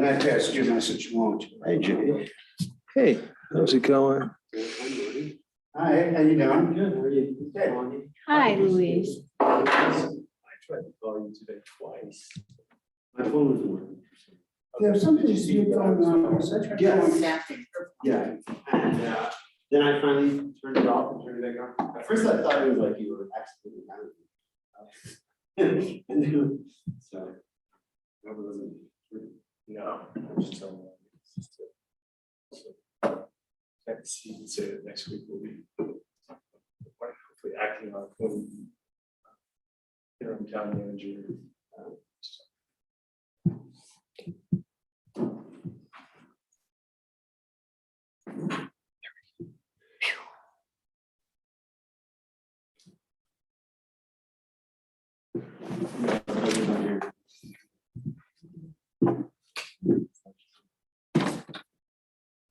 And I passed your message along to you. Hey, Jay. Hey, how's it going? Hi, how you doing? Good, how are you? Good. Hi, Louise. I tried to call you today twice. My phone was working. There's something you going on. Yes. Yeah, and then I finally turned it off and turned it back on. At first I thought it was like you were accidentally down. And then, so. That wasn't, no, I'm just telling you. It's just can't see and say that next week will be hopefully acting on interim town manager.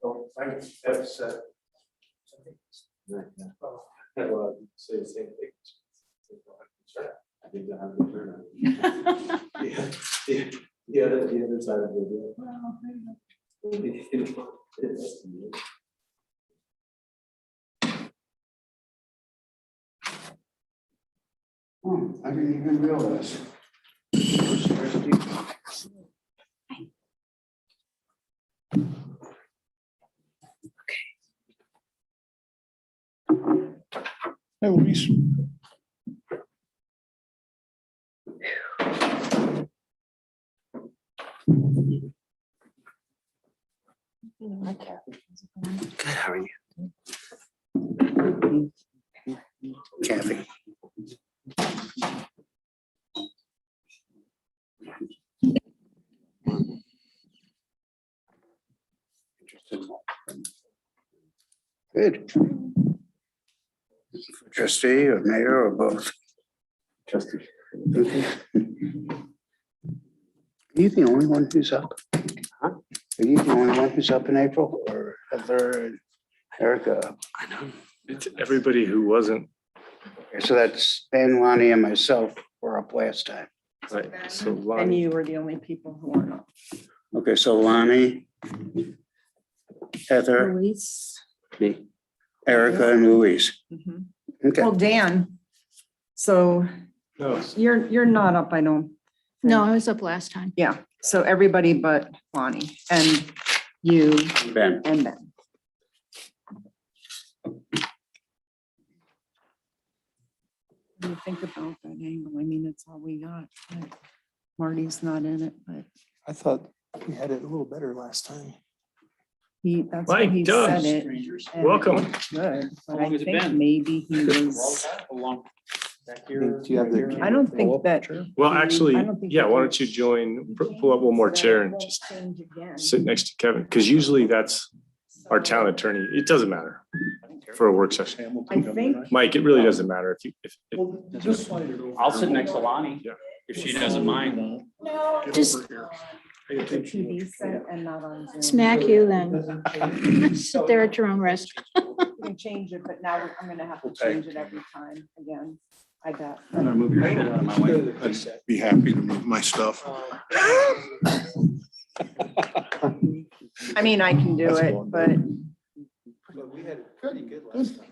Oh, that's well, say the same thing. I think they'll have to turn on. The other side of the video. Oh, I didn't even realize. Hey, Luis. Good, how are you? Kathy. Good. Trustee or mayor or both? Trustee. Okay. Are you the only one who's up? Huh? Are you the only one who's up in April, or Heather and Erica up? I know. It's everybody who wasn't. Okay, so that's Ben, Lonnie, and myself were up last time. Right, so And Lonnie, you were the only people who were not. Okay, so Lonnie, Heather, Luis. me, Erica, and Louise. Mhm. Okay, Well, Dan, so no, you're not up, I don't. No, I was up last time. Yeah, so everybody but Lonnie and you Ben. and Ben. What do you think about that angle? I mean, it's all we got. but Marty's not in it, but I thought we had it a little better last time. that's Mike what he Dubs. said it. and it Welcome. looked Good, but long I has it think been? maybe he was, Do you have the? I don't think that. well, actually, I don't think yeah, we why can don't you join, pull up one more chair and just Change again. sit next to Kevin, because usually that's our town attorney. It doesn't matter for a work session. I think. Mike, it really doesn't matter if you, if, I'll sit next to Lonnie. Yeah. If she doesn't mind. Just TV set and not on Zoom. smack you then. Sit there at your own risk. You can change it, but now I'm gonna have to change it every time again. I bet. I'm gonna move your shit out of my way. I'd Be happy to move my stuff. I mean, I can do it, but, We had it pretty good last time.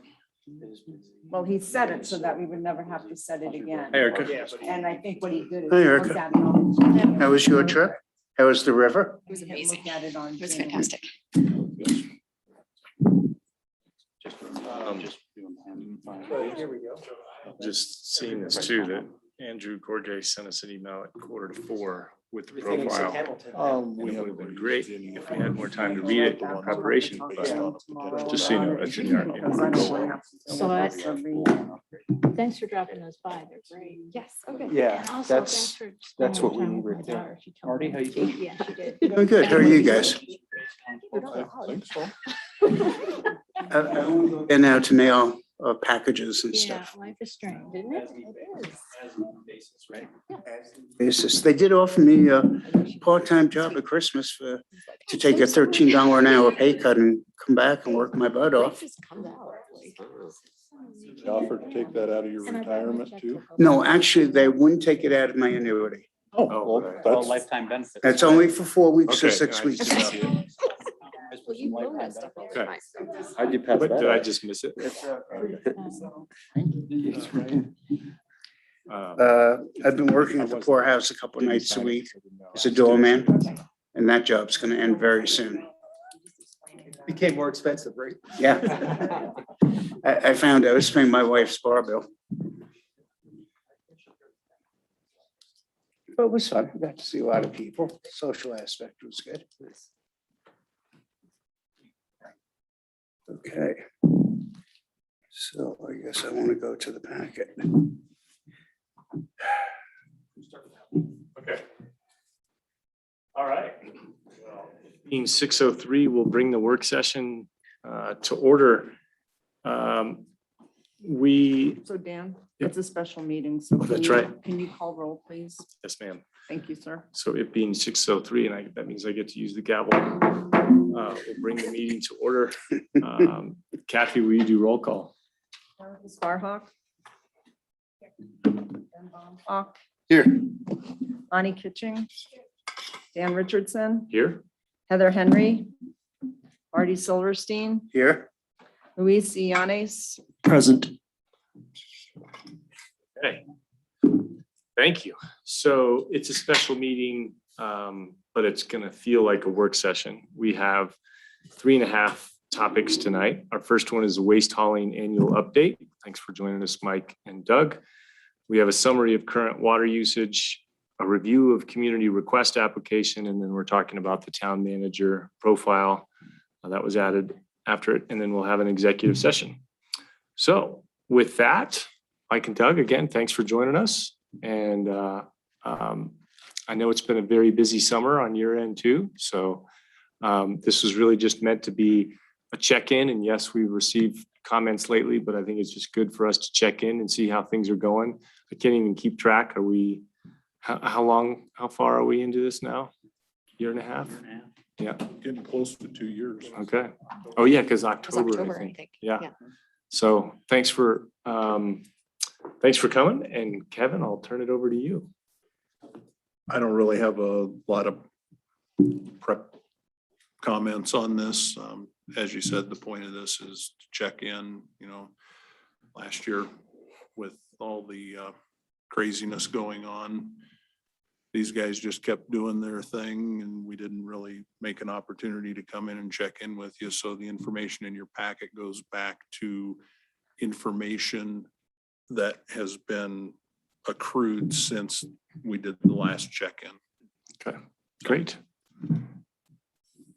well, he said it so that we would never have to set it again. Hey, Erica. And I think what he did is. Hi, he Erica. looked at it on- How was your trip? How was the river? He didn't look at it on It was Zoom. fantastic. Here we go. Just seeing this too, that Andrew Gorgay sent us an email at 3:45 with the profile. And it would have been great if we had more time to read it in preparation, but just so you know, that's in your. Because I don't wanna have to- So Thanks for dropping those by. They're great. Yes, okay. Yeah, And also, thanks for that's spending what we time need with right my there. daughter. She told Marty, me. how you doing? Yeah, she did. I'm good. How are you guys? I think so. And now to mail packages and Yeah, stuff. life is strange, isn't it? It is. Basis, right? Basis. They did offer me a part-time job at Christmas to take a $13 an hour pay cut and come back and work my butt Life off. just comes out. like- They offered to take that out of your And I bought my retirement check too? for her. No, actually, they wouldn't take it out of my annuity. Oh, right. Well, lifetime benefits. That's only for 4 weeks or Okay, 6 I weeks. just didn't see it. Just for some lifetime benefits. Okay. How'd you pass But that? did I up? just miss it? I've been working at the poorhouse a couple nights a week as a doorman, and that job's gonna end very soon. Became more expensive, right? Yeah. I found I was paying my wife's bar bill. But it was fun. I got to see a lot of people. Social aspect was good. Okay. So I guess I want to go to the packet. Okay. All right. Being 6:03, we'll bring the work session to order. We, So Dan, Yep. it's a special meeting, so. can That's you- right. Can you call roll, please? yes, ma'am. Thank you, sir. So it being 6:03, and that means I get to use the gavel. We'll bring the meeting to order. Kathy, will you do roll call? Sparhawk. Hawk. Here. Bonnie Kitching. Dan Richardson, Here? Heather Henry, Marty Silverstein, Here. Luis Yanes. Present. Okay. Thank you. So it's a special meeting, but it's going to feel like a work session. We have 3.5 topics tonight. Our first one is the waste hauling annual update. Thanks for joining us, Mike and Doug. We have a summary of current water usage, a review of community request application, and then we're talking about the town manager profile that was added after it, and then we'll have an executive session. So with that, Mike and Doug, again, thanks for joining us. And I know it's been a very busy summer on your end too. So this was really just meant to be a check-in. And yes, we've received comments lately, but I think it's just good for us to check in and see how things are going. I can't even keep track. Are we, how far are we into this now? Year and a half? Yeah. Getting close to 2 years. Okay. Oh, yeah, because It was October, I think. Yeah. So thanks for coming. And Kevin, I'll turn it over to you. I don't really have a lot of prep comments on this. As you said, the point of this is to check in, last year with all the craziness going on. These guys just kept doing their thing and we didn't really make an opportunity to come in and check in with you. So the information in your packet goes back to information that has been accrued since we did the last check-in. Okay, great.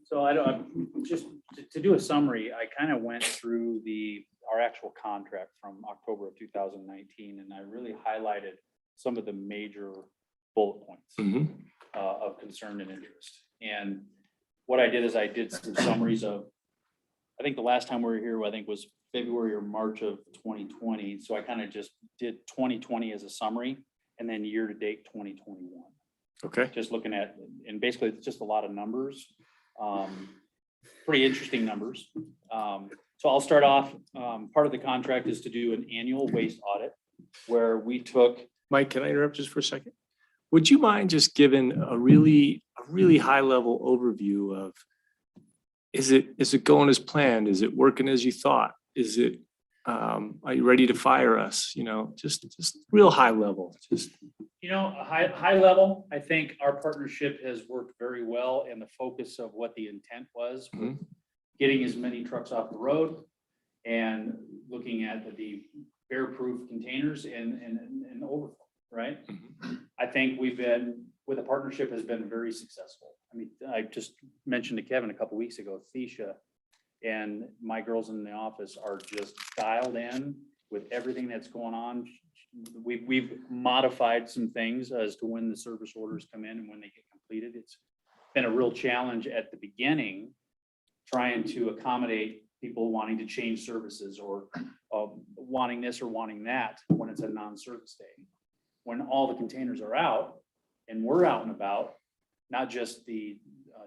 So I don't, just to do a summary, I kind of went through our actual contract from October of 2019, and I really highlighted some of the major bullet points Mhm. of concern and interest. And what I did is I did some summaries of, I think the last time we were here, I think was February or March of 2020. So I kind of just did 2020 as a summary and then year-to-date 2021. Okay. Just looking at, and basically it's just a lot of numbers. Pretty interesting numbers. So I'll start off, part of the contract is to do an annual waste audit where we took. Mike, can I interrupt just for a second? Would you mind just giving a really high level overview of, is it going as planned? Is it working as you thought? Is it, are you ready to fire us? Just real high level, just. A high level, I think our partnership has worked very well, and the focus of what the intent was, Mhm. getting as many trucks off the road and looking at the bear-proof containers and overflow, right? Mhm. I think we've been, with the partnership has been very successful. I mean, I just mentioned to Kevin a couple weeks ago, Thecia and my girls in the office are just dialed in with everything that's going on. We've modified some things as to when the service orders come in and when they get completed. It's been a real challenge at the beginning, trying to accommodate people wanting to change services or wanting this or wanting that when it's a non-service day. When all the containers are out and we're out and about, not just the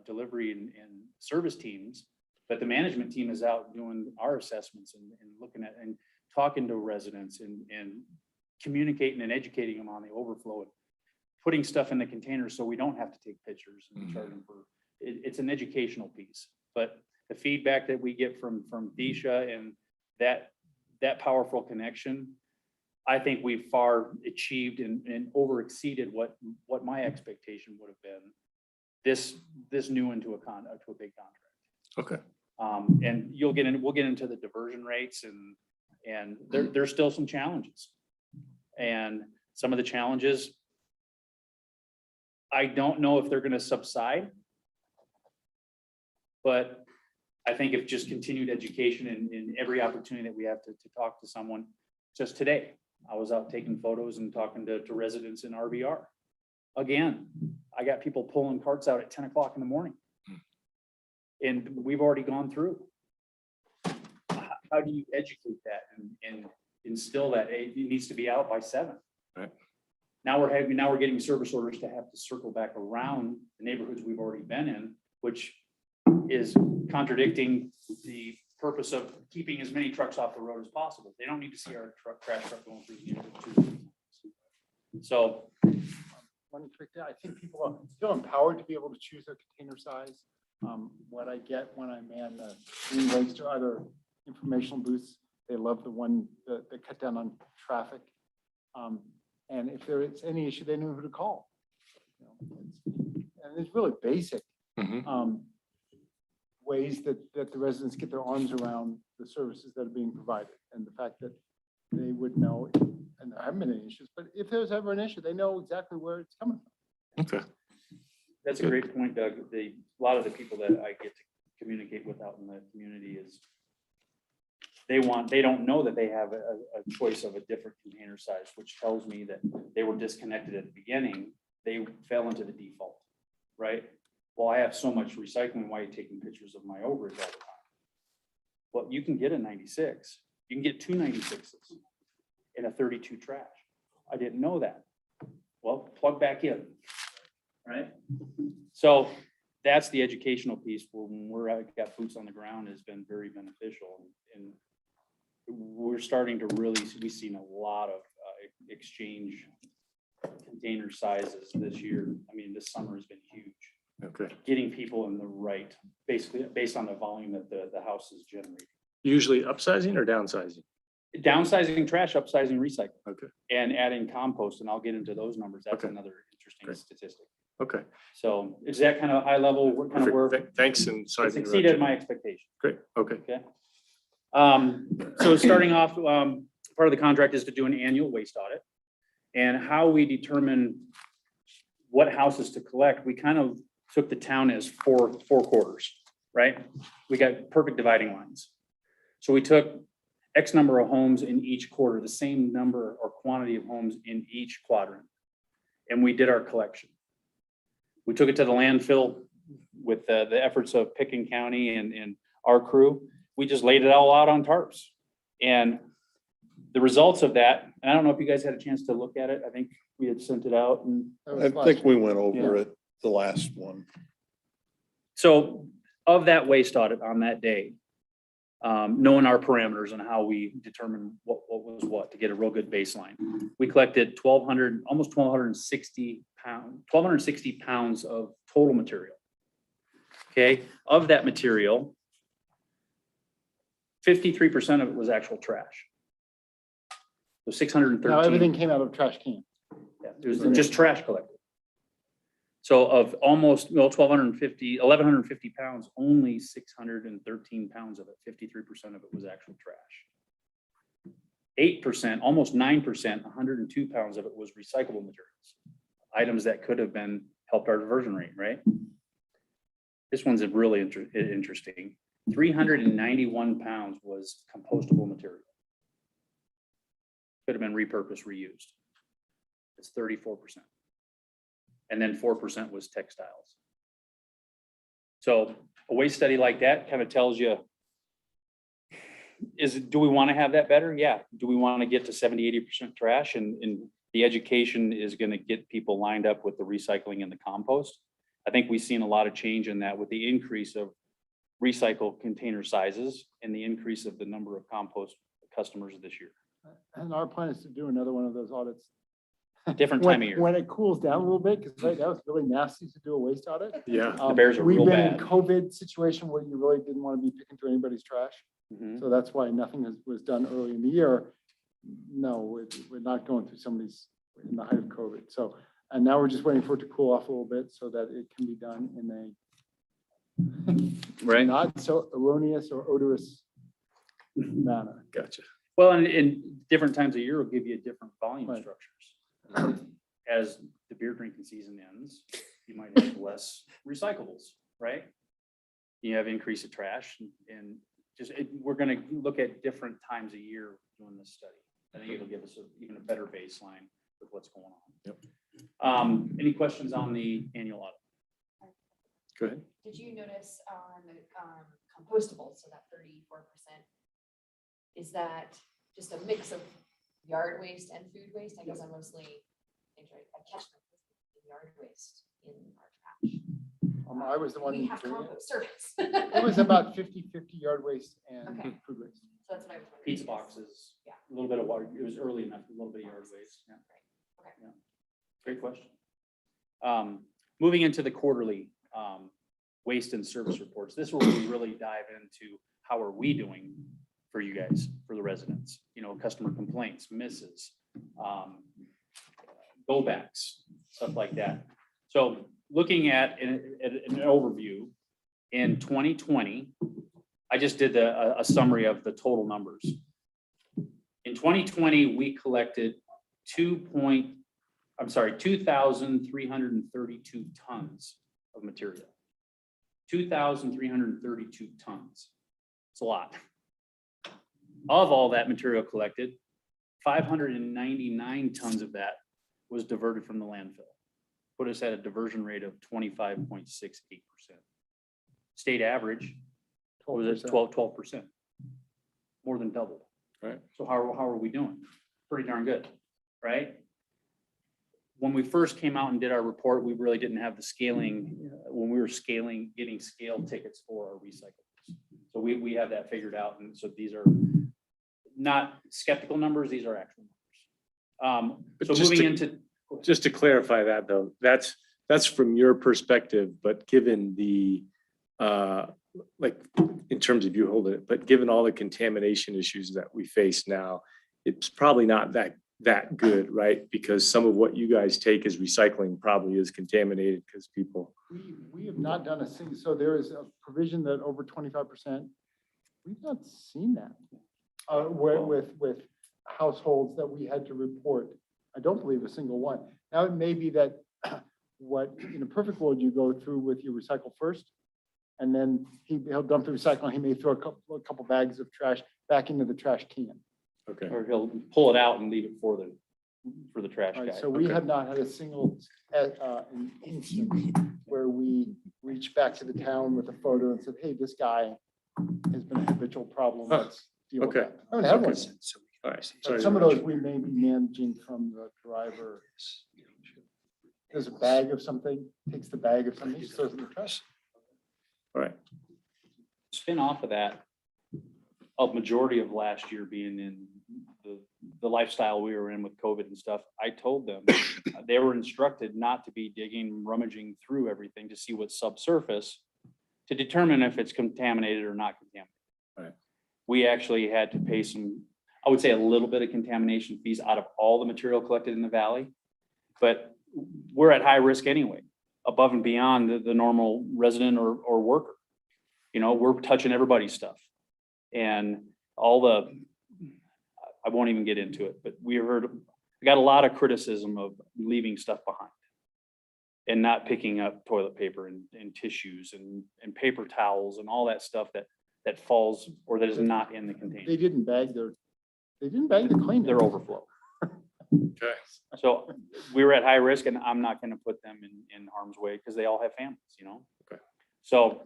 delivery and service teams, but the management team is out doing our assessments and looking at and talking to residents and communicating and educating them on the overflow and putting stuff in the containers so we don't have to take pictures and charge them for, it's an educational piece. But the feedback that we get from Disha and that powerful connection, I think we've far achieved and over exceeded what my expectation would have been. This new into a big contract. Okay. And we'll get into the diversion rates and there's still some challenges. And some of the challenges, I don't know if they're going to subside, but I think if just continued education and every opportunity that we have to talk to someone, just today, I was out taking photos and talking to residents in RVR. Again, I got people pulling carts out at 10 o'clock in the morning. And we've already gone through. How do you educate that and instill that? It needs to be out by 7. Right. Now we're getting service orders to have to circle back around the neighborhoods we've already been in, which is contradicting the purpose of keeping as many trucks off the road as possible. They don't need to see our trash truck going through the neighborhood. So One quick, I think people are still empowered to be able to choose their container size. What I get when I man the green waste or other informational booths, they love the one that cut down on traffic. And if there is any issue, they know who to call. You know, and it's really basic ways that the residents get their arms around the services that are being provided. And the fact that they would know, and there haven't been any issues, but if there's ever an issue, they know exactly where it's coming from. Okay. that's a great point, Doug. A lot of the people that I get to communicate with out in the community is they don't know that they have a choice of a different container size, which tells me that they were disconnected at the beginning. They fell into the default, right? Well, I have so much recycling. Why are you taking pictures of my overage all the time? Well, you can get a 96. You can get 2 96s in a 32 trash. I didn't know that. Well, plug back in, right? So that's the educational piece where I've got boots on the ground has been very beneficial. And we're starting to really, we've seen a lot of exchange container sizes this year. I mean, this summer has been huge. Okay. Getting people in the right, basically based on the volume that the house is generating. Usually upsizing or downsizing? Downsizing trash, upsizing recycle. Okay. And adding compost, and I'll get into those numbers. That's Okay. another interesting Great. statistic. Okay. So is that kind of high level? What kind of work? Thanks and sorry. It's to interrupt exceeded you. my expectation. Great. Okay. Okay. So starting off, part of the contract is to do an annual waste audit. And how we determine what houses to collect, we kind of took the town as four quarters, right? We got perfect dividing lines. So we took X number of homes in each quarter, the same number or quantity of homes in each quadrant. And we did our collection. We took it to the landfill with the efforts of Picken County and our crew. We just laid it all out on tarps. And the results of that, and I don't know if you guys had a chance to look at it. I think we had sent it out. And I think we went over it the last one. so of that waste audit on that day, knowing our parameters and how we determine what was what to get a real good baseline, we collected almost 1,260 pounds of total material. Okay, of that material, 53% of it was actual trash. So 613. Now, everything came out of trash can. Yeah, it was just trash collected. So of almost, 1,150 pounds, only 613 pounds of it, 53% of it was actual trash. 8%, almost 9%, 102 pounds of it was recyclable materials. Items that could have been helped our diversion rate, right? This one's really interesting. 391 pounds was compostable material. Could have been repurposed, reused. It's 34%. And then 4% was textiles. So a waste study like that kind of tells you, do we want to have that better? Yeah. Do we want to get to 70, 80% trash? And the education is going to get people lined up with the recycling and the compost. I think we've seen a lot of change in that with the increase of recycle container sizes and the increase of the number of compost customers this year. And our plan is to do another one of those audits Different time of year. When it cools down a little bit, because right now it's really nasty to do a waste audit. Yeah. The bears are We've real been in bad. COVID situation where you really didn't want to be picking through anybody's trash. Mhm. So that's why nothing was done early in the year. No, we're not going through somebody's in the height of COVID. So, and now we're just waiting for it to cool off a little bit so that it can be done in a Right. not so erroneous or odorous manner. Gotcha. Well, and in different times of year will give you different volume Right. structures. As the beer drinking season ends, you might have less recyclables, right? You have increase of trash and just, we're gonna look at different times of year doing this study. I think it'll give us even a better baseline with what's going on. Yep. Any questions on the annual audit? Go ahead. Did you notice on the compostable, so that 34%, is that just a mix of yard waste and food waste? I guess I mostly catch the yard waste in our trash. I was the one. We have compost service. It was about 50-50 yard waste and Okay. food waste. So that's what I was wondering. Pizza boxes, Yeah. a little bit of water. It was early enough, a little bit of yard waste. Yeah. Okay. Yeah. Great question. Moving into the quarterly waste and service reports. This is where we really dive into how are we doing for you guys, for the residents, you know, customer complaints, misses, go backs, stuff like that. So looking at an overview in 2020, I just did a summary of the total numbers. In 2020, we collected 2,332 tons of material. 2,332 tons. It's a lot. Of all that material collected, 599 tons of that was diverted from the landfill. Put us at a diversion rate of 25.68%. State average was at 12%. More than doubled. Right. So how are we doing? Pretty darn good, right? When we first came out and did our report, we really didn't have the scaling, when we were getting scale tickets for our recyclables. So we have that figured out. And so these are not skeptical numbers, these are actual numbers. But So just moving to- into, Just to clarify that though, that's from your perspective, but given the, like, in terms of you holding it, but given all the contamination issues that we face now, it's probably not that good, right? Because some of what you guys take as recycling probably is contaminated because people. We have not done a single, so there is a provision that over 25%, we've not seen that. With households that we had to report, I don't believe a single one. Now, it may be that what, in a perfect world, you go through with your recycle first, and then he'll dump the recycling, he may throw a couple bags of trash back into the trash can. Okay. or he'll pull it out and leave it for the trash All right, guy. so we have not had a single instance where we reached back to the town with a photo and said, hey, this guy has been a habitual problem, let's deal with Okay. that. I haven't had one. All right. But Sorry to some of interrupt those we may be managing from the driver. There's a bag of something, takes the bag of something, throws it in the trash. you. All right. Spin off of that, a majority of last year being in the lifestyle we were in with COVID and stuff, I told them they were instructed not to be digging, rummaging through everything to see what's subsurface to determine if it's contaminated or not contaminated. Right. We actually had to pay some, I would say a little bit of contamination fees out of all the material collected in the valley, but we're at high risk anyway, above and beyond the normal resident or worker. You know, we're touching everybody's stuff. And I won't even get into it, but we got a lot of criticism of leaving stuff behind and not picking up toilet paper and tissues and paper towels and all that stuff that falls or that is not in the container. They didn't bag the cleaner. They're overflow. Okay. So we were at high risk and I'm not going to put them in harm's way because they all have families, you know? Okay. So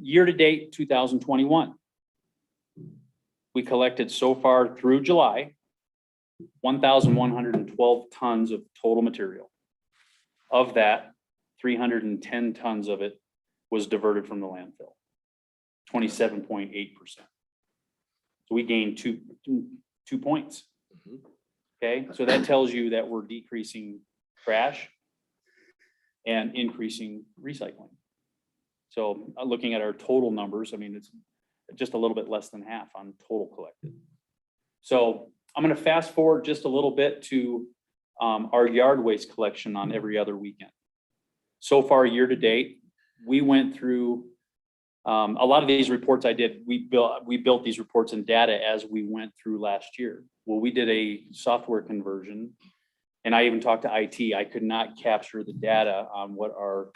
year to date, 2021, we collected so far through July, 1,112 tons of total material. Of that, 310 tons of it was diverted from the landfill, 27.8%. So we gained two points. Okay, so that tells you that we're decreasing trash and increasing recycling. So looking at our total numbers, I mean, it's just a little bit less than half on total collected. So I'm gonna fast forward just a little bit to our yard waste collection on every other weekend. So far, year to date, we went through a lot of these reports I did, we built these reports and data as we went through last year. Well, we did a software conversion and I even talked to IT. I could not capture the data on what our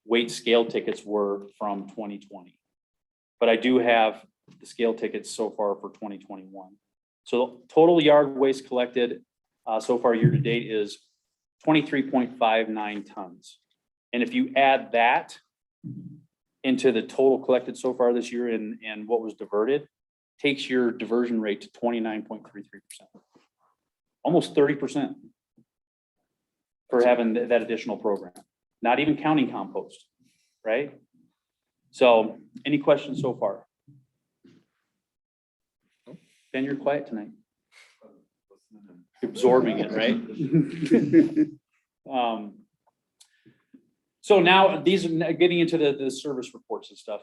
weight scale tickets were from 2020. But I do have the scale tickets so far for 2021. So total yard waste collected so far year to date is 23.59 tons. And if you add that into the total collected so far this year and what was diverted, takes your diversion rate to 29.33%. Almost 30% for having that additional program, not even counting compost, right? So any questions so far? Ben, you're quiet tonight. You're absorbing it, right? So now these are getting into the service reports and stuff.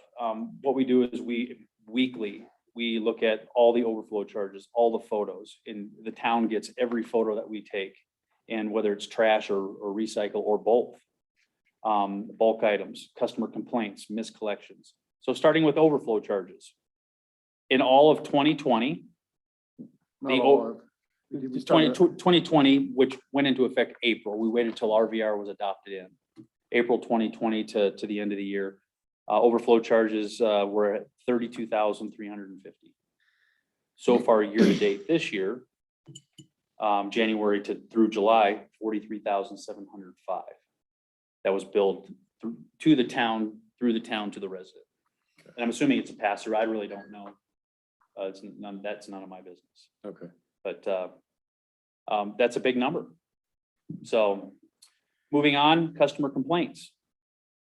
What we do is we look at all the overflow charges, all the photos, and the town gets every photo that we take, and whether it's trash or recycle or both. Bulk items, customer complaints, missed collections. So starting with overflow charges. In all of 2020, Not all of. We started- 2020, which went into effect April, we waited until RVR was adopted in April 2020 to the end of the year. Overflow charges were at 32,350. So far, year to date this year, January through July, 43,705. That was billed to the town, through the town to the resident. And I'm assuming it's a pass through. I really don't know. That's none of my business. Okay. But that's a big number. So moving on, customer complaints.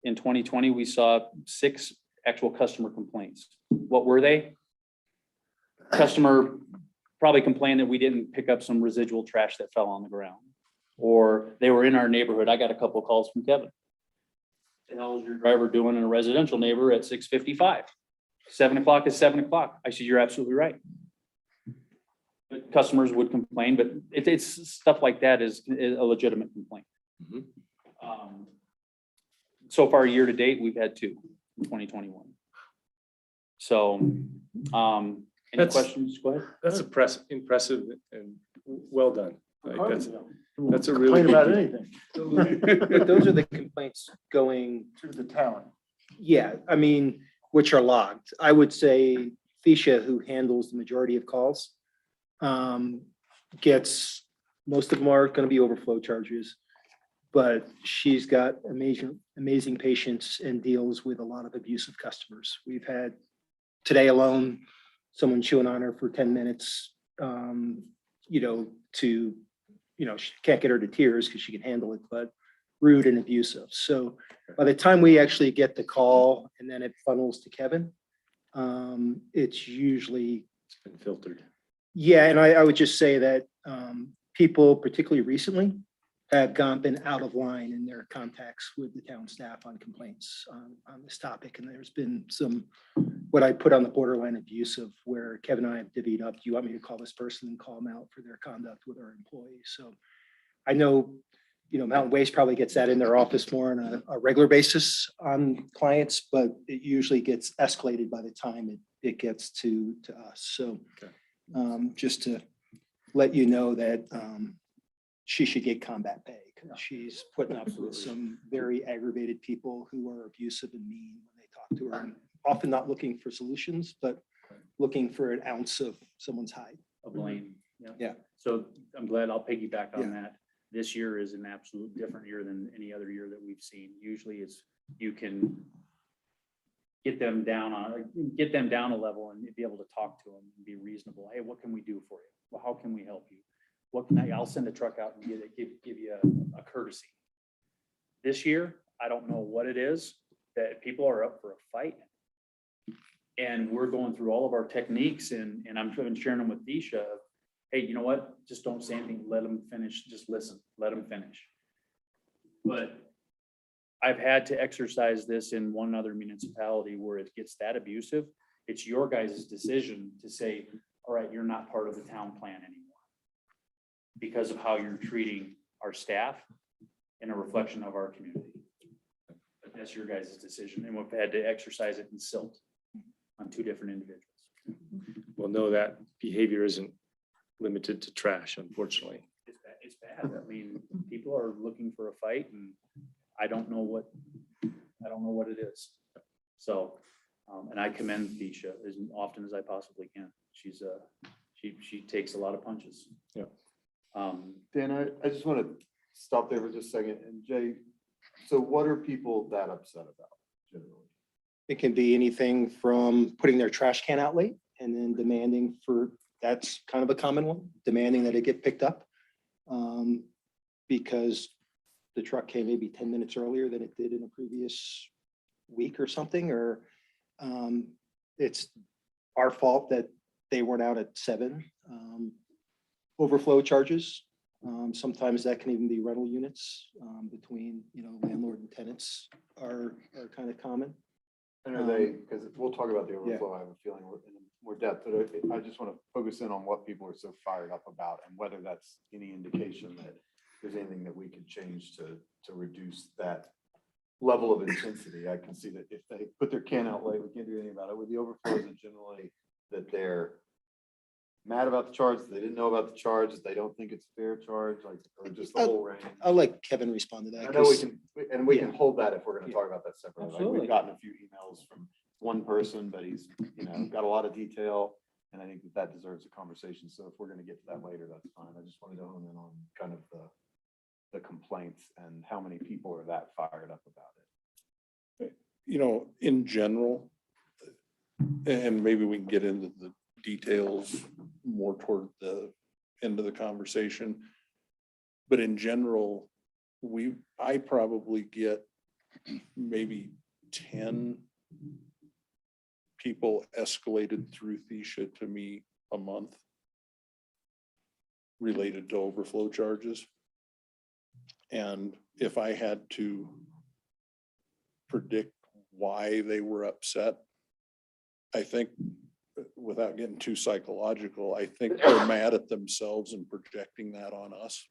In 2020, we saw 6 actual customer complaints. What were they? Customer probably complained that we didn't pick up some residual trash that fell on the ground, or they were in our neighborhood. I got a couple of calls from Kevin. What the hell is your driver doing in a residential neighbor at 6:55? 7 o'clock is 7 o'clock. I said, you're absolutely right. But customers would complain, but it's stuff like that is a legitimate complaint. Mhm. So far, year to date, we've had 2 in 2021. So, any That's- questions? Go ahead. That's impressive and well done. Like, that's a Complain really about good- anything But those are the complaints going, to the town. yeah, I mean, which are logged. I would say Fisha, who handles the majority of calls, gets, most of them are gonna be overflow charges. But she's got amazing patience and deals with a lot of abusive customers. We've had today alone, someone chewing on her for 10 minutes, she can't get her to tears because she can handle it, but rude and abusive. So by the time we actually get the call and then it funnels to Kevin, it's usually. It's been filtered. Yeah, and I would just say that people, particularly recently, have been out of line in their contacts with the town staff on complaints on this topic. And there's been some, what I put on the borderline abusive, where Kevin and I have divvied up, do you want me to call this person and call them out for their conduct with our employees? So I know, Mountain Waste probably gets that in their office more on a regular basis on clients, but it usually gets escalated by the time it gets to us. So just to let you know that she should get combat pay, because she's putting up with some very aggravated people who are abusive and mean when they talk to her, and often not looking for solutions, but looking for an ounce of someone's hide. A blame. Yeah. So I'm glad I'll piggyback on Yeah. that. This year is an absolute different year than any other year that we've seen. Usually it's, you can get them down a level and be able to talk to them and be reasonable. Hey, what can we do for you? Well, how can we help you? What can I'll send a truck out and give you a courtesy. This year, I don't know what it is that people are up for a fight. And we're going through all of our techniques and I'm sharing them with Disha. hey, you know what? Just don't say anything. Let them finish. Just listen. Let them finish. But I've had to exercise this in one other municipality where it gets that abusive. It's your guys' decision to say, all right, you're not part of the town plan anymore because of how you're treating our staff and a reflection of our community. But that's your guys' decision, and we've had to exercise it in silt on two different individuals. Well, no, that behavior isn't limited to trash, unfortunately. It's bad. I mean, people are looking for a fight, and I don't know what it is. So, and I commend Tisha as often as I possibly can. She's she takes a lot of punches. Yeah. Dan, I just want to stop there for just a second. And Jay, so what are people that upset about generally? It can be anything from putting their trash can out late and then demanding that's kind of a common one, demanding that it get picked up. Because the truck came maybe 10 minutes earlier than it did in a previous week or something, or it's our fault that they weren't out at 7. Overflow charges. Sometimes that can even be rental units between, landlord and tenants are kind of common. And are they, because we'll talk about the overflow, I have a feeling in more depth, but I just want to focus in on what people are so fired up about and whether that's any indication that there's anything that we could change to reduce that level of intensity. I can see that if they put their can out late, we can't do anything about it. With the overflows, and generally that they're mad about the charge, they didn't know about the charge, they don't think it's a fair charge, like, or just the whole range. I'll let Kevin respond to that. I know we 'cause- can, and we can hold that if we're gonna talk about that separately. Like, Absolutely. we've gotten a few emails from one person, but he's, got a lot of detail. And I think that deserves a conversation. So if we're gonna get to that later, that's fine. I just wanted to hone in on kind of the complaints and how many people are that fired up about it. In general, and maybe we can get into the details more toward the end of the conversation. But in general, I probably get maybe 10 people escalated through Tisha to me a month related to overflow charges. And if I had to predict why they were upset, I think, without getting too psychological, I think they're mad at themselves and projecting that on us.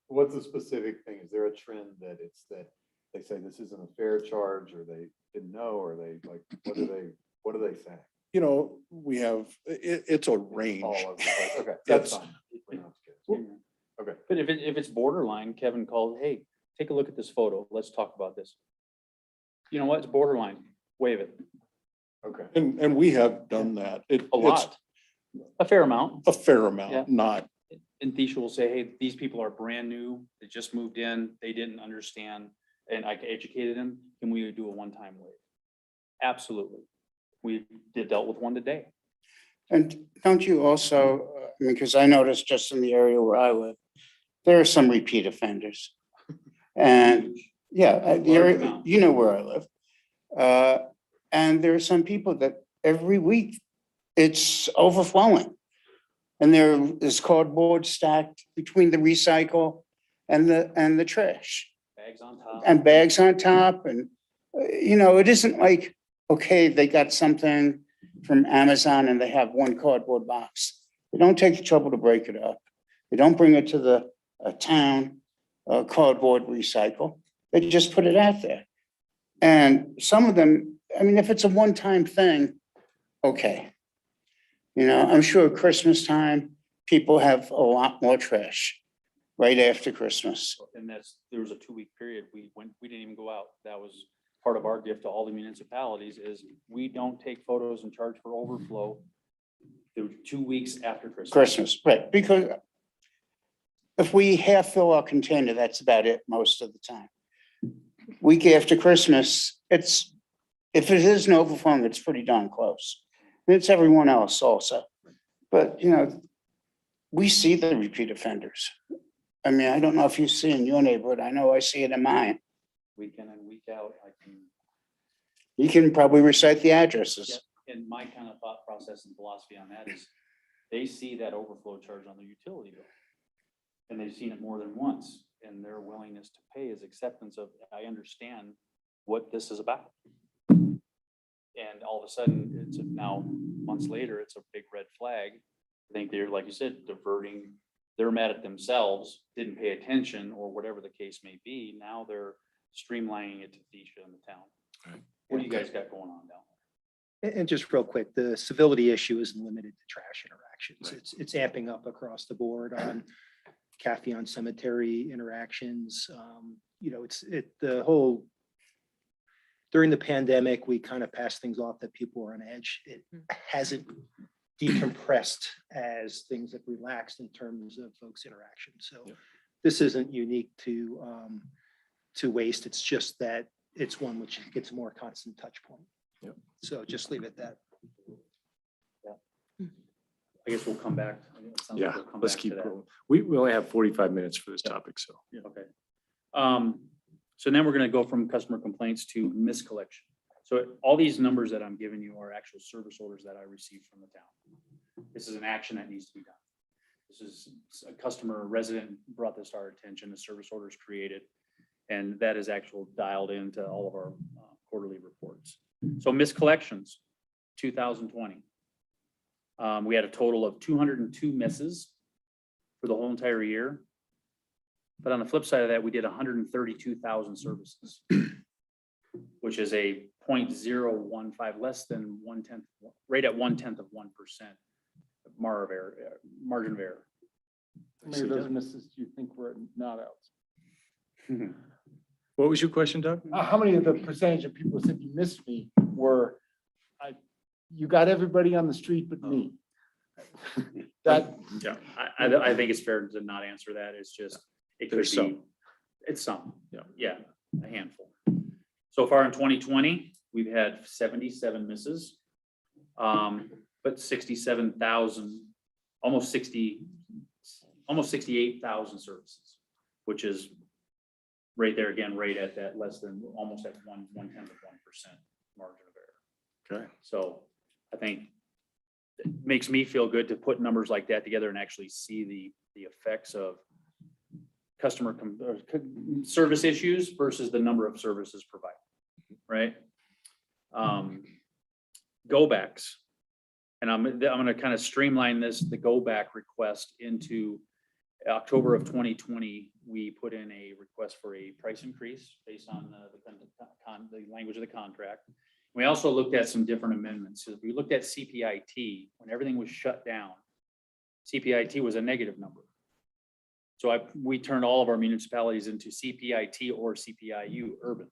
What's the specific thing? Is there a trend that it's that they say this isn't a fair charge, or they didn't know, or they like, what are they saying? We have, it's a range. All over the place. Okay, that's It's- fine. Okay. But if it's borderline, Kevin called, hey, take a look at this photo. Let's talk about this. You know what? It's borderline. Waive it. Okay. And we have done that. A lot. A fair amount. A fair Yeah. amount, not, And Tisha will say, hey, these people are brand new. They just moved in. They didn't understand. And I educated them. Can we do a one-time waive? Absolutely. We dealt with one today. And don't you also, because I noticed just in the area where I live, there are some repeat offenders. And the area, amount. where I live. And there are some people that every week it's overflowing. And there is cardboard stacked between the recycle and the trash. Bags on top. And bags on top, and it isn't like, okay, they got something from Amazon and they have one cardboard box. They don't take the trouble to break it up. They don't bring it to the town cardboard recycle. They just put it out there. And some of them, if it's a one-time thing, okay. I'm sure at Christmas time, people have a lot more trash right after Christmas. And there was a 2-week period. We didn't even go out. That was part of our gift to all the municipalities is we don't take photos and charge for overflow. There were 2 weeks after Christmas. Right, because if we half fill our container, that's about it most of the time. Week after Christmas, if it isn't overflowing, it's pretty darn close. And it's everyone else also. But, we see the repeat offenders. I don't know if you see in your neighborhood. I know I see it in mine. Week in and week out, You can probably recite the addresses. And my kind of thought process and philosophy on that is they see that overflow charge on their utility bill. And they've seen it more than once, and their willingness to pay is acceptance of, I understand what this is about. And all of a sudden, it's now, months later, it's a big red flag. I think they're, like you said, diverting, they're mad at themselves, didn't pay attention, or whatever the case may be. Now they're streamlining it to Thesha in the town. Right. What do you guys got going on down And just real quick, the civility issue isn't limited to trash interactions. Right. It's amping up across the board on cafe on cemetery interactions. You know, the whole, during the pandemic, we kind of passed things off that people were on edge. It hasn't decompressed as things have relaxed in terms of folks' interaction. So Yeah. this isn't unique to waste. It's just that it's one which gets a more constant touch point. Yep. So just leave it at that. I guess we'll come back. It sounds like Yeah, we'll come let's back keep to that. going. We only have 45 minutes for this topic, so. Okay. So then we're gonna go from customer complaints to miscollection. So all these numbers that I'm giving you are actual service orders that I received from the town. This is an action that needs to be done. This is a customer, resident brought this to our attention, the service orders created, and that is actual dialed into all of our quarterly reports. So miscollections, 2020. We had a total of 202 misses for the whole entire year. But on the flip side of that, we did 132,000 services, which is a 0.015, less than 1/10, right at 1/10 of 1% margin of error. How many of those misses do you think were not out? What was your question, Doug? How many of the percentage of people who said you missed me were, you got everybody on the street but me? That, Yeah, I think it's fair to not answer that. It's just, it could There's be, some. it's some. Yeah. Yeah, a handful. So far in 2020, we've had 77 misses. But 67,000, almost 68,000 services, which is right there again, right at that less than, almost at 1/10 of 1% margin of error. Okay. So I think it makes me feel good to put numbers like that together and actually see the effects of customer service issues versus the number of services provided, right? Go backs. And I'm gonna kind of streamline this, the go back request into October of 2020. We put in a request for a price increase based on the language of the contract. We also looked at some different amendments. So we looked at CPIT when everything was shut down. CPIT was a negative number. So we turned all of our municipalities into CPIT or CPIU urban.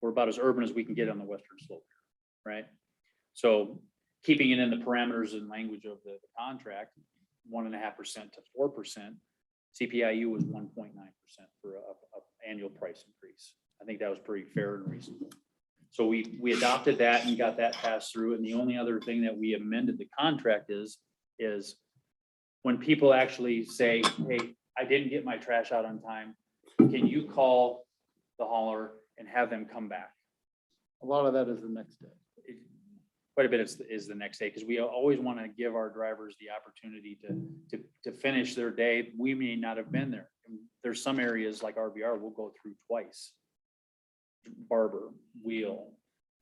We're about as urban as we can get on the western slope, right? So keeping it in the parameters and language of the contract, 1.5% to 4%. CPIU was 1.9% for a annual price increase. I think that was pretty fair and reasonable. So we adopted that and got that passed through. And the only other thing that we amended the contract is when people actually say, hey, I didn't get my trash out on time, can you call the hauler and have them come back? a lot of that is the next day. Quite a bit is the next day, because we always want to give our drivers the opportunity to finish their day. We may not have been there. There's some areas like RBR we'll go through twice. Barber, Wheel,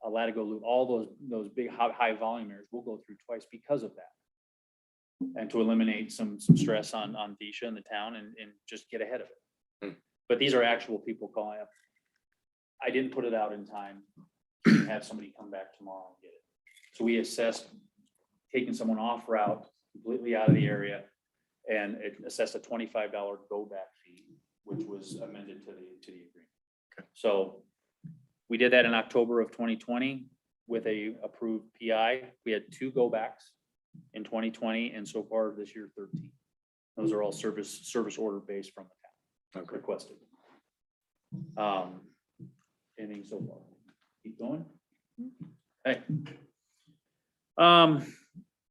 Latigo Loop, all those big high volume areas we'll go through twice because of that. And to eliminate some stress on Thesha and the town and just get ahead of it. But these are actual people calling up. I didn't put it out in time. Can you have somebody come back tomorrow and get it? So we assessed taking someone off route, completely out of the area, and it assessed a $25 go back fee, which was amended to the agreement. Okay. So we did that in October of 2020 with a approved PI. We had 2 go backs in 2020, and so far this year 13. Those are all service order based from the town. Okay. Requested. Anything so far? Keep going. Hey.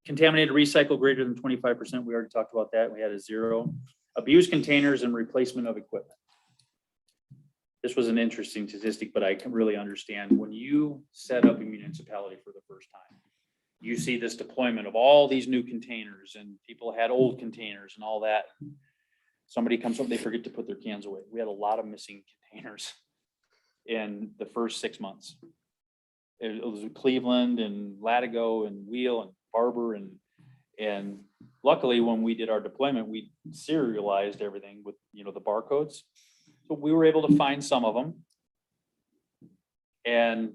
Contaminated recycle greater than 25%. We already talked about that. We had a 0. Abused containers and replacement of equipment. This was an interesting statistic, but I can really understand when you set up a municipality for the first time you see this deployment of all these new containers and people had old containers and all that. Somebody comes up, they forget to put their cans away. We had a lot of missing containers in the first 6 months. It was Cleveland and Latigo and Wheel and Barber and luckily when we did our deployment, we serialized everything with, you know, the barcodes. So we were able to find some of them and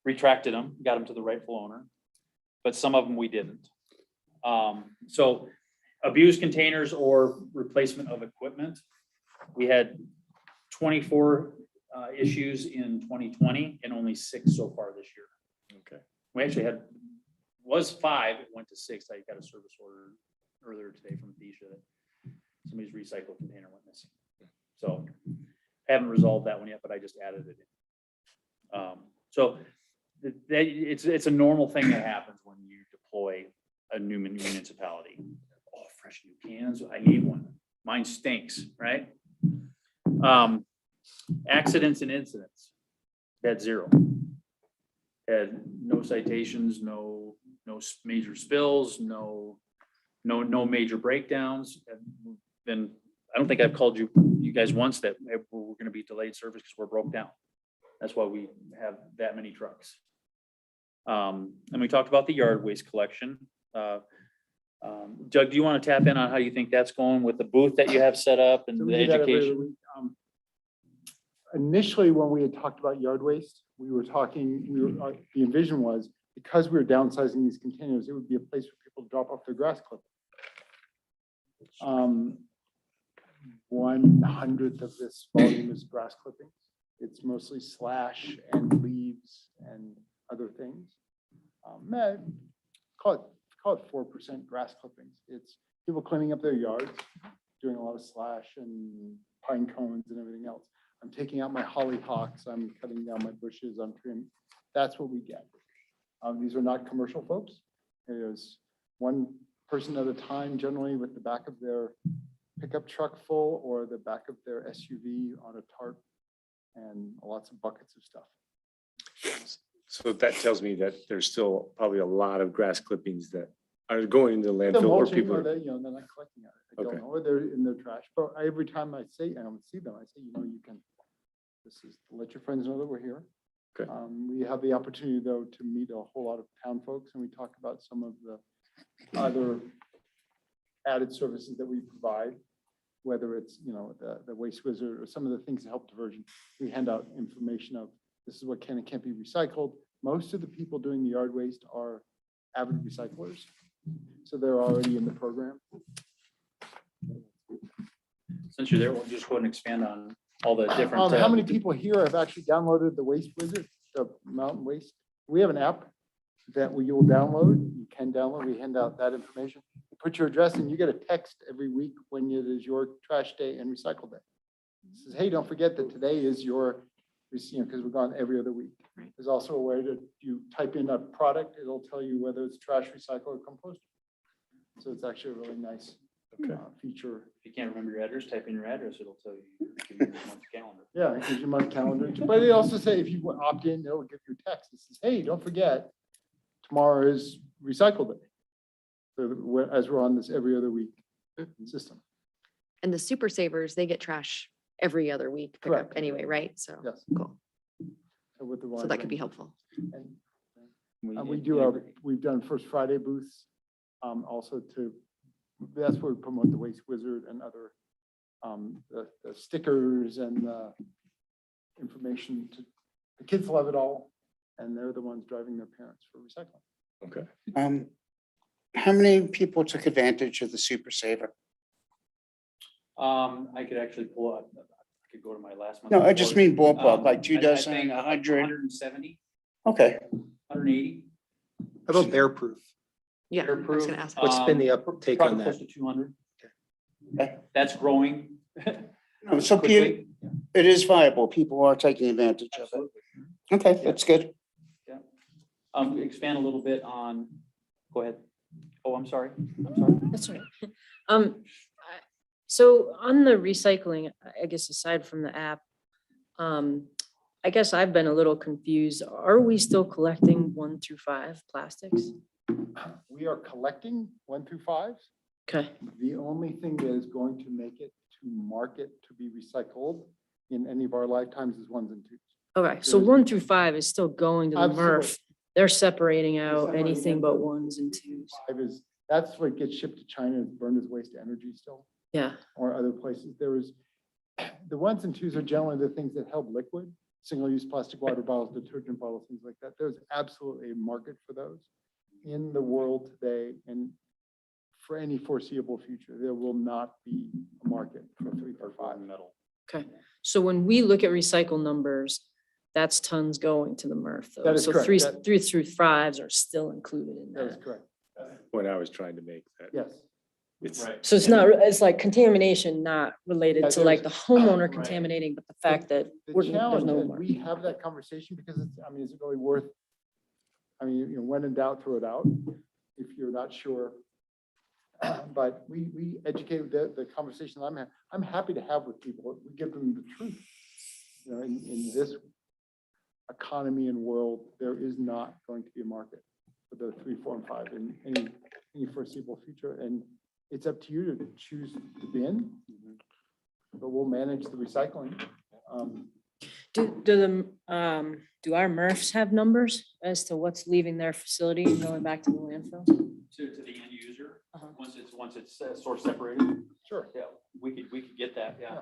retracted them, got them to the rightful owner, but some of them we didn't. So abused containers or replacement of equipment. We had 24 issues in 2020 and only 6 so far this year. Okay. We actually was 5, it went to 6. I got a service order earlier today from Thesha that somebody's recycled container went missing. So haven't resolved that one yet, but I just added it in. So it's a normal thing that happens when you deploy a new municipality. Oh, fresh new cans, I need one. Mine stinks, right? Accidents and incidents, had 0. Had no citations, no major spills, no major breakdowns. And then I don't think I've called you guys once that we're gonna be delayed service because we're broke down. That's why we have that many trucks. And we talked about the yard waste collection. Doug, do you want to tap in on how you think that's going with the booth that you have set up and So we the do that every other education? week. Initially, when we had talked about yard waste, we were talking, the envision was, because we were downsizing these containers, it would be a place for people to drop off their grass clippings. 1/100th of this volume is grass clippings. It's mostly slash and leaves and other things. Call it 4% grass clippings. It's people cleaning up their yards, doing a lot of slash and pine cones and everything else. I'm taking out my hollyhocks, I'm cutting down my bushes, I'm trimming. That's what we get. These are not commercial folks. There's one person at a time, generally with the back of their pickup truck full or the back of their SUV on a tarp and lots of buckets of stuff. So that tells me that there's still probably a lot of grass clippings that are going into the The landfill or mulching, people or are. they're not collecting it. I Okay. don't know, or they're in their trash. But every time I see them, I say, you can, this is to let your friends know that we're here. Okay. We have the opportunity though to meet a whole lot of town folks and we talk about some of the other added services that we provide, whether it's, the waste wizard or some of the things that help diversion. We hand out information of this is what can and can't be recycled. Most of the people doing the yard waste are avid recyclers. So they're already in the program. Since you're there, we'll just go ahead and expand on all the different. How many people here have actually downloaded the Waste Wizard, the mountain waste? We have an app that you will download. You can download. We hand out that information. You put your address and you get a text every week when it is your trash day and recycle day. It says, hey, don't forget that today is your, because we're gone every other week. Right. There's also a way to, you type in a product, it'll tell you whether it's trash, recycle, or compost. So it's actually a really nice feature. If you can't remember your address, type in your address, it'll tell you, give you the month calendar. Yeah, it gives you month calendar. But they also say if you opt in, they'll give you a text that says, hey, don't forget, tomorrow is recycle day. So as we're on this every other week system. And the super savers, they get trash every other week pickup Correct. anyway, right? So, Yes. cool. So with the So wide that could be range. helpful. And we do we've done First Friday booths, also that's where we promote the Waste Wizard and other, the stickers and the information the kids love it all. And they're the ones driving their parents for recycling. Okay. How many people took advantage of the Super Saver? I could actually pull up, I could go to my last month. No, I just mean ballpark, like 2 I dozen, think 100. 170, Okay. 180. How about bear proof? Yeah, I was gonna ask. What's been the uptake on Probably that? close to 200. Okay. That's growing. No, so quickly. it is viable. People are taking advantage of it. Absolutely. Okay, that's good. Expand a little bit on, go ahead. Oh, I'm sorry. That's right. So on the recycling, I guess aside from the app, I guess I've been a little confused. Are we still collecting 1 through 5 plastics? We are collecting 1 through 5. Okay, The only thing that is going to make it to market to be recycled in any of our lifetimes is 1s and 2s. okay, so 1 through 5 is still going to the Absolutely. MRF. They're separating out separating anything it. but 1s and 2s. 5 is, that's what gets shipped to China, and burned as waste energy still, Yeah, or other places. There is, the 1s and 2s are generally the things that held liquid, single-use plastic water bottles, detergent bottles, things like that. There's absolutely a market for those in the world today, and for any foreseeable future, there will not be a market for 3 or 5 metal. okay. So when we look at recycle numbers, that's tons going to the MRF though. That is So correct. 3 That- 3 through 5s are still included in That is that. correct. What I was trying to make that. Yes. It's, So it's not, it's like contamination, not related Yeah, to like the there's- homeowner Right. contaminating, but the fact that The there's challenge, no and more. we have that conversation because it's, I mean, is it really worth, I mean, you know, when in doubt, throw it out if you're not sure. But we educate the conversation I'm happy to have with people. We give them the truth. You know, in this economy and world, there is not going to be a market for the 3, 4, and 5 in any foreseeable future. And it's up to you to choose the bin, but we'll manage the recycling. Do our MRFs have numbers as to what's leaving their facility and going back to the landfill? To the end user, Uh-huh. once it's source separated. Sure. Yeah, we could get that, yeah.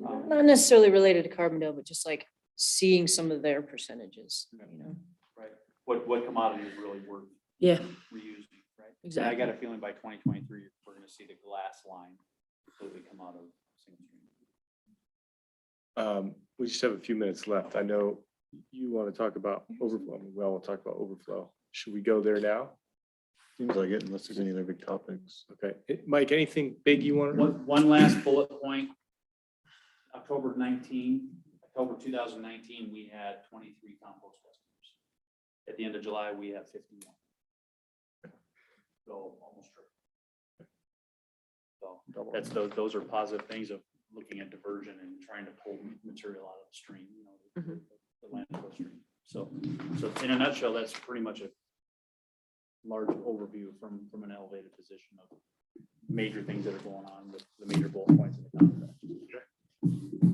Not necessarily related to Carbondale, but just like seeing some of their percentages, you know? Right. What commodity is really worth Yeah, reusing, right? And I exactly. got a feeling by 2023, we're gonna see the glass line completely come out of single stream. we just have a few minutes left. I know you want to talk about overflow. I mean, we all want to talk about overflow. Should we go there now? Seems like it, unless there's any other big topics. Okay. Mike, anything big you want to? One last bullet point. October 2019, we had 23 compost customers. At the end of July, we have 51. So almost triple. So that's, those are positive things of looking at diversion and trying to pull material out of the stream, you know, Mhm. the landfill stream. So in a nutshell, that's pretty much a large overview from an elevated position of major things that are going on with the major bullet points in the contract.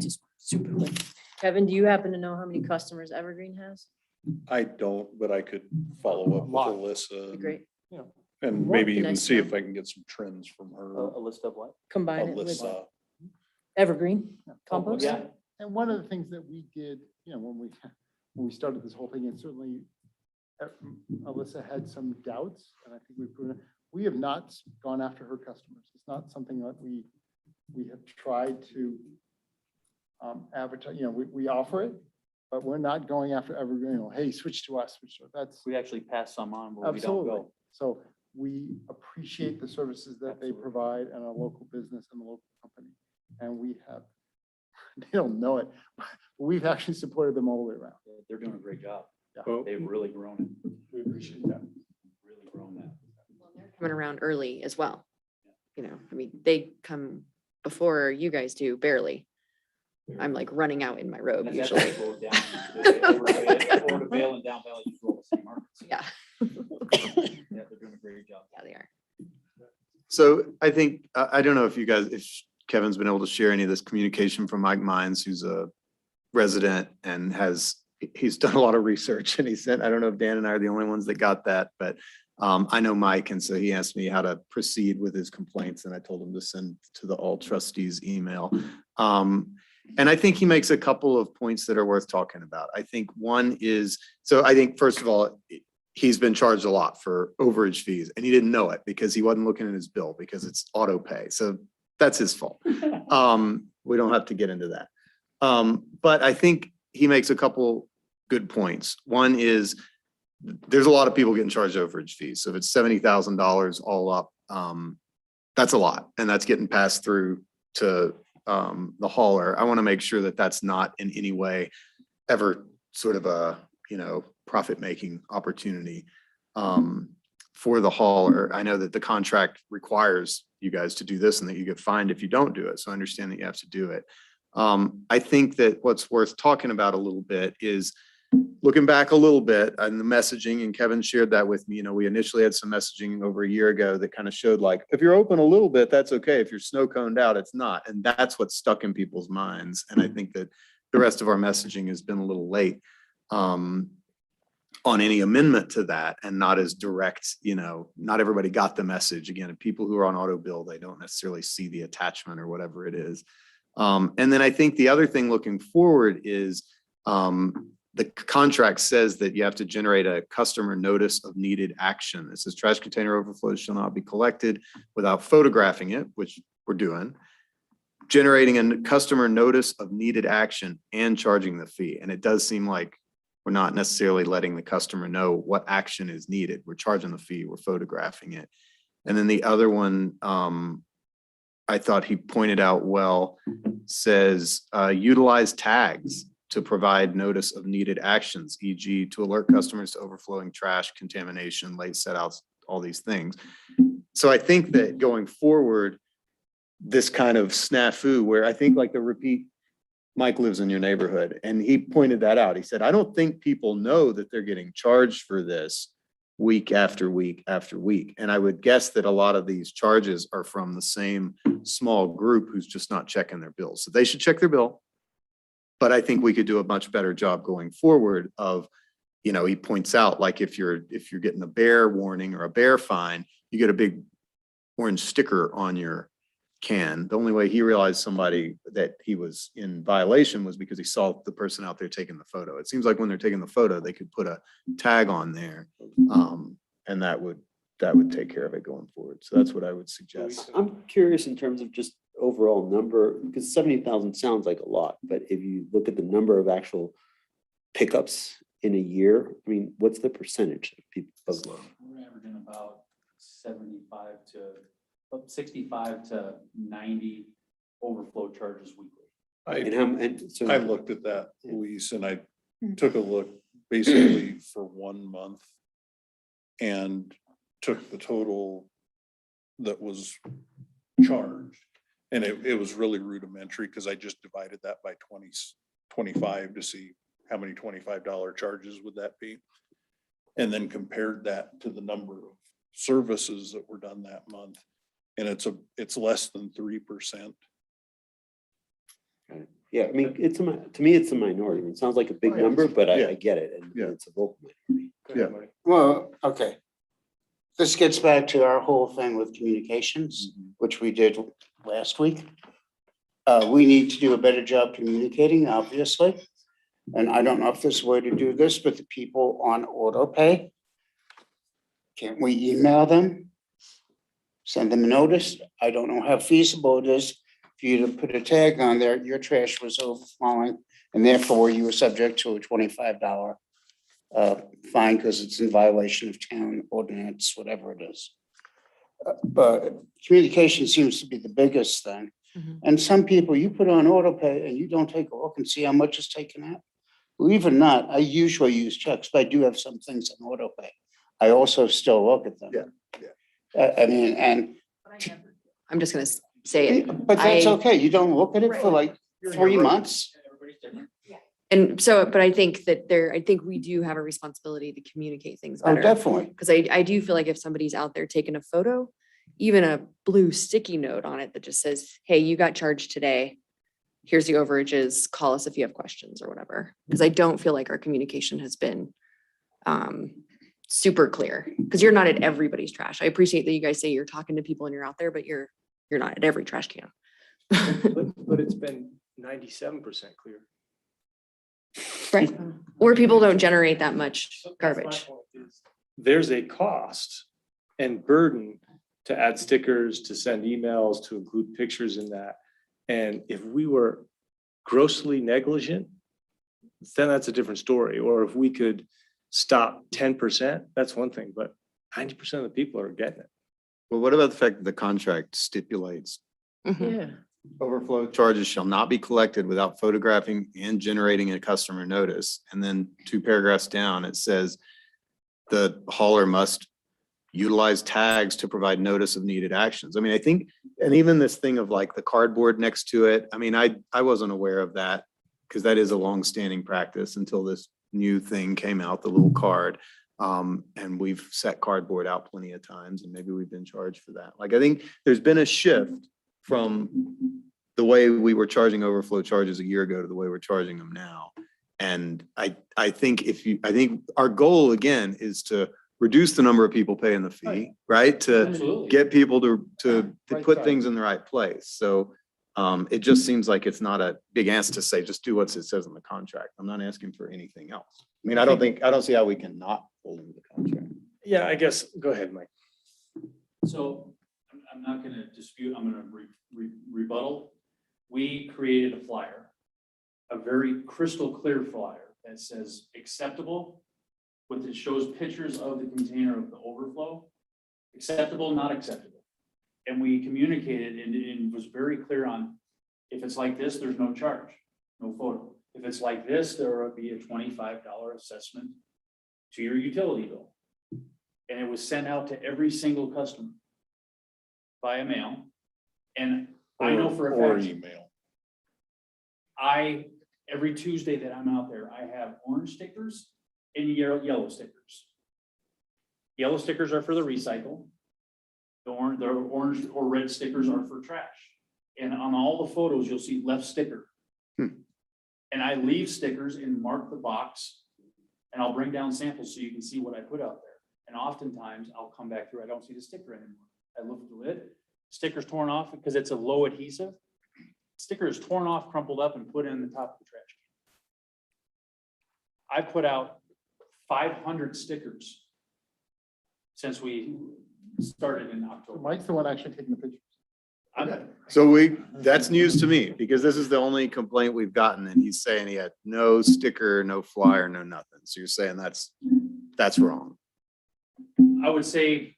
Just super quick. Kevin, do you happen to know how many customers Evergreen has? I don't, but I could follow up with Lot. Alyssa. Be great. And What? maybe Be even nice to see know. if I can get some trends from her. A list of what? Combine it with Alyssa. Evergreen compost? Yeah. And one of the things that we did, you know, when we started this whole thing, and certainly Alyssa had some doubts, and I think we've proven it. We have not gone after her customers. It's not something that we have tried to advertise, you know, we offer it, but we're not going after Evergreen, you know, hey, switch to us, switch to us. That's We actually pass some on where we don't absolutely. go. So we appreciate the services that they Absolutely. provide and a local business and a local company. And we have, they don't know it, but we've actually supported them all the way around. They're doing a great job. Yeah. Well, They've really grown it. We appreciate that. Really grown that. Coming around early as well. You know, I mean, they come before you guys do barely. I'm like running out in my robe That's usually. actually rolled down. Over to Vale and down Valley, just roll the same markets. Yeah. Yeah, they're doing a great job. Yeah, they are. So I think, I don't know if you guys, if Kevin's been able to share any of this communication from Mike Mines, who's a resident and he's done a lot of research, and he said, I don't know if Dan and I are the only ones that got that, but I know Mike, and so he asked me how to proceed with his complaints, and I told him to send to the all trustees email. And I think he makes a couple of points that are worth talking about. I think one is, so I think first of all, he's been charged a lot for overage fees, and he didn't know it because he wasn't looking at his bill because it's auto pay. So that's his fault. We don't have to get into that. But I think he makes a couple good points. One is there's a lot of people getting charged overage fees. So if it's $70,000 all up, that's a lot, and that's getting passed through to the hauler. I want to make sure that that's not in any way ever sort of a, you know, profit-making opportunity for the hauler. I know that the contract requires you guys to do this and that you get fined if you don't do it. So I understand that you have to do it. I think that what's worth talking about a little bit is looking back a little bit on the messaging, and Kevin shared that with me. You know, we initially had some messaging over a year ago that kind of showed like, if you're open a little bit, that's okay. If you're snow coned out, it's not. And that's what's stuck in people's minds. And I think that the rest of our messaging has been a little late on any amendment to that, and not as direct. You know, not everybody got the message. Again, if people who are on auto bill, they don't necessarily see the attachment or whatever it is. And then I think the other thing looking forward is the contract says that you have to generate a customer notice of needed action. It says trash container overflows shall not be collected without photographing it, which we're doing. Generating a customer notice of needed action and charging the fee. And it does seem like we're not necessarily letting the customer know what action is needed. We're charging the fee, we're photographing it. And then the other one, I thought he pointed out well, says utilize tags to provide notice of needed actions, e.g. to alert customers to overflowing trash, contamination, late set outs, all these things. So I think that going forward, this kind of snafu where I think like the repeat, Mike lives in your neighborhood, and he pointed that out. He said, I don't think people know that they're getting charged for this week after week after week. And I would guess that a lot of these charges are from the same small group who's just not checking their bills. So they should check their bill. But I think we could do a much better job going forward of, you know, he points out like if you're getting a bear warning or a bear fine, you get a big orange sticker on your can. The only way he realized somebody that he was in violation was because he saw the person out there taking the photo. It seems like when they're taking the photo, they could put a tag on there, and that would take care of it going forward. So that's what I would suggest. I'm curious in terms of just overall number, because 70,000 sounds like a lot, but if you look at the number of actual pickups in a year, I mean, what's the percentage of people? We're averaging about 65 to 90 overflow charges weekly. I looked at that, Luis, and I took a look basically for 1 month and took the total that was charged. And it was really rudimentary because I just divided that by 25 to see how many $25 charges would that be. And then compared that to the number of services that were done that month. And it's less than 3%. Yeah, I mean, to me, it's a minority. I mean, it sounds like a big number, but I get it. And it's a vocal minority. Yeah. Well, okay. This gets back to our whole thing with communications, which we did last week. We need to do a better job communicating, obviously. And I don't know if there's a way to do this, but the people on auto pay, can't we email them? Send them a notice? I don't know how feasible it is for you to put a tag on there, your trash was overflowing, and therefore you were subject to a $25 fine because it's in violation of town ordinance, whatever it is. But communication seems to be the biggest thing. And some people you put on auto pay and you don't take a look and see how much is taken out. Believe it or not, I usually use checks, but I do have some things on auto pay. I also still look at them. I mean, and I'm just gonna say it. but that's okay. You don't look at it for like 3 months. And so, but I think we do have a responsibility to communicate things Oh, better. definitely. Because I do feel like if somebody's out there taking a photo, even a blue sticky note on it that just says, hey, you got charged today. Here's the overages, call us if you have questions or whatever. Because I don't feel like our communication has been super clear. Because you're not at everybody's trash. I appreciate that you guys say you're talking to people and you're out there, but you're not at every trash can. But it's been 97% clear. Right. Or people don't generate that much garbage. There's a cost and burden to add stickers, to send emails, to include pictures in that. And if we were grossly negligent, then that's a different story. Or if we could stop 10%, that's one thing, but 90% of the people are getting it. Well, what about the fact that the contract stipulates Yeah. overflow charges shall not be collected without photographing and generating a customer notice? And then 2 paragraphs down, it says the hauler must utilize tags to provide notice of needed actions. I mean, I think, and even this thing of like the cardboard next to it, I mean, I wasn't aware of that because that is a longstanding practice until this new thing came out, the little card. And we've set cardboard out plenty of times and maybe we've been charged for that. Like, I think there's been a shift from the way we were charging overflow charges a year ago to the way we're charging them now. And I think I think our goal again is to reduce the number of people paying the fee, right? To Absolutely. get people to Right put side. things in the right place. So it just seems like it's not a big ask to say, just do what it says in the contract. I'm not asking for anything else. I mean, I don't see how we can not hold them to the contract. Yeah, I guess, go ahead, Mike. So I'm not gonna dispute, I'm gonna rebuttal. We created a flyer, a very crystal clear flyer that says acceptable, with it shows pictures of the container of the overflow, acceptable, not acceptable. And we communicated and was very clear on, if it's like this, there's no charge, no photo. If it's like this, there will be a $25 assessment to your utility bill. And it was sent out to every single customer via mail. And I know for a Or fact, email. every Tuesday that I'm out there, I have orange stickers and yellow stickers. Yellow stickers are for the recycle. The orange or red stickers are for trash. And on all the photos, you'll see left sticker. And I leave stickers and mark the box, and I'll bring down samples so you can see what I put out there. And oftentimes I'll come back through, I don't see the sticker anymore. I look at the lid, sticker's torn off because it's a low adhesive. Sticker is torn off, crumpled up, and put in the top of the trash can. I put out 500 stickers since we started in October. Mike's the one actually taking the pictures. So that's news to me because this is the only complaint we've gotten and he's saying he had no sticker, no flyer, no nothing. So you're saying that's wrong. I would say,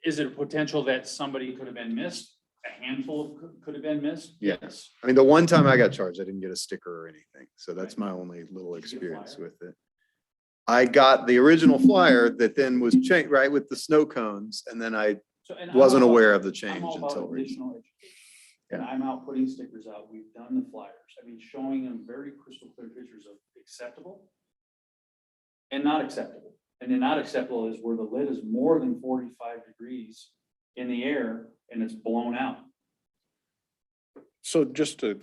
is it a potential that somebody could have been missed? A handful could have been missed? Yes. I mean, the one time I got charged, I didn't get a sticker or anything. So that's my only little experience with it. I got the original flyer that then was changed, right, with the snow cones. And then I wasn't aware of the change I'm all about until recently. additional education. And I'm out putting stickers out. We've done the flyers. I mean, showing them very crystal clear pictures of acceptable and not acceptable. And the not acceptable is where the lid is more than 45 degrees in the air and it's blown out. So just to,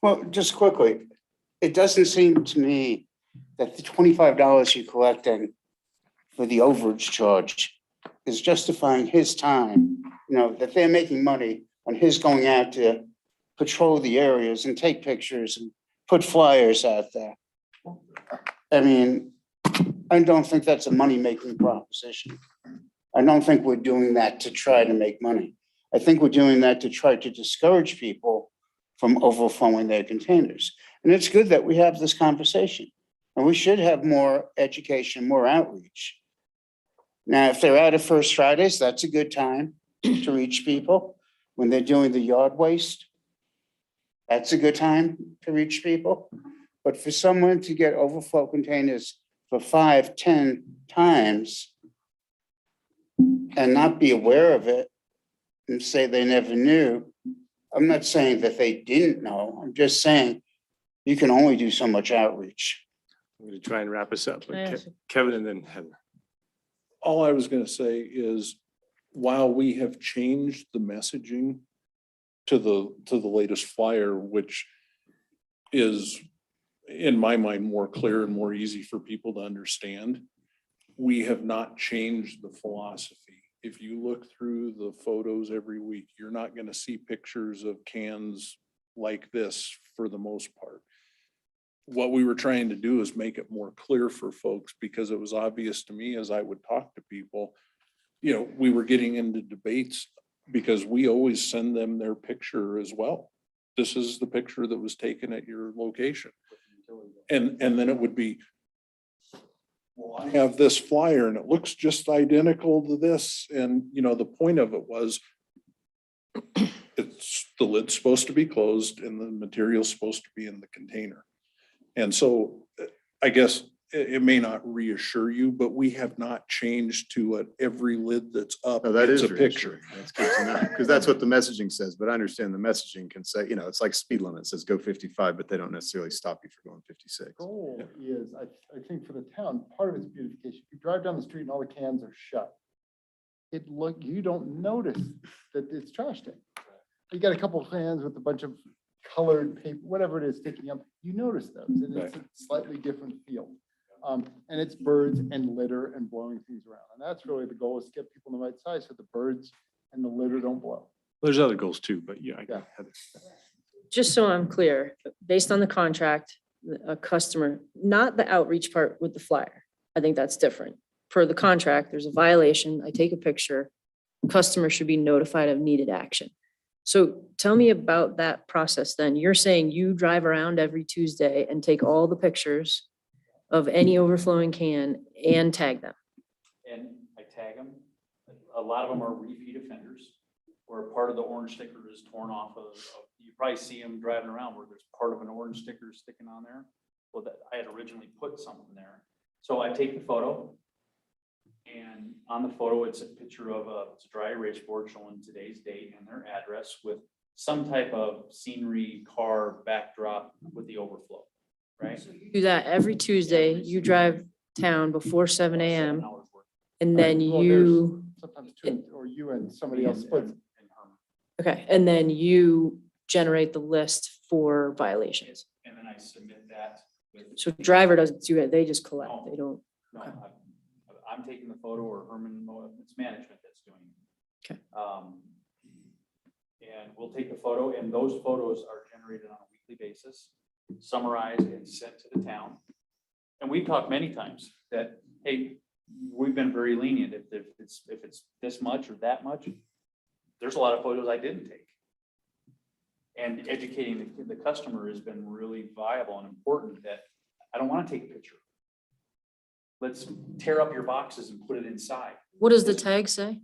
Well, just quickly, it doesn't seem to me that the $25 you're collecting for the overage charge is justifying his time, that they're making money on his going out to patrol the areas and take pictures and put flyers out there. I mean, I don't think that's a money-making proposition. I don't think we're doing that to try to make money. I think we're doing that to try to discourage people from overflowing their containers. And it's good that we have this conversation. And we should have more education, more outreach. Now, if they're out of First Fridays, that's a good time to reach people. When they're doing the yard waste, that's a good time to reach people. But for someone to get overflow containers for 5, 10 times and not be aware of it and say they never knew, I'm not saying that they didn't know. I'm just saying you can only do so much outreach. I'm going to try and wrap us up. Can I ask Kevin and then Heather. all I was gonna say is, while we have changed the messaging to the latest flyer, which is, in my mind, more clear and more easy for people to understand, we have not changed the philosophy. If you look through the photos every week, you're not gonna see pictures of cans like this for the most part. What we were trying to do is make it more clear for folks, because it was obvious to me as I would talk to people, we were getting into debates because we always send them their picture as well. This is the picture that was taken at your location. And then it would be, well, I have this flyer and it looks just identical to this. And, the point of it was, the lid's supposed to be closed and the material's supposed to be in the container. And so I guess it may not reassure you, but we have not changed to it. Every lid that's up, No, that it's is a picture. reassuring. That's good to know, because that's what the messaging says, but I understand the messaging can say, it's like speed limit says go 55, but they don't necessarily stop you for going 56. Goal is, I think for the town, part of its beautification, if you drive down the street and all the cans are shut, you don't notice that it's trash day. You got a couple of cans with a bunch of colored paper, whatever it is sticking up, you notice those, and it's a slightly different feel. And it's birds and litter and blowing things around. And that's really the goal, is to get people in the right size so the birds and the litter don't blow. There's other goals too, but yeah. Just so I'm clear, based on the contract, a customer, not the outreach part with the flyer. I think that's different. Per the contract, there's a violation. I take a picture. Customer should be notified of needed action. So tell me about that process then. You're saying you drive around every Tuesday and take all the pictures of any overflowing can and tag them. And I tag them. A lot of them are repeat offenders, where part of the orange sticker is torn off of, you probably see them driving around where there's part of an orange sticker sticking on there. Well, that I had originally put something there. So I take the photo, and on the photo, it's a picture of it's a dry erase board showing today's date and their address with some type of scenery, car backdrop with the overflow, right? Do that every Tuesday. You drive town before 7 a.m. and then Well, you, sometimes two, or you and somebody else splits. okay, and then you generate the list for violations. And then I submit that with. So driver doesn't do it, they just collect, No. they don't. No, Okay. I'm taking the photo, or Herman, it's management that's doing it. Okay. And we'll take the photo, and those photos are generated on a weekly basis, summarized and sent to the town. And we've talked many times that, hey, we've been very lenient. If it's this much or that much, there's a lot of photos I didn't take. And educating the customer has been really viable and important, that I don't want to take a picture. Let's tear up your boxes and put it inside. What does the tag say?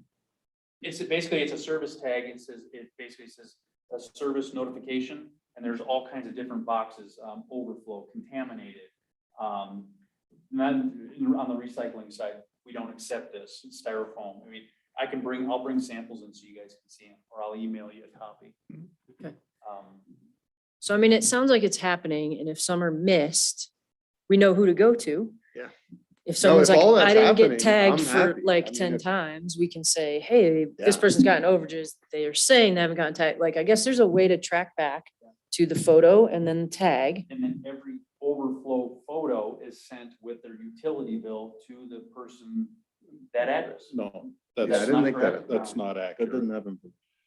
It's basically, it's a service tag. It basically says a service notification, and there's all kinds of different boxes, overflow, contaminated. And then on the recycling side, we don't accept this. It's styrofoam. I mean, I'll bring samples in so you guys can see them, or I'll email you a copy. Okay. So, I mean, it sounds like it's happening, and if some are missed, we know who to go to. Yeah. If someone's if like, all that's I didn't get happening, tagged I'm for happy. like I mean, 10 if- times, we can say, hey, this Yeah. person's gotten overages. They are saying they haven't gotten tagged. Like, I guess there's a way to track back to the photo and then tag. And then every overflow photo is sent with their utility bill to the person, that address. No, Yeah, I that's, didn't think correct. that. that's not That accurate. doesn't happen.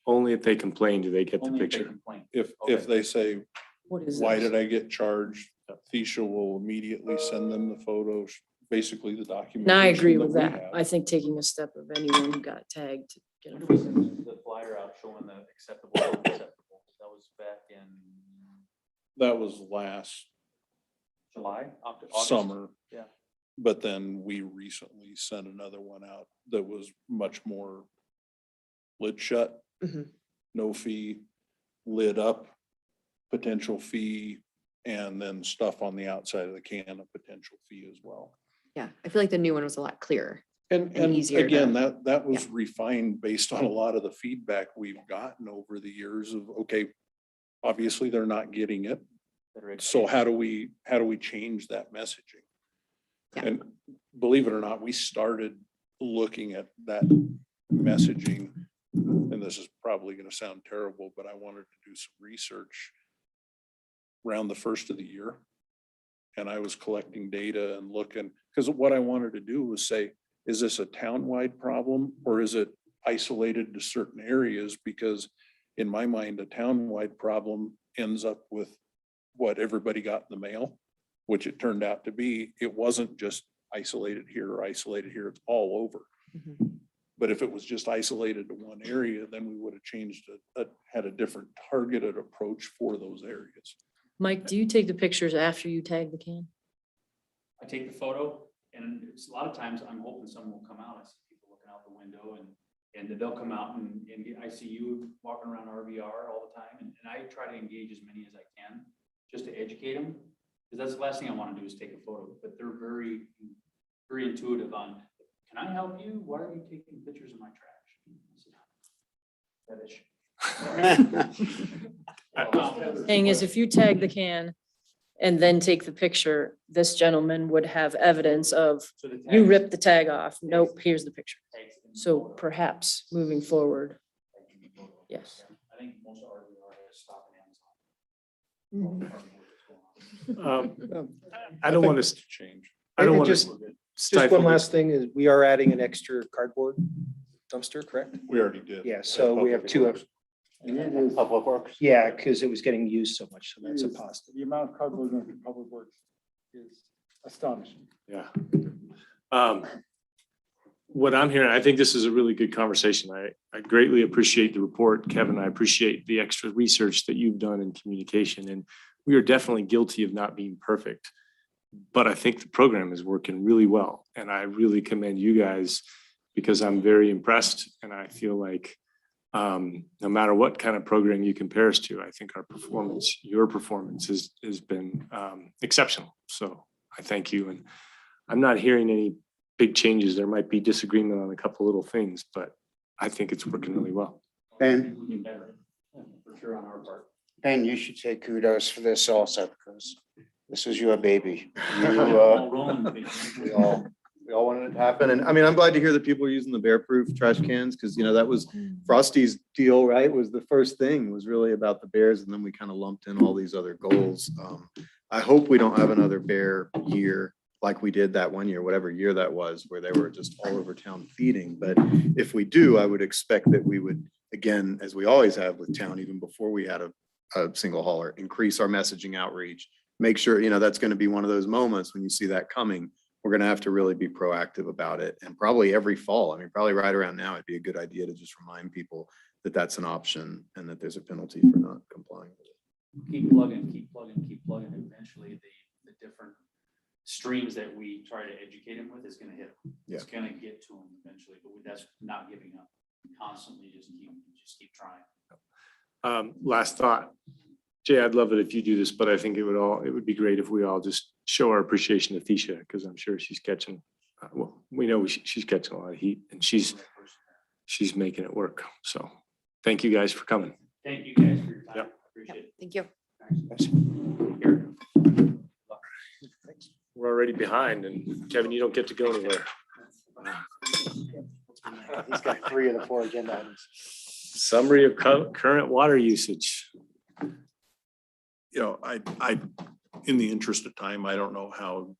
Only if they complain do they get the Only if they picture. complain. If Okay. they say, What is why this? did I get charged? Thecia will immediately send them the photos, basically the document. No, I agree with that. I think taking a step of anyone who got tagged to get When them. did we send the flyer out showing the acceptable, unacceptable? That was back in That was last July, August? summer. Yeah. But then we recently sent another one out that was much more lid shut, Mhm. no fee, lid up, potential fee, and then stuff on the outside of the can, a potential fee as well. Yeah, I feel like the new one was a lot clearer. And easier to- again, that was refined based on a lot of the feedback we've gotten over the years of, okay, obviously they're not getting it. Better So how do we change that messaging? Yeah. And believe it or not, we started looking at that messaging, and this is probably gonna sound terrible, but I wanted to do some research around the first of the year. And I was collecting data and looking, because what I wanted to do was say, is this a townwide problem or is it isolated to certain areas? Because in my mind, a townwide problem ends up with what everybody got in the mail, which it turned out to be. It wasn't just isolated here or isolated here, it's all over. Mhm. But if it was just isolated to one area, then we would have changed it, had a different targeted approach for those areas. Mike, do you take the pictures after you tag the can? I take the photo, and it's a lot of times I'm hoping someone will come out. I see people looking out the window, and they'll come out and I see you walking around RVR all the time, and I try to engage as many as I can just to educate them. Because that's the last thing I want to do is take a photo, but they're very, very intuitive on, can I help you? Why are you taking pictures of my trash? Thing is, if you tag the can and then take the picture, this gentleman would have evidence of, you ripped the tag off. Nope, here's the picture. So perhaps moving forward, yes. I think most of our artists stop I don't want to Change. I don't And want to just stifle. one last thing is we are adding an extra cardboard dumpster, correct? We already did. Yeah, so we have two. Public Works. Yeah, because it was getting used so much, so that's a positive. The amount of cardboard going through public works is astonishing. Yeah. What I'm hearing, I think this is a really good conversation. I greatly appreciate the report, Kevin. I appreciate the extra research that you've done in communication, and we are definitely guilty of not being perfect. But I think the program is working really well, and I really commend you guys because I'm very impressed, and I feel like no matter what kind of program you compare us to, I think our performance, your performance has been exceptional. So I thank you, and I'm not hearing any big changes. There might be disagreement on a couple little things, but I think it's working really well. Ben, For sure on our part. Ben, you should take kudos for this also, because this was your baby. We all wanted it to happen. And I mean, I'm glad to hear that people are using the bear-proof trash cans because, that was Frosty's deal, right? Was the first thing was really about the bears. And then we kind of lumped in all these other goals. I hope we don't have another bear year like we did that one year, whatever year that was, where they were just all over town feeding. But if we do, I would expect that we would, again, as we always have with town, even before we had a single hauler, increase our messaging outreach, make sure, that's going to be one of those moments when you see that coming. We're going to have to really be proactive about it. And probably every fall, probably right around now, it'd be a good idea to just remind people that that's an option and that there's a penalty for not complying with it. Keep plugging. Eventually, the different streams that we try to educate them with is going to hit them. It's going to get to them eventually, but that's not giving up. Constantly just keep trying. Last thought, Jay, I'd love it if you do this, but I think it would be great if we all just show our appreciation to Thisha, because I'm sure she's catching, we know she's catching a lot of heat and she's making it work. So thank you guys for coming. Thank you guys for your time. Appreciate it. Thank you. We're already behind, and Kevin, you don't get to go anywhere. He's got 3 of the 4 agenda items. Summary of current water usage. I, in the interest of time, I don't know how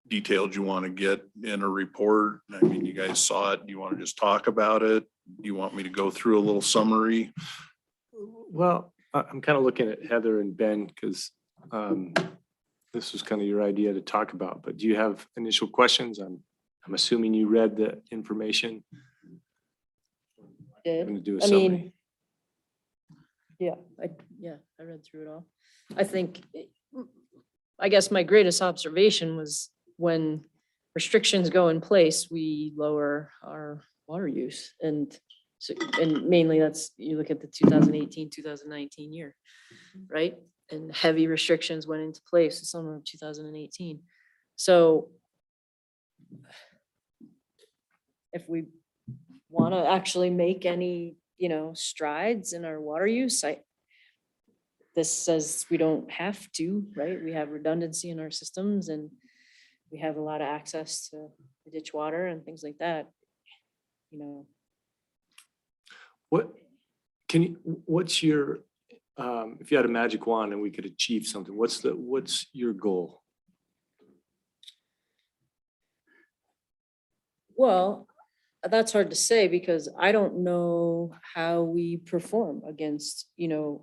detailed you want to get in a report. You guys saw it. Do you want to just talk about it? Do you want me to go through a little summary? Well, I'm kind of looking at Heather and Ben because this was kind of your idea to talk about, but do you have initial questions? I'm assuming you read the information. I'm going to do a summary. I read through it all. I guess my greatest observation was when restrictions go in place, we lower our water use. And mainly you look at the 2018, 2019 year, right? And heavy restrictions went into place the summer of 2018. So if we want to actually make any, strides in our water use, this says we don't have to, right? We have redundancy in our systems and we have a lot of access to the ditch water and things like that. What's your, if you had a magic wand and we could achieve something, what's your goal? Well, that's hard to say because I don't know how we perform against,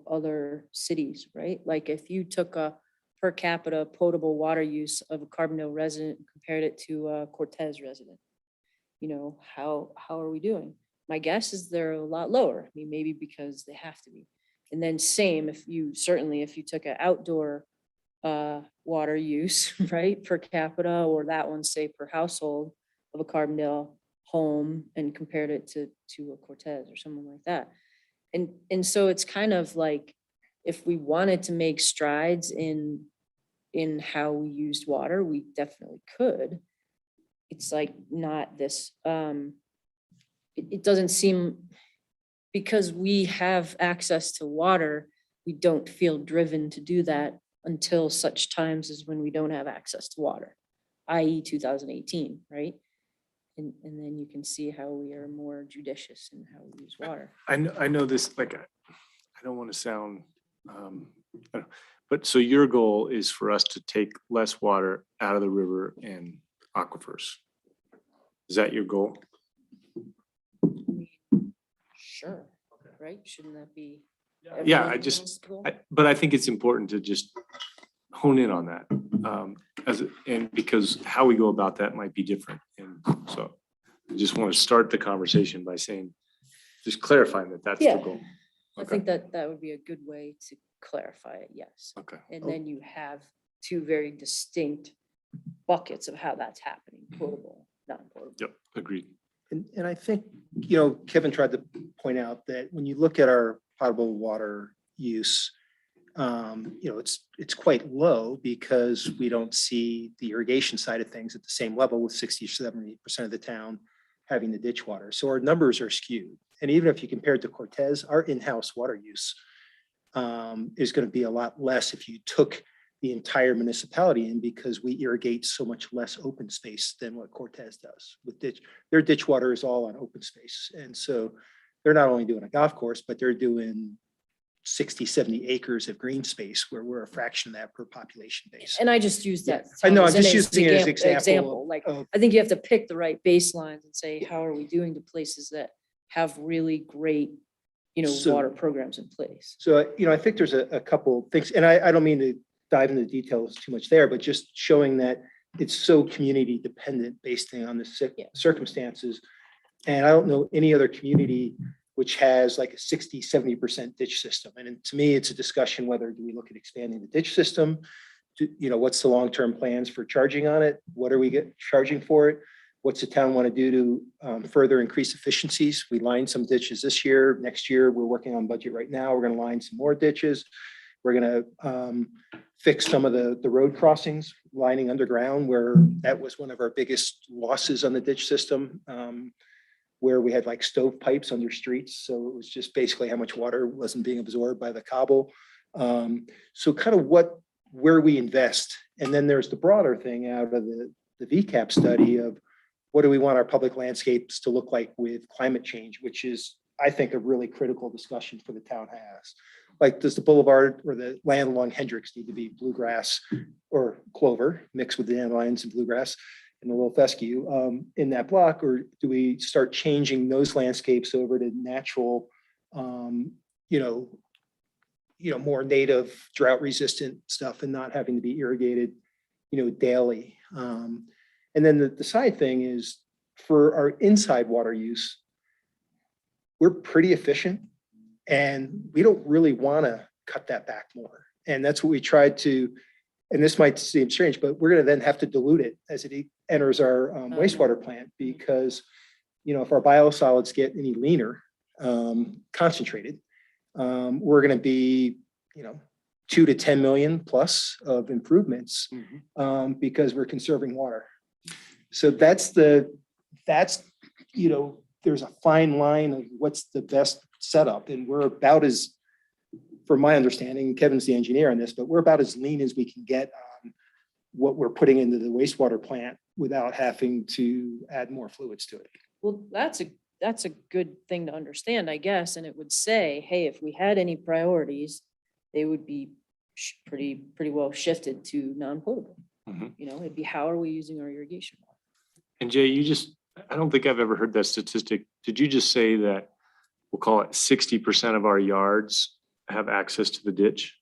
other cities, right? Like if you took a per capita potable water use of a Carbondale resident and compared it to a Cortez resident, how are we doing? My guess is they're a lot lower. Maybe because they have to be. And then same, if you took an outdoor water use, right, per capita, or that one, say, per household of a Carbondale home and compared it to a Cortez or someone like that. And so it's kind of like if we wanted to make strides in in how we used water, we definitely could. It's like not this, it doesn't seem, because we have access to water, we don't feel driven to do that until such times as when we don't have access to water, i.e. 2018, right? And then you can see how we are more judicious in how we use water. I know this, like, I don't want to sound, but so your goal is for us to take less water out of the river and aquifers. Is that your goal? Sure, right? Shouldn't that be? Yeah, everyone's goal? but I think it's important to just hone in on that. And because how we go about that might be different. And so I just want to start the conversation by saying, just clarifying that that's the Yeah. goal. I Okay. think that would be a good way to clarify it, yes. Okay. And then you have two very distinct buckets of how that's happening, potable, non-potable. Yep, agreed. And I think, Kevin tried to point out that when you look at our potable water use, it's quite low because we don't see the irrigation side of things at the same level with 60 or 70% of the town having the ditch water. So our numbers are skewed. And even if you compare it to Cortez, our in-house water use is going to be a lot less if you took the entire municipality in, because we irrigate so much less open space than what Cortez does with ditch. Their ditch water is all on open space. And so they're not only doing a golf course, but they're doing 60, 70 acres of green space where we're a fraction of that per population base. And I just use that. I know, I'm as an just using it as example, example. Like, of- I think you have to pick the right baselines and say, how are we doing to places that have really great, So- water programs in place? So, I think there's a couple things, and I don't mean to dive into the details too much there, but just showing that it's so community dependent based on the Yeah. circumstances. And I don't know any other community which has like a 60, 70% ditch system. And to me, it's a discussion whether do we look at expanding the ditch system? What's the long-term plans for charging on it? What are we charging for it? What's the town want to do to further increase efficiencies? We lined some ditches this year. Next year, we're working on budget right now. We're going to line some more ditches. We're going to fix some of the road crossings, lining underground, where that was one of our biggest losses on the ditch system, where we had like stovepipes under streets. So it was just basically how much water wasn't being absorbed by the cobble. So kind of where we invest. And then there's the broader thing out of the VCAP study of what do we want our public landscapes to look like with climate change, which is, I think, a really critical discussion for the town has. Like, does the boulevard or the land along Hendricks need to be bluegrass or clover mixed with dandelions and bluegrass and a little fescue in that block? Or do we start changing those landscapes over to natural, more native drought resistant stuff and not having to be irrigated, daily? And then the side thing is for our inside water use, we're pretty efficient. And we don't really want to cut that back more. And that's what we tried to, and this might seem strange, but we're going to then have to dilute it as it enters our wastewater plant, because, if our biosolids get any leaner, concentrated, we're going to be, 2 to 10 million plus of improvements because we're conserving water. So there's a fine line of what's the best setup, and we're about as, from my understanding, Kevin's the engineer on this, but we're about as lean as we can get on what we're putting into the wastewater plant without having to add more fluids to it. Well, that's a good thing to understand, I guess. And it would say, hey, if we had any priorities, they would be pretty well shifted to non-potable. It'd be, how are we using our irrigation water? And Jay, I don't think I've ever heard that statistic. Did you just say that we'll call it 60% of our yards have access to the ditch?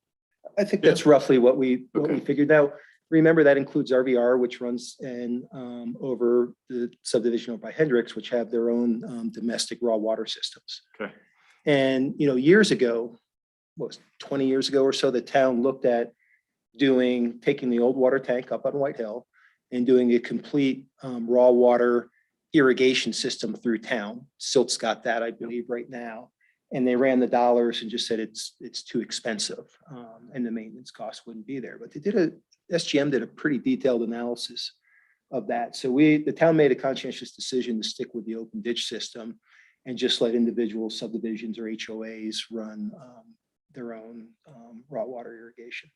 I think that's roughly what we Okay. figured. Now, remember that includes RVR, which runs over the subdivision over by Hendricks, which have their own domestic raw water systems. Okay. And, years ago, 20 years ago or so, the town looked at taking the old water tank up on White Hill and doing a complete raw water irrigation system through town. Silt's got that, I believe, right now. And they ran the dollars and just said it's too expensive, and the maintenance costs wouldn't be there. But SGM did a pretty detailed analysis of that. So the town made a conscientious decision to stick with the open ditch system and just let individual subdivisions or HOAs run their own raw water irrigation.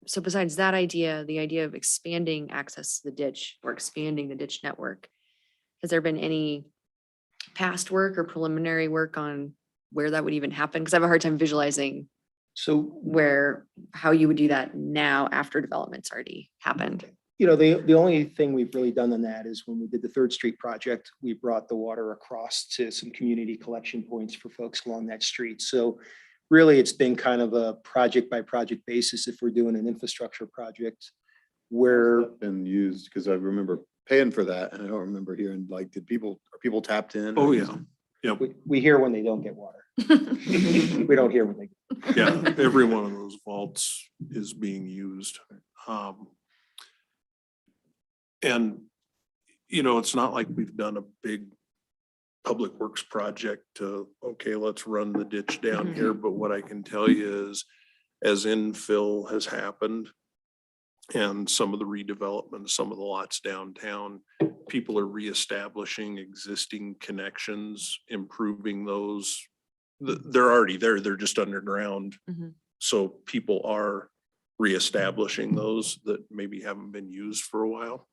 So besides that idea, the idea of expanding access to the ditch or expanding the ditch network, has there been any past work or preliminary work on where that would even happen? Because I have a hard time visualizing So, how you would do that now after development's already happened. the only thing we've really done on that is when we did the Third Street project, we brought the water across to some community collection points for folks along that street. So really, it's been kind of a project by project basis if we're doing an infrastructure project where Been used, because I remember paying for that and I don't remember hearing, like, are people tapped in? Oh, yeah. we hear when they don't get water. We don't hear when they. Yeah, every one of those vaults is being used. And, it's not like we've done a big public works project to, okay, let's run the ditch down here. But what I can tell you is, as infill has happened and some of the redevelopment, some of the lots downtown, people are reestablishing existing connections, improving those. They're already there, they're just underground. So people are reestablishing those that maybe haven't been used for a while.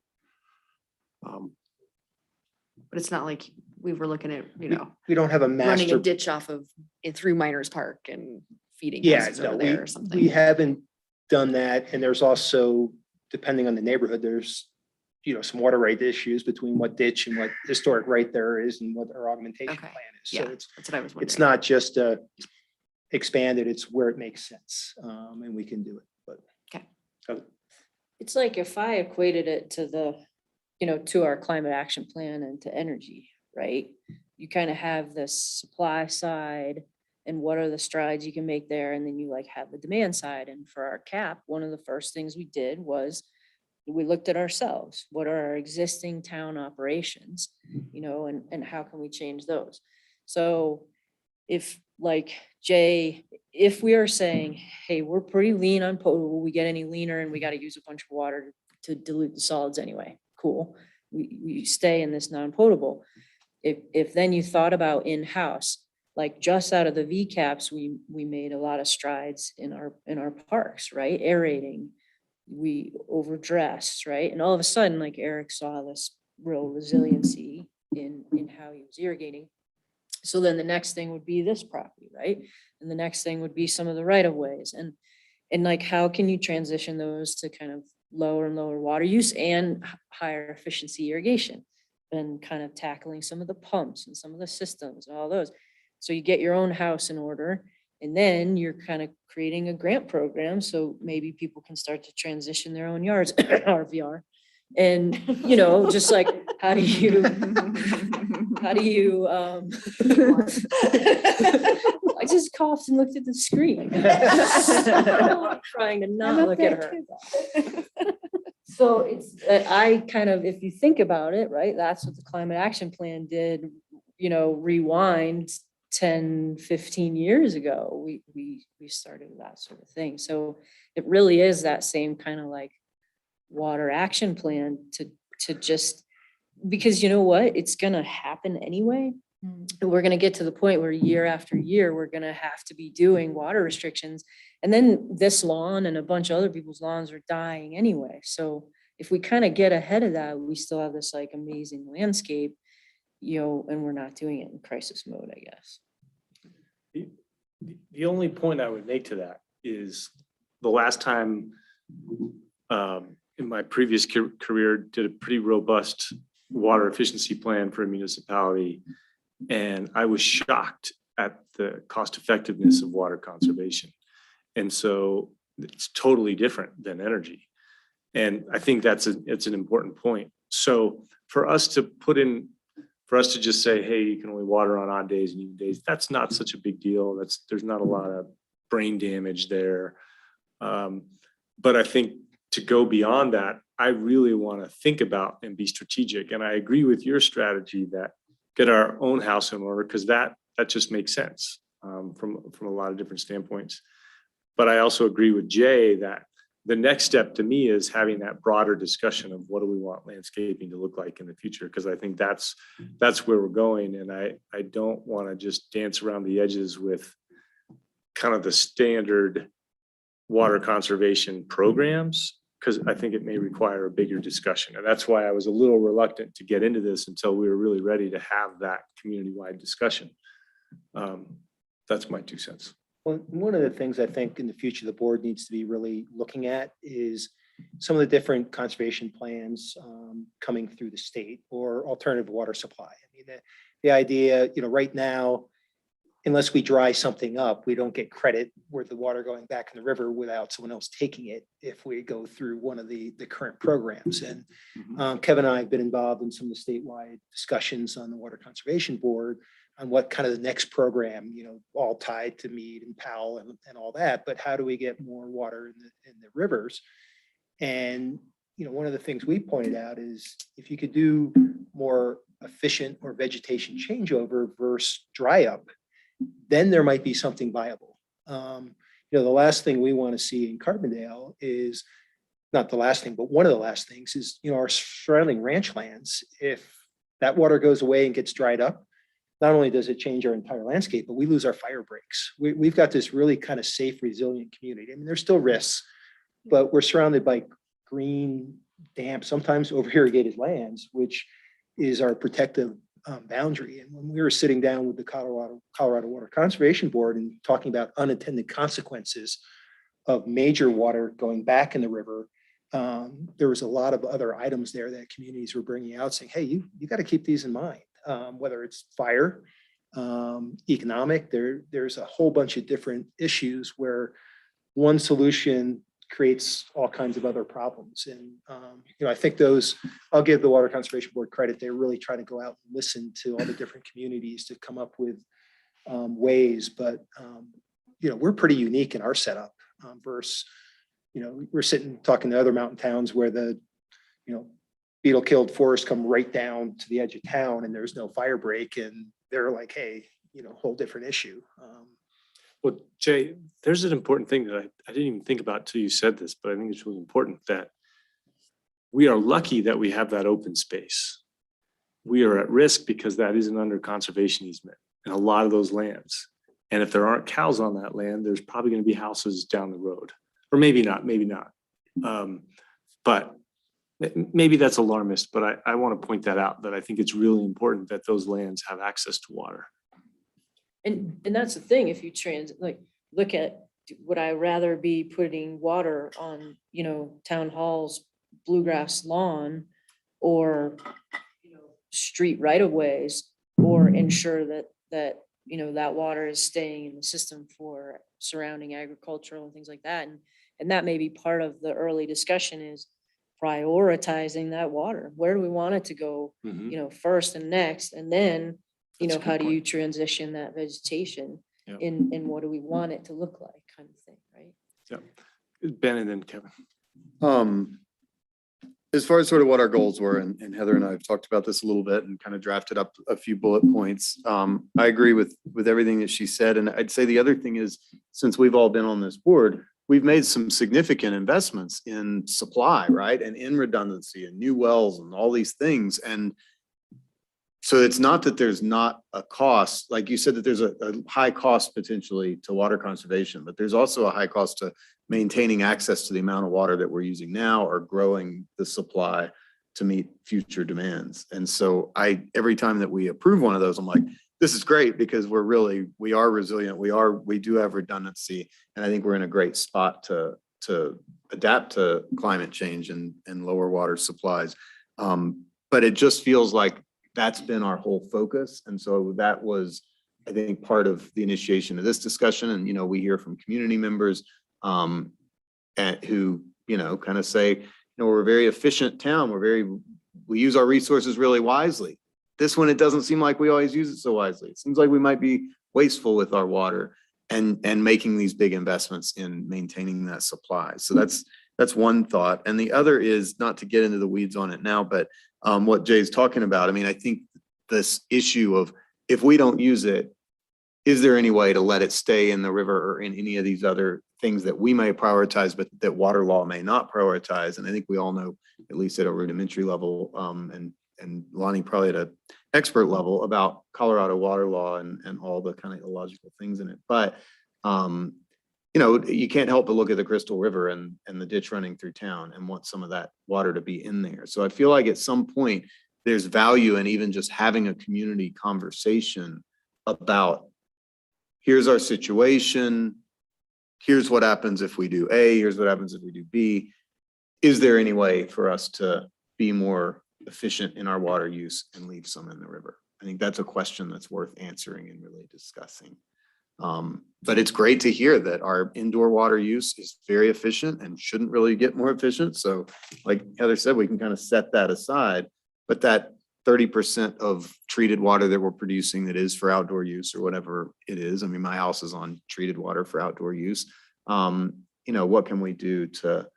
But it's not like we were looking at, We don't have a running master. a ditch off of through Miners Park and feeding Yeah, houses no, over there or something. we haven't done that. And there's also, depending on the neighborhood, there's, some water right issues between what ditch and what historic right there is and what our augmentation Okay. plan is. Yeah, So that's what I was wondering. it's not just expanded, it's where it makes sense. And we can do it, but. It's like if I equated it to to our climate action plan and to energy, right? You kind of have the supply side and what are the strides you can make there, and then you have the demand side. And for our cap, one of the first things we did was we looked at ourselves. What are our existing town operations, and how can we change those? So if Jay, if we are saying, hey, we're pretty lean on potable, we get any leaner and we got to use a bunch of water to dilute the solids anyway, cool. We stay in this non-potable. If then you thought about in-house, just out of the VCAPs, we made a lot of strides in our parks, right? Aerating, we overdressed, right? And all of a sudden, Eric saw this real resiliency in how he was irrigating. So then the next thing would be this property, right? And the next thing would be some of the right of ways. And how can you transition those to kind of lower and lower water use and higher efficiency irrigation? And kind of tackling some of the pumps and some of the systems and all those. So you get your own house in order, and then you're kind of creating a grant program. So maybe people can start to transition their own yards, RVR. And, just how do you, I just coughed and looked at the screen. Trying to not look at her. So it's, I kind of, if you think about it, right, that's what the climate action plan did, rewind 10, 15 years ago, we started that sort of thing. So it really is that same kind of water action plan to just, because you know what, it's gonna happen anyway. And we're gonna get to the point where year after year, we're gonna have to be doing water restrictions. And then this lawn and a bunch of other people's lawns are dying anyway. So if we kind of get ahead of that, we still have this amazing landscape, and we're not doing it in crisis mode, I guess. The only point I would make to that is the last time in my previous career, did a pretty robust water efficiency plan for a municipality. And I was shocked at the cost effectiveness of water conservation. And so it's totally different than energy. And I think it's an important point. So for us to just say, hey, you can only water on odd days and even days, that's not such a big deal. There's not a lot of brain damage there. But I think to go beyond that, I really want to think about and be strategic. And I agree with your strategy that get our own house in order, because that just makes sense from a lot of different standpoints. But I also agree with Jay that the next step to me is having that broader discussion of what do we want landscaping to look like in the future, because I think that's where we're going. And I don't want to just dance around the edges with kind of the standard water conservation programs, because I think it may require a bigger discussion. And that's why I was a little reluctant to get into this until we were really ready to have that community-wide discussion. That's my 2 cents. Well, one of the things I think in the future the board needs to be really looking at is some of the different conservation plans coming through the state or alternative water supply. I mean, the idea, right now, unless we dry something up, we don't get credit with the water going back in the river without someone else taking it if we go through one of the current programs. And Kevin and I have been involved in some of the statewide discussions on the Water Conservation Board on what kind of the next program, all tied to Mead and Powell and all that, but how do we get more water in the rivers? And, one of the things we pointed out is if you could do more efficient or vegetation changeover versus dry up, then there might be something viable. The last thing we want to see in Carbondale is not the last thing, but one of the last things is, our surrounding ranch lands. If that water goes away and gets dried up, not only does it change our entire landscape, but we lose our fire breaks. We've got this really kind of safe, resilient community. I mean, there's still risks, but we're surrounded by green, damp, sometimes over irrigated lands, which is our protective boundary. And when we were sitting down with the Colorado Water Conservation Board and talking about unintended consequences of major water going back in the river, there was a lot of other items there that communities were bringing out saying, hey, you got to keep these in mind, whether it's fire, economic, there's a whole bunch of different issues where one solution creates all kinds of other problems. And, I think I'll give the Water Conservation Board credit. They really try to go out and listen to all the different communities to come up with ways. But, we're pretty unique in our setup versus, we're sitting talking to other mountain towns where the, beetle killed forests come right down to the edge of town and there's no fire break. And they're like, hey, whole different issue. Well, Jay, there's an important thing that I didn't even think about till you said this, but I think it's really important that we are lucky that we have that open space. We are at risk because that isn't under conservation easement in a lot of those lands. And if there aren't cows on that land, there's probably going to be houses down the road, or maybe not. But maybe that's alarmist, but I want to point that out, that I think it's really important that those lands have access to water. And that's the thing, if you look at, would I rather be putting water on, town hall's bluegrass lawn or, street right of ways, or ensure that that water is staying in the system for surrounding agricultural and things like that. And that may be part of the early discussion is prioritizing that water. Where do we want it to go, first and next, and then how do you transition that vegetation in what do we want it to look like, kind of thing, right? Yeah. Ben and then Kevin. As far as sort of what our goals were, and Heather and I have talked about this a little bit and kind of drafted up a few bullet points. I agree with everything that she said. And I'd say the other thing is, since we've all been on this board, we've made some significant investments in supply, right? And in redundancy and new wells and all these things. And so it's not that there's not a cost, like you said, that there's a high cost potentially to water conservation, but there's also a high cost to maintaining access to the amount of water that we're using now or growing the supply to meet future demands. And so every time that we approve one of those, I'm like, this is great because we are resilient. We do have redundancy. And I think we're in a great spot to adapt to climate change and lower water supplies. But it just feels like that's been our whole focus. And so that was, I think, part of the initiation of this discussion. And, we hear from community members who, kind of say, we're a very efficient town. We use our resources really wisely. This one, it doesn't seem like we always use it so wisely. It seems like we might be wasteful with our water and making these big investments in maintaining that supply. So That's one thought. And the other is, not to get into the weeds on it now, but what Jay's talking about, I mean, I think this issue of if we don't use it, is there any way to let it stay in the river or in any of these other things that we may prioritize, but that water law may not prioritize? And I think we all know, at least at a rudimentary level, and Lonnie probably at an expert level, about Colorado water law and all the kind of illogical things in it. But you know, you can't help but look at the Crystal River and the ditch running through town and want some of that water to be in there. So I feel like at some point there's value in even just having a community conversation about, here's our situation, here's what happens if we do A, here's what happens if we do B. Is there any way for us to be more efficient in our water use and leave some in the river? I think that's a question that's worth answering and really discussing. But it's great to hear that our indoor water use is very efficient and shouldn't really get more efficient. So like Heather said, we can kind of set that aside, but that 30% of treated water that we're producing that is for outdoor use or whatever it is. I mean, my house is on treated water for outdoor use. You know, what can we do to,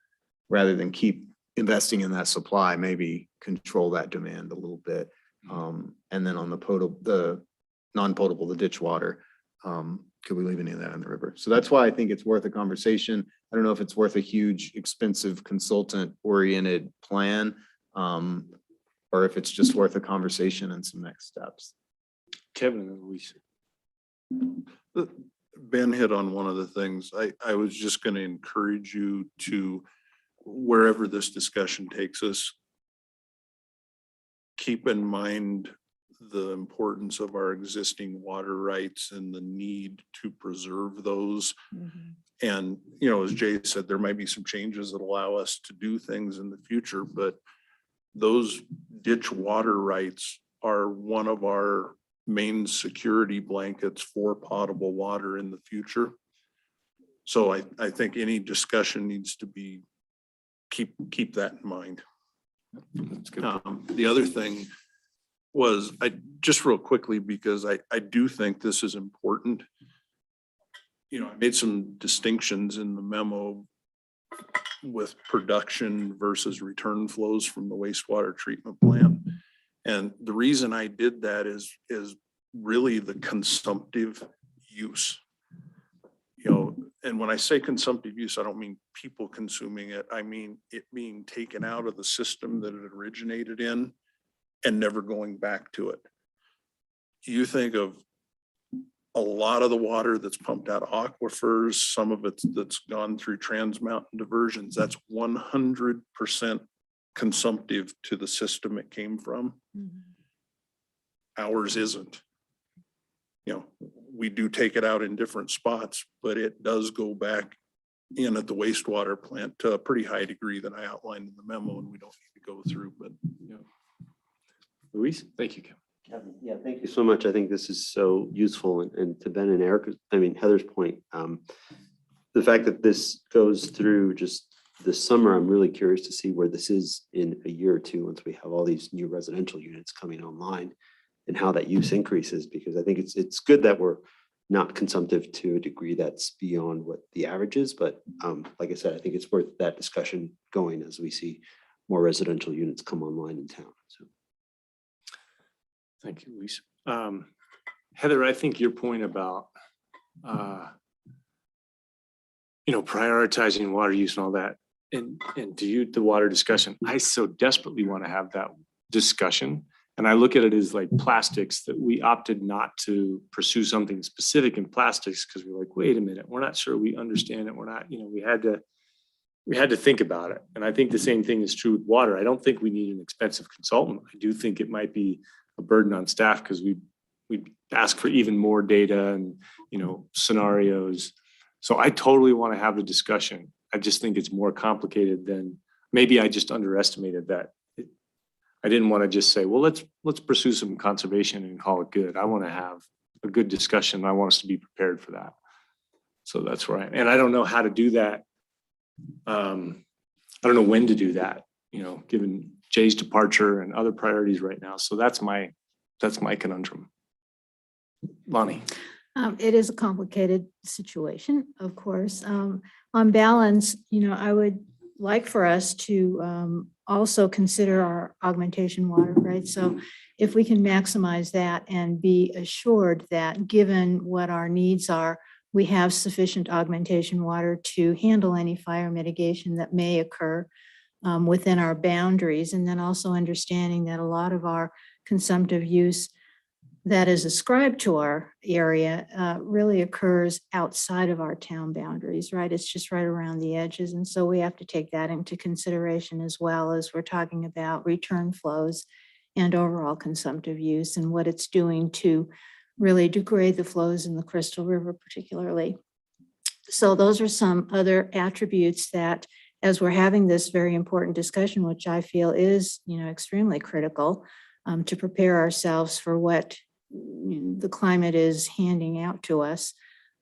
rather than keep investing in that supply, maybe control that demand a little bit? And then on the non-potable, the ditch water, could we leave any of that in the river? So that's why I think it's worth a conversation. I don't know if it's worth a huge, expensive, consultant-oriented plan, or if it's just worth a conversation and some next steps. Kevin and Luis. Ben hit on one of the things. I was just going to encourage you to, wherever this discussion takes us, keep in mind the importance of our existing water rights and the need to preserve those. And, you know, as Jay said, there might be some changes that allow us to do things in the future, but those ditch water rights are one of our main security blankets for potable water in the future. So I think any discussion needs to be, keep that in mind. That's good. The other thing was, just real quickly, because I do think this is important. You know, I made some distinctions in the memo with production versus return flows from the wastewater treatment plant. And the reason I did that is really the consumptive use. You know, and when I say consumptive use, I don't mean people consuming it. I mean it being taken out of the system that it originated in and never going back to it. You think of a lot of the water that's pumped out of aquifers, some of it that's gone through Trans Mountain diversions, that's 100% consumptive to the system it came from. Ours isn't. You know, we do take it out in different spots, but it does go back in at the wastewater plant to a pretty high degree that I outlined in the memo, and we don't need to go through, but Yeah. Luis, thank you, Kevin. Yeah, thank you so much. I think this is so useful, and to Ben and Eric, I mean, Heather's point, the fact that this goes through just this summer, I'm really curious to see where this is in a year or two, once we have all these new residential units coming online and how that use increases, because I think it's good that we're not consumptive to a degree that's beyond what the average is. But like I said, I think it's worth that discussion going as we see more residential units come online in town. So. Thank you, Luis. Heather, I think your point about, you know, prioritizing water use and all that, and to you, the water discussion, I so desperately want to have that discussion. And I look at it as like plastics, that we opted not to pursue something specific in plastics because we're like, wait a minute, we're not sure we understand it. We're not, you know, we had to think about it. And I think the same thing is true with water. I don't think we need an expensive consultant. I do think it might be a burden on staff because we ask for even more data and, you know, scenarios. So I totally want to have the discussion. I just think it's more complicated than, maybe I just underestimated that. I didn't want to just say, well, let's pursue some conservation and call it good. I want to have a good discussion. I want us to be prepared for that. So that's where and I don't know how to do that. I don't know when to do that, you know, given Jay's departure and other priorities right now. So that's my conundrum. Lonnie. It is a complicated situation, of course. On balance, you know, I would like for us to also consider our augmentation water, right? So if we can maximize that and be assured that given what our needs are, we have sufficient augmentation water to handle any fire mitigation that may occur within our boundaries. And then also understanding that a lot of our consumptive use that is ascribed to our area really occurs outside of our town boundaries, right? It's just right around the edges. And so we have to take that into consideration as well as we're talking about return flows and overall consumptive use and what it's doing to really degrade the flows in the Crystal River particularly. So those are some other attributes that as we're having this very important discussion, which I feel is, extremely critical to prepare ourselves for what the climate is handing out to us.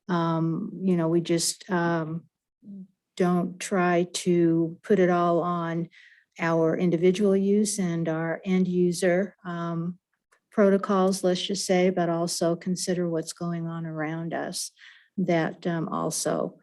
We just don't try to put it all on our individual use and our end user protocols, let's just say, but also consider what's going on around us that also,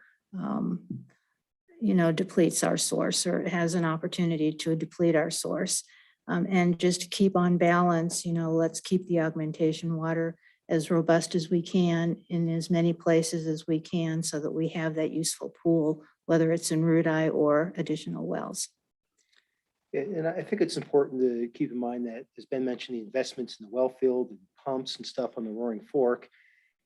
depletes our source or has an opportunity to deplete our source. And just keep on balance, let's keep the augmentation water as robust as we can in as many places as we can so that we have that useful pool, whether it's in root eye or additional wells. And I think it's important to keep in mind that, as Ben mentioned, the investments in the well field and pumps and stuff on the Roaring Fork,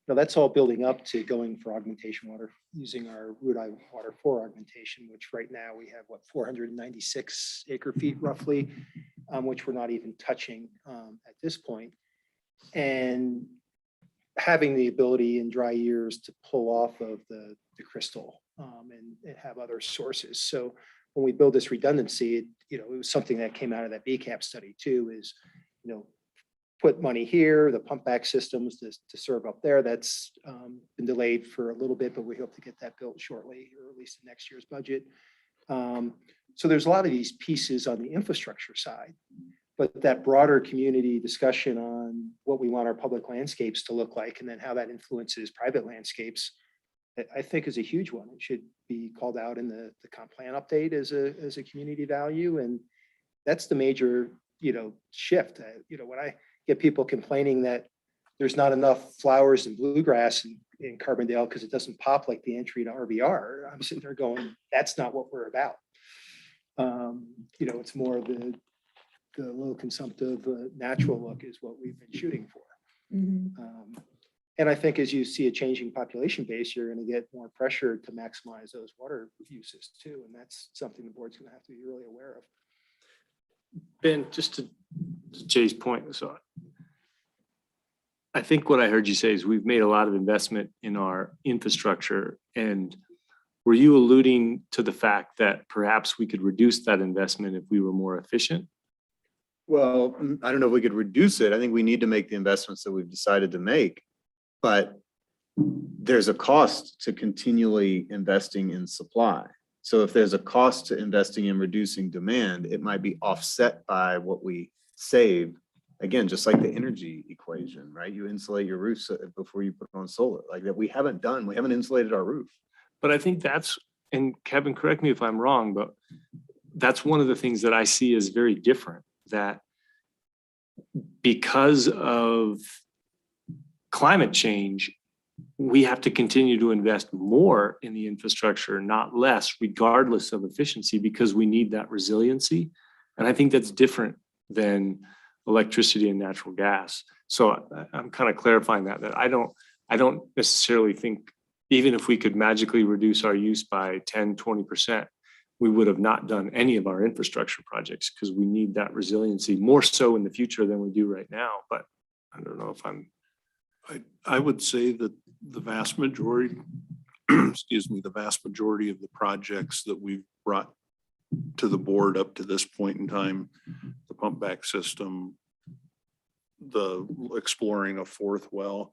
that's all building up to going for augmentation water, using our root eye water for augmentation, which right now we have, 496 acre feet roughly, which we're not even touching at this point. And having the ability in dry years to pull off of the crystal and have other sources. So when we build this redundancy, it was something that came out of that BCAP study too, is, put money here, the pump back systems to serve up there. That's been delayed for a little bit, but we hope to get that built shortly, or at least in next year's budget. So there's a lot of these pieces on the infrastructure side, but that broader community discussion on what we want our public landscapes to look like and then how that influences private landscapes, I think is a huge one. It should be called out in the comp plan update as a community value. And that's the major, shift. When I get people complaining that there's not enough flowers and bluegrass in Carbondale because it doesn't pop like the entry to RVR, I'm sitting there going, that's not what we're about. It's more the low consumptive natural look is what we've been shooting for. And I think as you see a changing population base, you're going to get more pressure to maximize those water uses too. And that's something the board's going to have to be really aware of. Ben, just to Jay's point, so I think what I heard you say is we've made a lot of investment in our infrastructure. And were you alluding to the fact that perhaps we could reduce that investment if we were more efficient? Well, I don't know if we could reduce it. I think we need to make the investments that we've decided to make. But there's a cost to continually investing in supply. So if there's a cost to investing in reducing demand, it might be offset by what we save. Again, just like the energy equation, right? You insulate your roofs before you put on solar. Like that we haven't done, we haven't insulated our roof. But I think that's, and Kevin, correct me if I'm wrong, but that's one of the things that I see as very different, that because of climate change, we have to continue to invest more in the infrastructure, not less, regardless of efficiency, because we need that resiliency. And I think that's different than electricity and natural gas. So I'm kind of clarifying that I don't necessarily think, even if we could magically reduce our use by 10, 20%, we would have not done any of our infrastructure projects because we need that resiliency more so in the future than we do right now. But I don't know if I would say that the vast majority, the vast majority of the projects that we've brought to the board up to this point in time, the pump back system, the exploring a fourth well,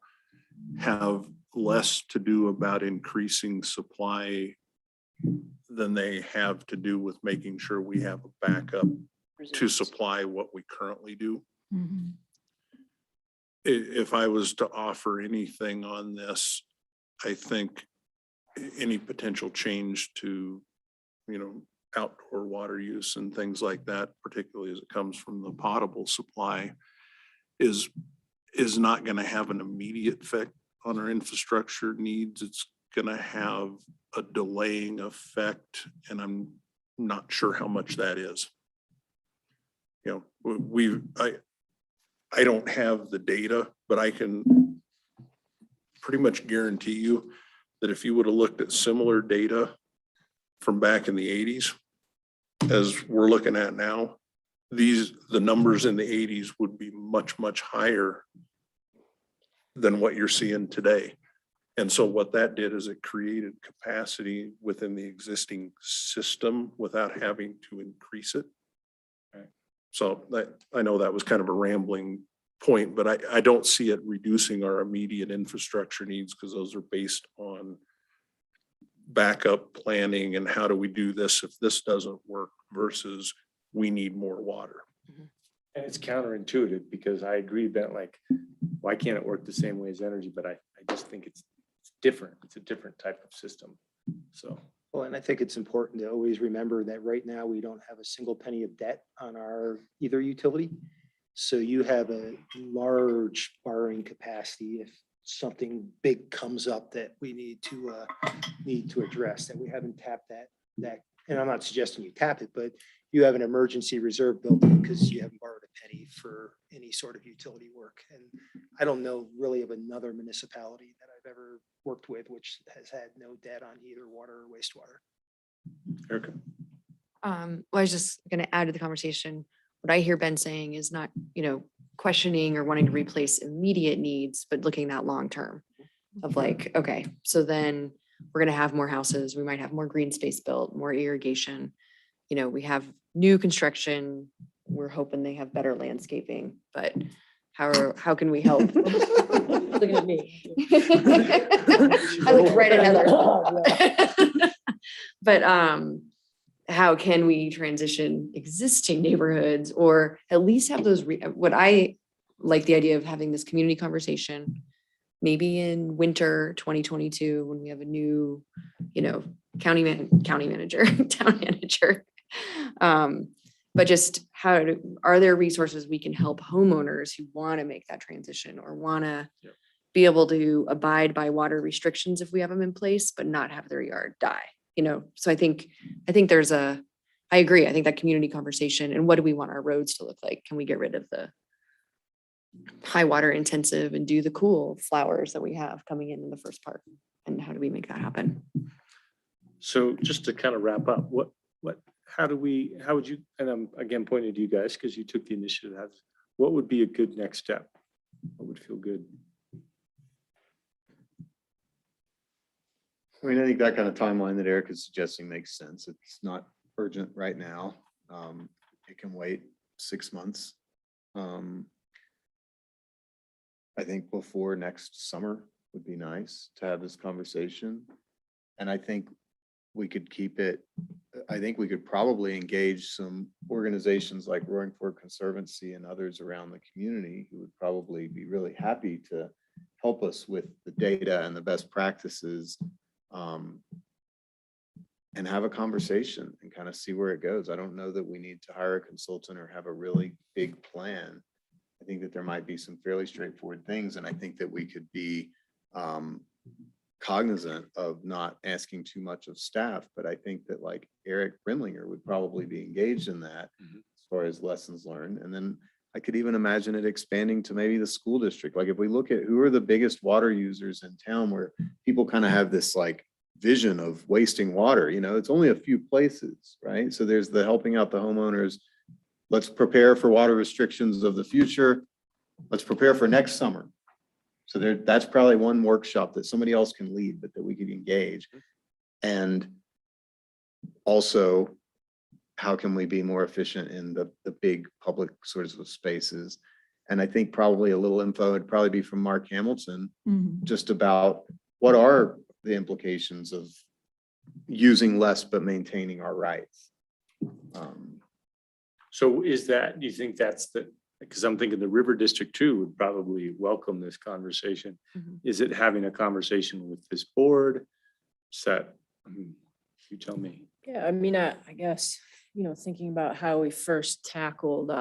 have less to do about increasing supply than they have to do with making sure we have a backup to supply what we currently do. If I was to offer anything on this, I think any potential change to, outdoor water use and things like that, particularly as it comes from the potable supply, is not going to have an immediate effect on our infrastructure needs. It's going to have a delaying effect, and I'm not sure how much that is. You know, I don't have the data, but I can pretty much guarantee you that if you would have looked at similar data from back in the 80s, as we're looking at now, the numbers in the 80s would be much, much higher than what you're seeing today. And so what that did is it created capacity within the existing system without having to increase it. So I know that was kind of a rambling point, but I don't see it reducing our immediate infrastructure needs, because those are based on backup planning and how do we do this if this doesn't work versus we need more water. And it's counterintuitive, because I agree that, like, why can't it work the same way as energy? But I just think it's different. It's a different type of system. So. Well, and I think it's important to always remember that right now we don't have a single penny of debt on our either utility. So you have a large borrowing capacity if something big comes up that we need to address, that we haven't tapped that. And I'm not suggesting you tap it, but you have an emergency reserve built in because you haven't borrowed a penny for any sort of utility work. And I don't know really of another municipality that I've ever worked with which has had no debt on either water or wastewater. Erica? Well, I was just going to add to the conversation. What I hear Ben saying is not, questioning or wanting to replace immediate needs, but looking at long term of like, okay, so then we're going to have more houses. We might have more green space built, more irrigation. We have new construction. We're hoping they have better landscaping, but how can we help? Looking at me. I looked right at Heather. But how can we transition existing neighborhoods, or at least have those, what I like the idea of having this community conversation, maybe in winter 2022, when we have a new, county manager, town manager. But just are there resources we can help homeowners who want to make that transition or want to be able to abide by water restrictions if we have them in place, but not have their yard die? So I think I agree. I think that community conversation, and what do we want our roads to look like? Can we get rid of the high water intensive and do the cool flowers that we have coming in the first part? And how do we make that happen? So just to kind of wrap up, how would you, and I'm again pointing to you guys because you took the initiative, what would be a good next step? What would feel good? I mean, I think that kind of timeline that Eric is suggesting makes sense. It's not urgent right now. It can wait 6 months. I think before next summer would be nice to have this conversation. And I think we could probably engage some organizations like Roaring Fork Conservancy and others around the community who would probably be really happy to help us with the data and the best practices, and have a conversation and kind of see where it goes. I don't know that we need to hire a consultant or have a really big plan. I think that there might be some fairly straightforward things, and I think that we could be cognizant of not asking too much of staff, but I think that like Eric Brinlinger would probably be engaged in that as far as lessons learned. And then I could even imagine it expanding to maybe the school district. Like if we look at who are the biggest water users in town, where people kind of have this like vision of wasting water, it's only a few places, right? So there's the helping out the homeowners. Let's prepare for water restrictions of the future. Let's prepare for next summer. So that's probably one workshop that somebody else can lead, but that we could engage. And also, how can we be more efficient in the big public sorts of spaces? And I think probably a little info would probably be from Mark Hamilton, just about what are the implications of using less but maintaining our rights. So do you think that's because I'm thinking the River District 2 would probably welcome this conversation. Is it having a conversation with this board? You tell me. Yeah, I mean, I guess, thinking about how we first tackled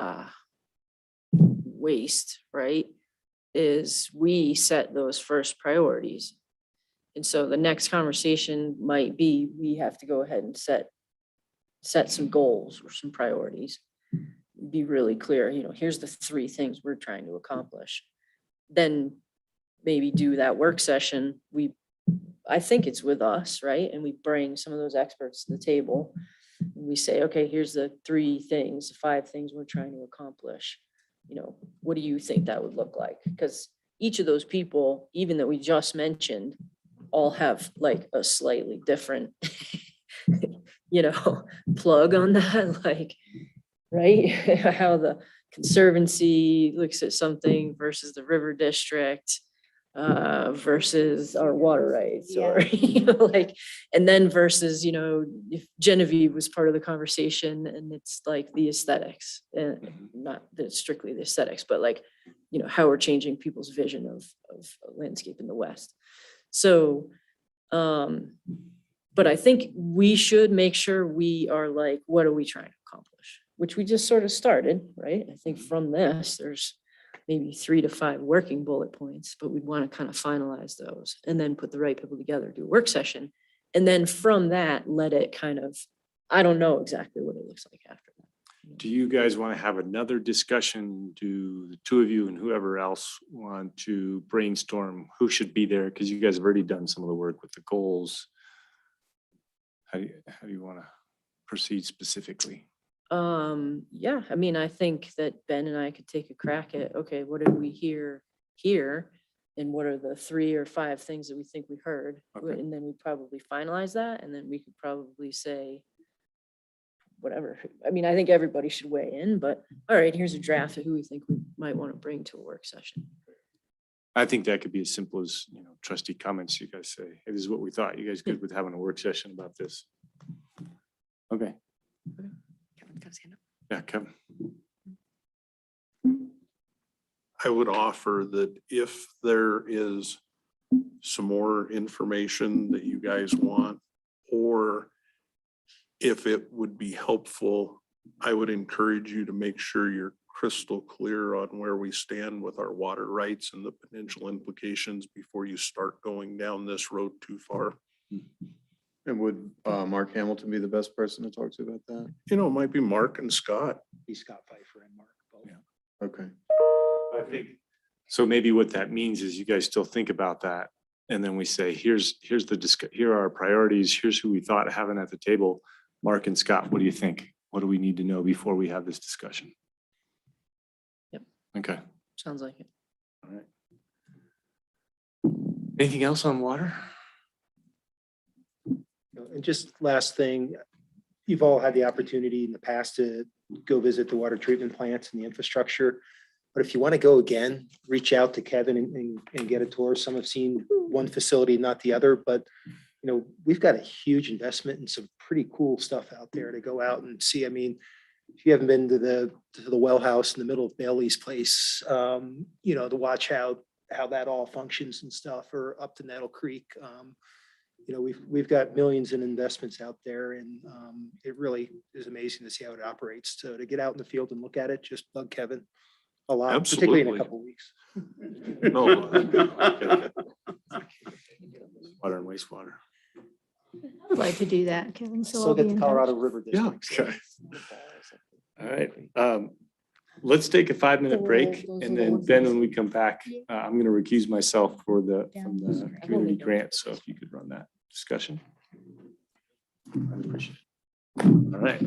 waste, right? Is we set those first priorities. And so the next conversation might be, we have to go ahead and set some goals or some priorities. Be really clear, here's the 3 things we're trying to accomplish. Then maybe do that work session. I think it's with us, right? And we bring some of those experts to the table. And we say, okay, here's the 3 things, 5 things we're trying to accomplish. What do you think that would look like? Because each of those people, even that we just mentioned, all have like a slightly different, plug on that, like, right? How the Conservancy looks at something versus the River District versus our water rights, or, like, and then versus, if Genevieve was part of the conversation, and it's like the aesthetics, and not that it's strictly the aesthetics, but like, how we're changing people's vision of landscape in the West. So, but I think we should make sure we are like, what are we trying to accomplish? Which we just sort of started, right? I think from this, there's maybe 3 to 5 working bullet points, but we'd want to kind of finalize those and then put the right people together, do a work session. And then from that, let it kind of, I don't know exactly what it looks like after that. Do you guys want to have another discussion? Do the 2 of you and whoever else want to brainstorm who should be there? Because you guys have already done some of the work with the goals. How do you want to proceed specifically? Yeah, I mean, I think that Ben and I could take a crack at, okay, what did we hear here? And what are the 3 or 5 things that we think we heard? Okay. And then we probably finalize that, and then we could probably say whatever. I mean, I think everybody should weigh in, but all right, here's a draft of who we think we might want to bring to a work session. I think that could be as simple as, trustee comments. You guys say, hey, this is what we thought. You guys good with having a work session about this? Okay. Kevin got his hand up. Yeah, Kevin. I would offer that if there is some more information that you guys want, or if it would be helpful, I would encourage you to make sure you're crystal clear on where we stand with our water rights and the potential implications before you start going down this road too far. And would Mark Hamilton be the best person to talk to about that? It might be Mark and Scott. Be Scott Pfeiffer and Mark. both. Yeah. Okay. I think. So maybe what that means is you guys still think about that. And then we say, here are our priorities. Here's who we thought having at the table. Mark and Scott, what do you think? What do we need to know before we have this discussion? Yep. Okay. Sounds like it. All right. Anything else on water? And just last thing, you've all had the opportunity in the past to go visit the water treatment plants and the infrastructure. But if you want to go again, reach out to Kevin and get a tour. Some have seen one facility, not the other, but we've got a huge investment in some pretty cool stuff out there to go out and see. I mean, if you haven't been to the well house in the middle of Bailey's place, to watch how that all functions and stuff, or up to Nettle Creek. We've got millions in investments out there, and it really is amazing to see how it operates. So to get out in the field and look at it, just bug Kevin a lot, particularly in a Absolutely. couple of weeks. No. Water and wastewater. I'd like to do that, Kevin. So Still I'll be get the in Colorado touch. River Yeah. District. Okay. All right. Let's take a 5-minute break, and then when we come back, I'm going to recuse myself from the community grant. So if you could run that discussion. I'd appreciate it. All right.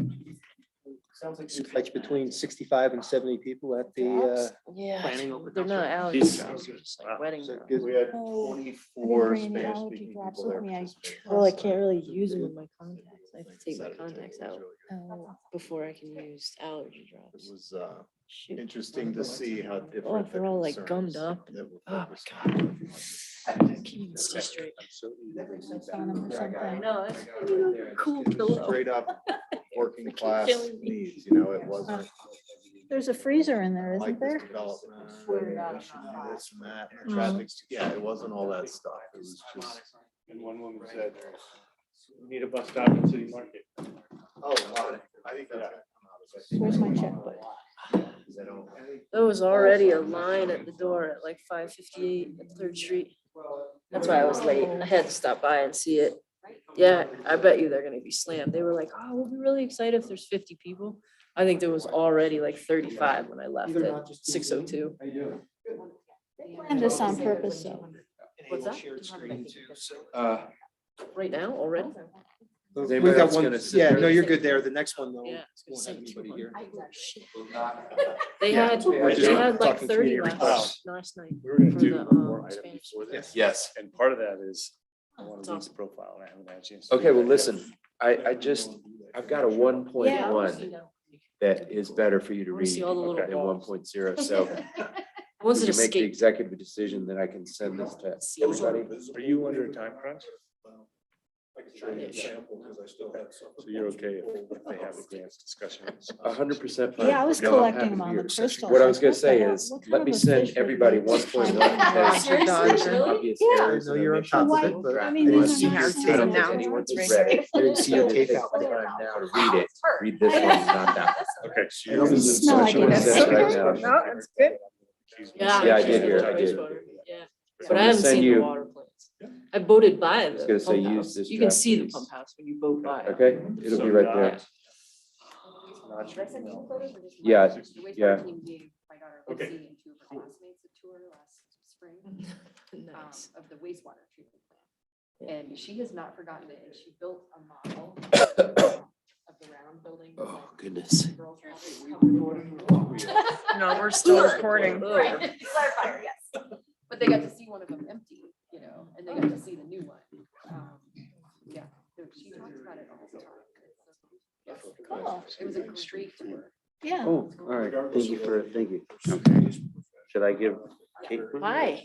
Sounds like between 65 and 70 people at the Yeah, planning over. they're not allergy Jeez. drops, they're just Wow. like wedding Is that drops. good? We had Oh, 24 bring any Spanish allergy speaking drops people there with me. I participating. Well, I can't really use them with my contacts. I have to take my contacts out Oh, before I can use allergy It drops. was Shoot. interesting to see how different. Oh, the they're all like concerns gummed up. that were Oh my focused God. on. I can't even see straight. on 'em or I something. know, that's a cool pillow. Straight up working Freaking class killing me. needs, it wasn't There's a freezer in there, like isn't this there? development, and we should do this and that, and the traffic's, yeah, it wasn't all that stuff. It was just. And one woman said, We need a bus stop in City Market. Oh, I think that's. Where's my checkbook? There was already a line at the door at like 5:58 at Third Street. That's why I was late. I had to stop by and see it. Yeah, I bet you they're gonna be slammed. They were like, oh, we'll be really excited if there's 50 people. I think there was already like 35 when I left at 6:02. They planned this on purpose, so. What's that? Shared screen too, so. Right now, already? We've got one, yeah, no, you're good there. The next one though. Yeah, I was gonna won't say have anybody here. They Yeah, had, we're they just had like talking 30 community last night. We were gonna For do the, one more item Spanish. before this. Yes. And part of that is I want It's to read the awesome. profile and I haven't had a chance. to Okay, do well, that listen, yet. I've got a Yeah. 1.1 that is better for you to I wanna read see all the little than balls. 1.0, so Was we it can make the escape? executive decision that I can send this to everybody. Are you under a time crunch? I can show you a sample because I still had some. So you're okay if they have advanced discussions? 100% fine. Yeah, I was No, I'm collecting happy them to on hear. the crystals. What I was Like, gonna what the say hell? is, What kind let of me a send fish would everybody be 1.1 finding because that? there's Really? obvious Yeah. errors. No, and you're on omissions top of that it, were but I drafted. mean, you these see are how not it's I saying don't that think they anyone's are. ready. I didn't see you take Tape out out. the time now to read it. Read this one, not that one. Okay. so I you're- don't smell like it. That's That's right okay. now. it's good. Yeah, I did hear it, I did. Yeah, So but I'm I gonna haven't send seen the you- water plants. I boated by was the gonna say, pump use house. this You can draft, see the please. pump house when you boat by it. Okay, it'll be right there. Should I send you photos or just? Yeah, The wastewater yeah. team gave my daughter Okay. Lucy and two of her classmates a tour last spring Nice. of the wastewater treatment plant. And she has not forgotten it, and she built a model of the round building. Oh, goodness. No, we're still recording. Right, clarifier, yes. But they got to see one of them empty, you know, and they got to see the new one. Yeah, she talks about it all the time. Cool. It was a great tour. Yeah. Oh, all right. Thank you. Okay. Should I give Kate? one? Hi.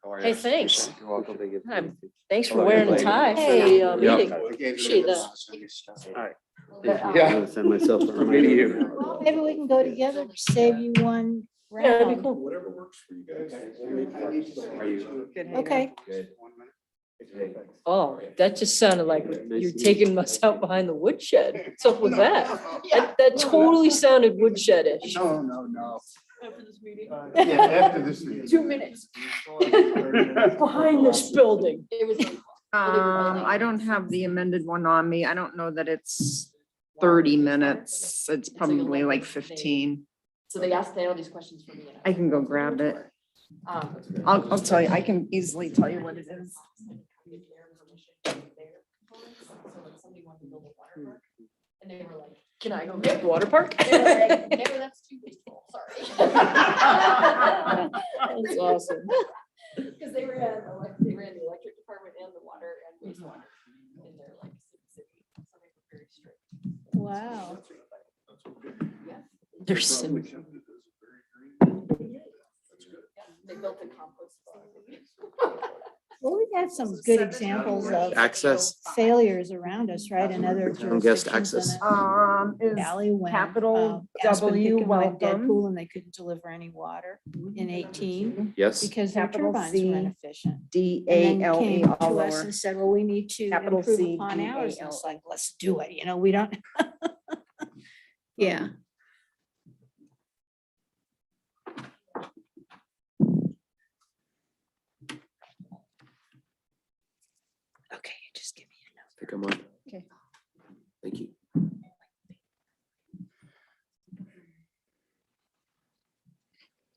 How are Hey, you? thanks. You're welcome. They give- Hi. Thanks for Hello, wearing a lady. tie for Hey. the Yeah. meeting. Appreciate Appreciate that. Thank you. Yeah. I'm gonna send myself a From me to reminder. you. Well, maybe we can go together to save you one Yeah, that'd be round. cool. Whatever works for you guys. Are you Okay. good? Okay. Oh, that just sounded like you're taking us out behind the woodshed. What's up with that? That totally sounded woodshed-ish. No. After this meeting. Yeah, after this meeting. 2 minutes. Behind this building. It was. I don't have the amended one on me. I don't know that it's 30 minutes. It's probably like 15. So they asked all these questions for me. and I can go grab it. Um, I'll tell you, I can easily tell you what it is. And they were like, Can I go get the water park? they were like, no, that's too peaceful, sorry. That's awesome. Because they were in the electric department and the water and wastewater in their like city. So they were very strict. Wow. Yeah. There's some. They built a compost. facility. Well, we've had some good examples of Access. failures around us, right? In other Town guest jurisdictions. access. In Valley when Capital Aspen W Hickam went dead welcome. pool and they couldn't deliver any water in 18 Yes. because their Capital turbines C, were inefficient. And DALE then came to all us over. and said, well, we need to Capital improve C, upon ours. And DALE. it's like, let's do it. You know, we don't. Yeah. Okay, just give me a number. Pick 'em up. Okay. Thank you.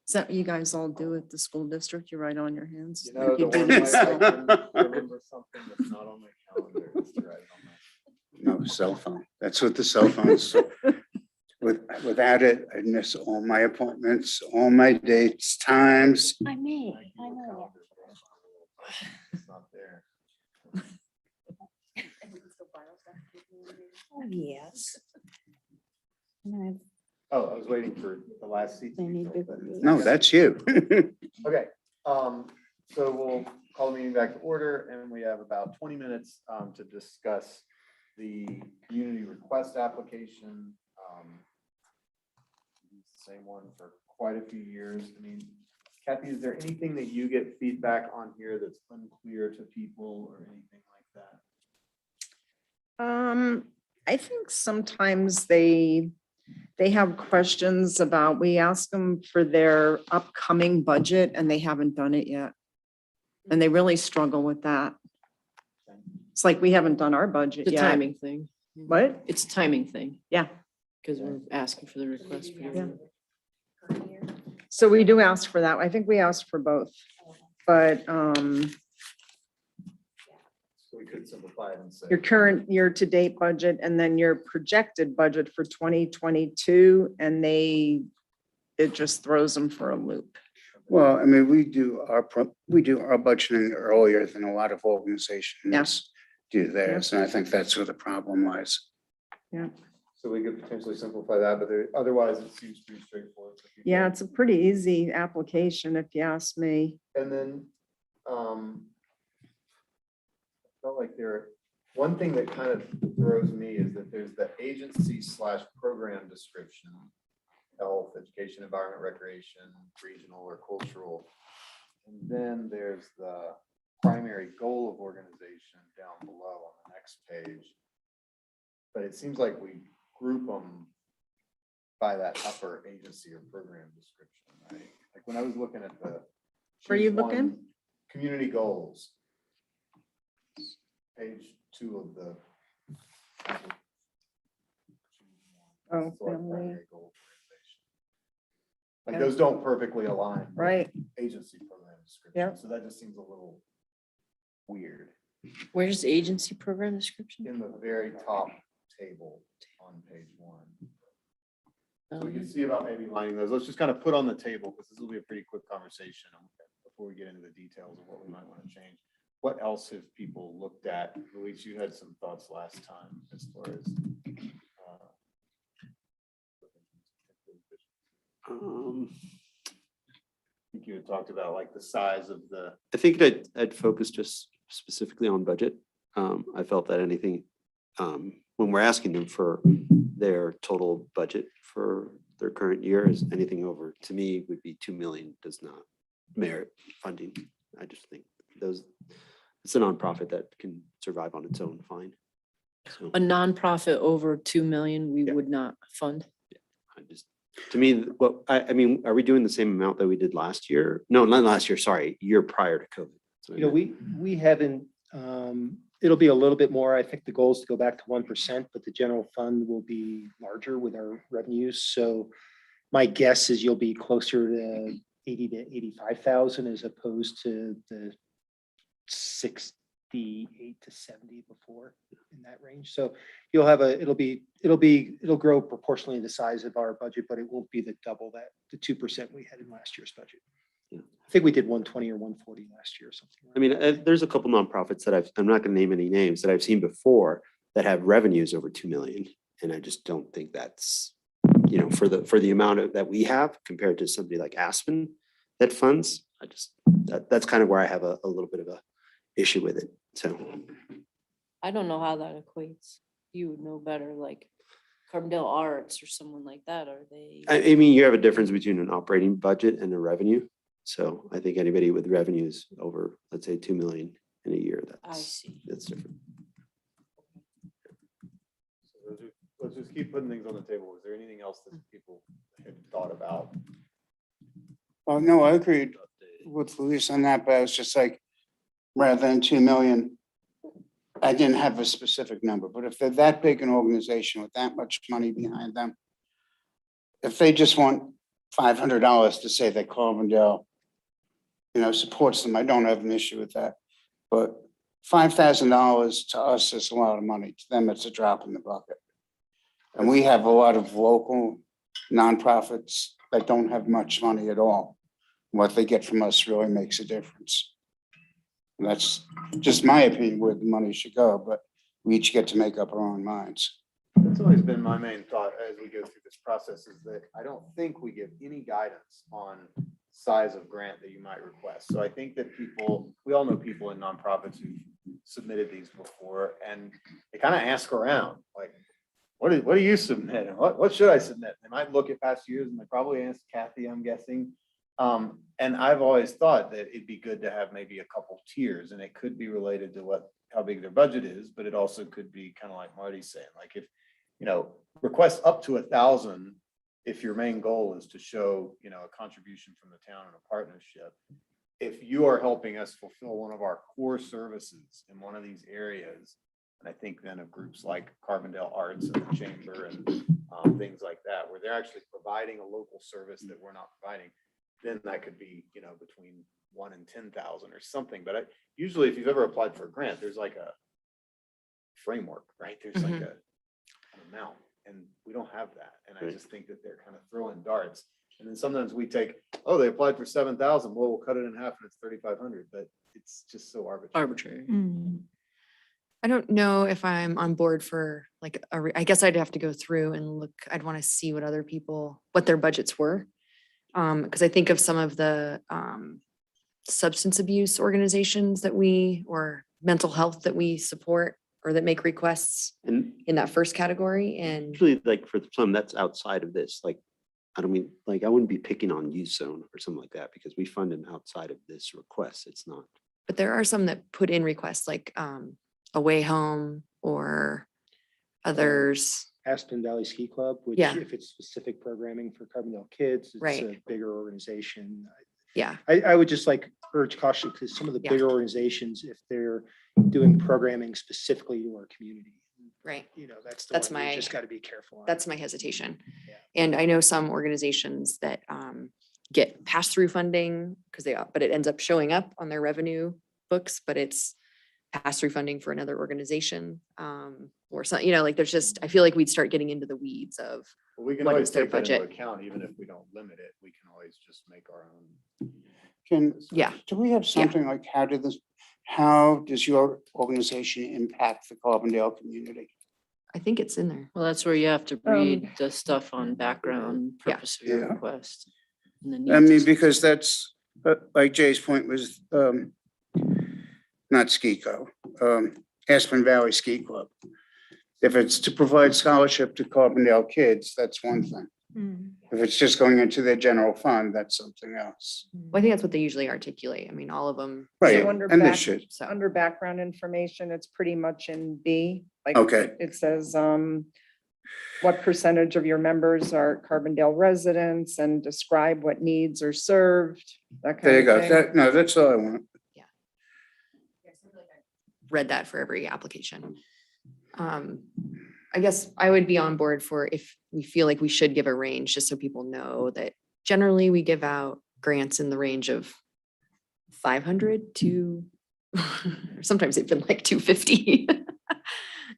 Is that what you guys all do at the school district? You write on your hands? You know, You the do one way this? I can remember something that's not on my calendar is to write it on my. No, cell phone. That's what the cell phone's. Without it, I miss all my appointments, all my dates, times. I may, I know. It's not there. And we can still file stuff. Oh, yes. And Oh, I was waiting for the last seat. to They be need filled, bigger but- meetings. No, that's you. Okay, so we'll call the meeting back to order and we have about 20 minutes to discuss the community request application. It's the same one for quite a few years. I mean, Kathy, is there anything that you get feedback on here that's unclear to people or anything like that? I think sometimes they have questions about, we ask them for their upcoming budget and they haven't done it yet. And they really struggle with that. It's like, we haven't done our budget The yet. timing thing. What? It's a timing thing, Yeah. because we're asking for the request. for everyone. So we do ask for that. I think we asked for both, but, So we could simplify it and say. your current year-to-date budget and then your projected budget for 2022, and it just throws them for a loop. Well, I mean, we do our budgeting earlier than a lot of organizations do theirs, and I think that's where the problem lies. Yeah. So we could potentially simplify that, but otherwise it seems pretty straightforward. for people. Yeah, it's a pretty easy application if you ask me. And then, felt like one thing that kind of throws me is that there's the agency / program description, health, education, environment, recreation, regional or cultural. And then there's the primary goal of organization down below on the next page. But it seems like we group them by that upper agency or program description, right? Like when I was looking at the. Were you choose one, looking? Community goals. Page 2 of the. Oh, Select family. primary goal organization. Like Yeah. those don't perfectly align. with Right. Agency program description. Yeah. So that just seems a little weird. Where's agency program description? In the very top table on page 1. So we can Um, see about maybe lining those. Let's just kind of put on the table, because this will be a pretty quick conversation before we get into the details of what we might want to change. What else have people looked at? Luis, you had some thoughts last time as far as. I think you had talked about like the size of the. I think I'd focus just specifically on budget. I felt that anything, when we're asking them for their total budget for their current year, is anything over, to me, would be 2 million does not merit funding. I just think it's a nonprofit that can survive on its own fine. So A nonprofit over 2 million, we Yeah. would not fund. I just, to me, I mean, are we doing the same amount that we did last year? No, not last year, sorry, year prior to COVID. That's what I You know, meant. we haven't, it'll be a little bit more. I think the goal is to go back to 1%, but the general fund will be larger with our revenues. So my guess is you'll be closer to 80 to 85,000 as opposed to the 68 to 70 before, in that range. So you'll have it'll grow proportionally the size of our budget, but it won't be the double that the 2% we had in last year's budget. Yeah. I think we did 120 or 140 last year or something. I mean, there's a couple nonprofits that I'm not gonna name any names, that I've seen before that have revenues over 2 million. And I just don't think that's, for the amount that we have compared to somebody like Aspen that funds, that's kind of where I have a little bit of a issue with it. So, I don't know how that equates. You would know better, like Carbondale Arts or someone like that, are they? I mean, you have a difference between an operating budget and a revenue. So I think anybody with revenues over, let's say, 2 million in a year, I see. that's different. So let's just keep putting things on the table. Is there anything else that people had thought about? Oh, no, I agreed with Luis on that, but I was just like, rather than 2 million, I didn't have a specific number, but if they're that big an organization with that much money behind them, if they just want $500 to say that Carbondale, supports them, I don't have an issue with that. But $5,000 to us is a lot of money. To them, it's a drop in the bucket. And we have a lot of local nonprofits that don't have much money at all. What they get from us really makes a difference. And that's just my opinion where the money should go, but we each get to make up our own minds. That's always been my main thought as we go through this process, is that I don't think we give any guidance on size of grant that you might request. So I think that we all know people in nonprofits who submitted these before, and they kind of ask around, like, what do you submit? And what should I submit? They might look at past years and they probably ask Kathy, I'm guessing. And I've always thought that it'd be good to have maybe a couple tiers, and it could be related to what how big their budget is, but it also could be kind of like Marty's saying, like if, request up to 1,000, if your main goal is to show, a contribution from the town and a partnership. If you are helping us fulfill one of our core services in one of these areas, and I think then of groups like Carbondale Arts and the Chamber and things like that, where they're actually providing a local service that we're not providing, then that could be, between 1 and 10,000 or something. But usually if you've ever applied for a grant, there's like a framework, right? There's like an amount, and we don't have that. And I just think that they're kind of throwing darts. And then sometimes we take, oh, they applied for 7,000. Well, we'll cut it in half and it's 3,500, but it's just so arbitrary. I don't know if I'm on board for like, I guess I'd have to go through and look, I'd want to see what other people, what their budgets were. Because I think of some of the substance abuse organizations or mental health that we support or that make requests And in that first category. And usually like for some, that's outside of this, like, I don't mean, like, I wouldn't be picking on Youth Zone or something like that because we fund them outside of this request. It's not. but there are some that put in requests like Away Home or others. Aspen Valley Ski Club, which Yeah. if it's specific programming for Carbondale kids, it's Right. a bigger organization. Yeah, I would just like urge caution because some of the Yeah. bigger organizations, if they're doing programming specifically to our community, right. that's the That's one you my- just got to be careful on. That's my hesitation. Yeah. And I know some organizations that get pass-through funding because but it ends up showing up on their revenue books, but it's pass-through funding for another organization. Or something, like there's just, I feel like we'd start getting into the weeds of, Well, we can What always is their take that into budget? account, even if we don't limit it, we can always just make our own. Can, do we have Yeah. something like, how does your organization impact the Carbondale community? I think it's in there. Well, that's where you have to read the stuff on background Yeah. purpose of your Yeah. request. and the I needs mean, of- because that's, like Jay's point was, not Ski-Co, Aspen Valley Ski Club. If it's to provide scholarship to Carbondale kids, that's one thing. If it's just going into their general fund, that's something else. Well, I think that's what they usually articulate. I mean, all of them. Right, So under and they back- should. So, Under background information, it's pretty much in B. Like Okay. it says, what percentage of your members are Carbondale residents and describe what needs are served, that There you kind go. of thing. No, that's all I want. read that for every application. I guess I would be on board for if we feel like we should give a range, just so people know that generally we give out grants in the range of 500 to, sometimes they've been like 250.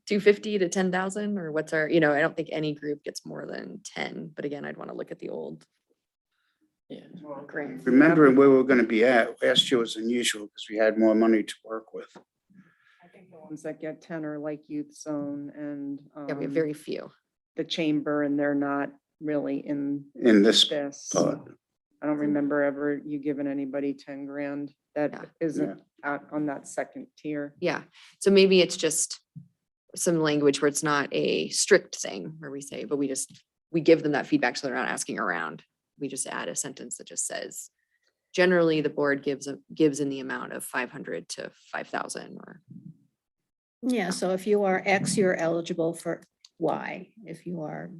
250 to 10,000 or what's our, I don't think any group gets more than 10, but again, I'd want to look at the old. Yeah. Grants. Remembering where we're gonna be at, last year was unusual because we had more money to work with. I think the ones that get 10 are like Youth Zone and Yeah, we have very few. the Chamber, and they're not really in In this this. part. I don't remember ever you giving anybody 10 grand Yeah. that isn't out on that second tier. Yeah, so maybe it's just some language where it's not a strict thing where we say, but we give them that feedback so they're not asking around. We just add a sentence that just says, generally the board gives in the amount of 500 to 5,000 or. Yeah, so if you are X, you're eligible for Y. If you are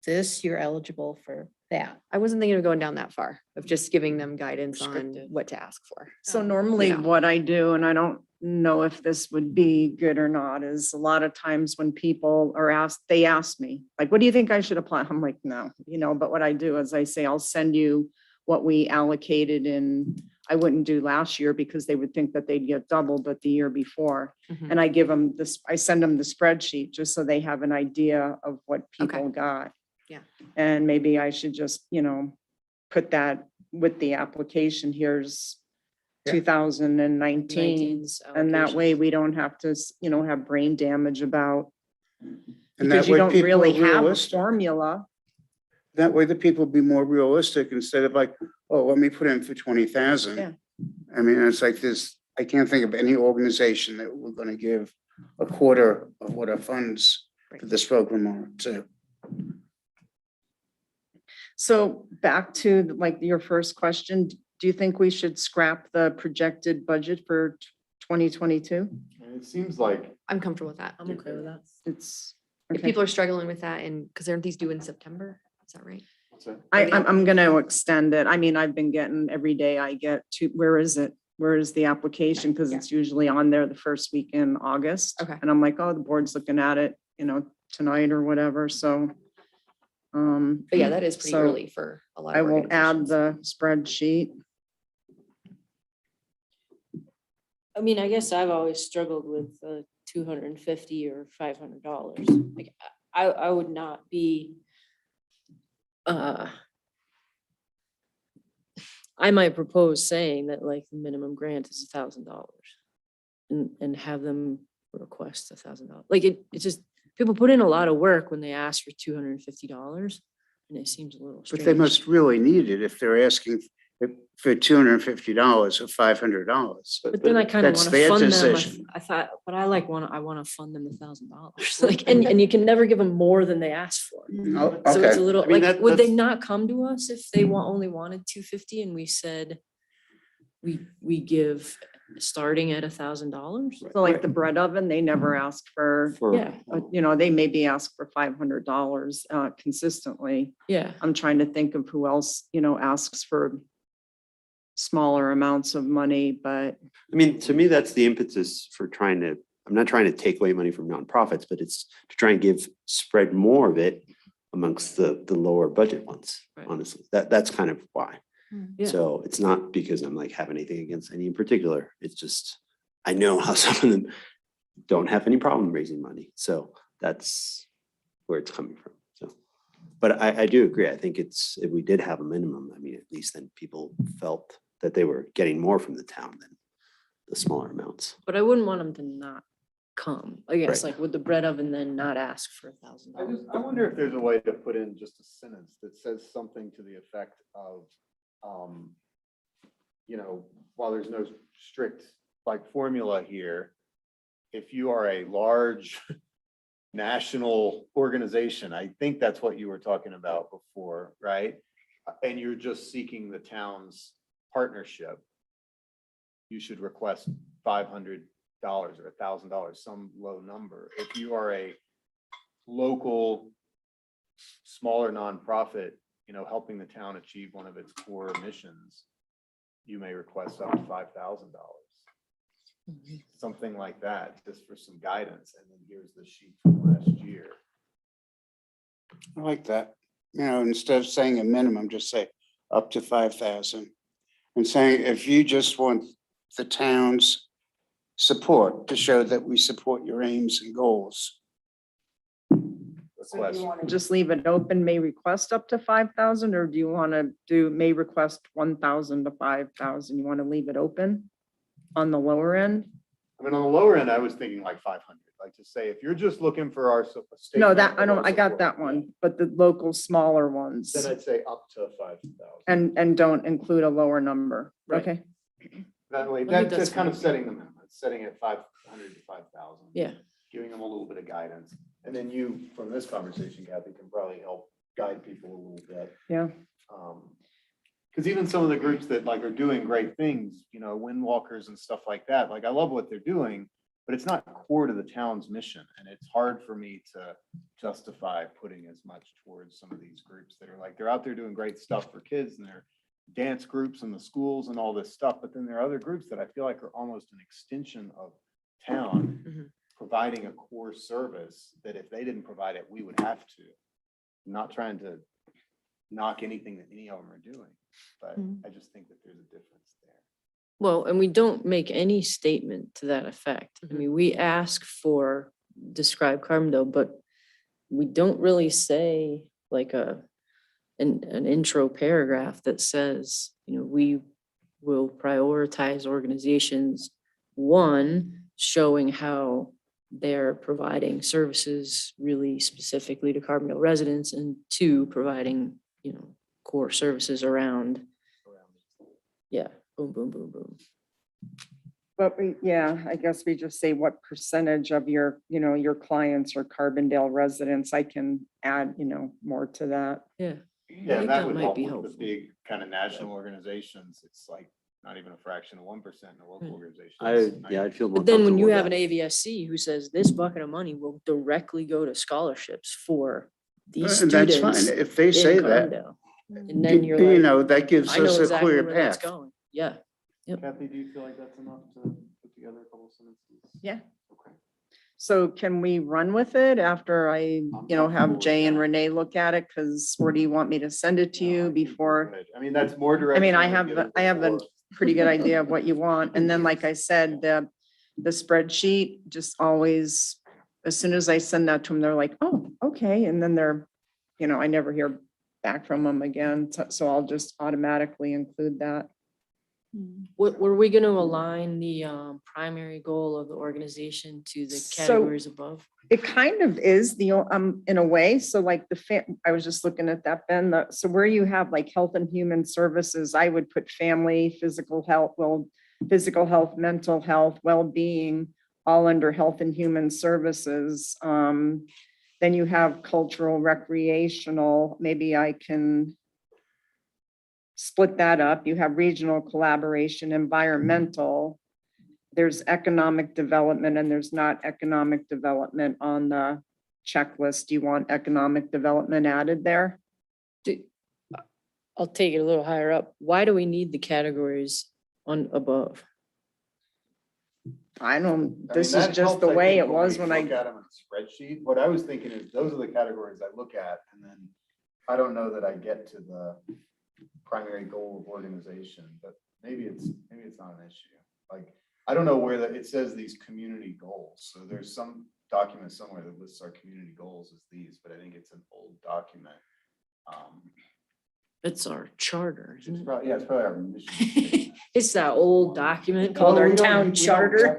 this, you're eligible for that. I wasn't thinking of going down that far, of just giving them guidance on Prescriptive. what to ask for. So normally Yeah. what I do, and I don't know if this would be good or not, is a lot of times when people are asked, they ask me, like, what do you think I should apply? I'm like, no, but what I do is I say, I'll send you what we allocated in, I wouldn't do last year because they would think that they'd get double, but the year before. Mhm. And I give them this, I send them the spreadsheet just so they have an idea of what people got. Yeah. And maybe I should just, put that with the application. Here's Yeah. 2019. 19's And that way allocations. we don't have to, have brain damage about, And because that you way don't people really are have a realistic. formula. That way the people be more realistic instead of like, oh, let me put in for 20,000. Yeah. I mean, it's like this, I can't think of any organization that we're gonna give a quarter of what our funds for this program are to. So back to like your first question, do you think we should scrap the projected budget for 2022? mean, it seems like, I'm comfortable with that. I'm okay with that. It's. If okay. people are struggling with that and, because aren't these due in September? Is that right? what's that? I'm gonna extend it. I mean, I've been getting, every day I get to, where is it? Where is the application? Because Yeah. it's usually on there the first week in August. Okay. And I'm like, oh, the board's looking at it, tonight or whatever, so. But yeah, that is pretty so early for a lot I of will add organizations. the spreadsheet. I mean, I guess I've always struggled with $250 or $500. Like, I would not be. I might propose saying that like the minimum grant is $1,000. And have them request $1,000. Like it's just, people put in a lot of work when they ask for $250. And it seems a little But strange. they must really need it if they're asking for $250 or $500. But then I kind of That's want to their fund them. decision. I thought, but I want to fund them $1,000. Like, and you can never give them more than they asked for. Oh, So it's a okay. little, I mean, like, that- would they that's- not come to us if they only wanted 250 and we said we give starting at $1,000? So like the bread oven, they never ask for, Yeah, they maybe ask for $500 consistently. yeah. I'm trying to think of who else, asks for smaller amounts of money, but I mean, to me, that's the impetus for I'm not trying to take away money from nonprofits, but it's to try and spread more of it amongst the lower budget ones, Right. honestly. That's kind of why. Yeah. So it's not because I'm like have anything against any in particular. It's just, I know how some of them don't have any problem raising money. So that's where it's coming from. So, but I do agree. I think if we did have a minimum, I mean, at least then people felt that they were getting more from the town than the smaller amounts. But I wouldn't want them to not come. I guess Right. like with the bread oven, then not ask for $1,000. I wonder if there's a way to put in just a sentence that says something to the effect of, while there's no strict like formula here, if you are a large national organization, I think that's what you were talking about before, right? And you're just seeking the town's partnership, you should request $500 or $1,000, some low number. If you are a local, smaller nonprofit, helping the town achieve one of its core missions, you may request up to $5,000. Something like that, just for some guidance. And then here's the sheet from last year. I like that. Instead of saying a minimum, just say up to 5,000. And saying, if you just want the town's support to show that we support your aims and goals. so do you want to just leave it open, may request up to 5,000, or do you want to do may request 1,000 to 5,000? You want to leave it open on the lower end? I mean, on the lower end, I was thinking like 500, like to say, if you're just looking for our. No, that, I got that one, but the local smaller ones. Then I'd say up to 5,000. And don't include a lower number. Right. Okay. That way, I think that's that's kind of fine. setting the minimum, it's setting it 500 to 5,000. Yeah. Giving them a little bit of guidance. And then you, from this conversation, Kathy, can probably help guide people a little bit. Yeah. Because even some of the groups that like are doing great things, windwalkers and stuff like that, like I love what they're doing, but it's not core to the town's mission. And it's hard for me to justify putting as much towards some of these groups that are like, they're out there doing great stuff for kids and they're dance groups in the schools and all this stuff. But then there are other groups that I feel like are almost an extension of town, Mhm. providing a core service that if they didn't provide it, we would have to. I'm not trying to knock anything that any of them are doing, but I just think that there's a difference there. Well, and we don't make any statement to that effect. I Mhm. mean, we ask for describe Carbondale, but we don't really say like an intro paragraph that says, we will prioritize organizations, one, showing how they're providing services really specifically to Carbondale residents, and two, providing, core services around. Yeah, boom, boom, boom, boom. But I guess we just say what percentage of your clients are Carbondale residents. I can add, more to that. Yeah. Yeah, think that that would might help be with the helpful. big kind of national organizations. It's like not even a fraction of 1% in a local organization. I'd feel more. But then when comfortable you with have an that. AVSC who says this bucket of money will directly go to scholarships for these And that's fine. students If they say in that, Carbondale. And then you're you like, know, that gives I know us a exactly clear where that's path. going. Yeah. Kathy, do you feel like that's enough to put together a couple sentences? Yeah. Okay. So can we run with it after I, I'm have comfortable Jay with and that. Renee look at it? Cause or do you want me to send it to No, I you think we're before? good. I mean, that's more direct. I mean, I have a pretty good idea of what you want. And then, like I said, the spreadsheet just always, as soon as I send that to them, they're like, oh, okay. And then they're, I never hear back from them again. So I'll just automatically include that. Were we gonna align the primary goal of the organization to the So- categories above? It kind of is in a way. So like I was just looking at that, Ben, so where you have like health and human services, I would put family, physical health, mental health, well-being, all under health and human services. Then you have cultural, recreational, maybe I can split that up. You have regional collaboration, environmental. There's economic development and there's not economic development on the checklist. Do you want economic development added there? I'll take it a little higher up. Why do we need the categories on above? This is just the way it was when Look at them in a spreadsheet. What I was thinking is those are the categories I look at, and then I don't know that I get to the primary goal of organization, but maybe it's not an issue. Like, I don't know where it says these community goals. So there's some document somewhere that lists our community goals as these, but I think it's an old document. It's our charter, It's isn't it? probably, it's probably our mission. It's that old document called our we don't- town we don't charter.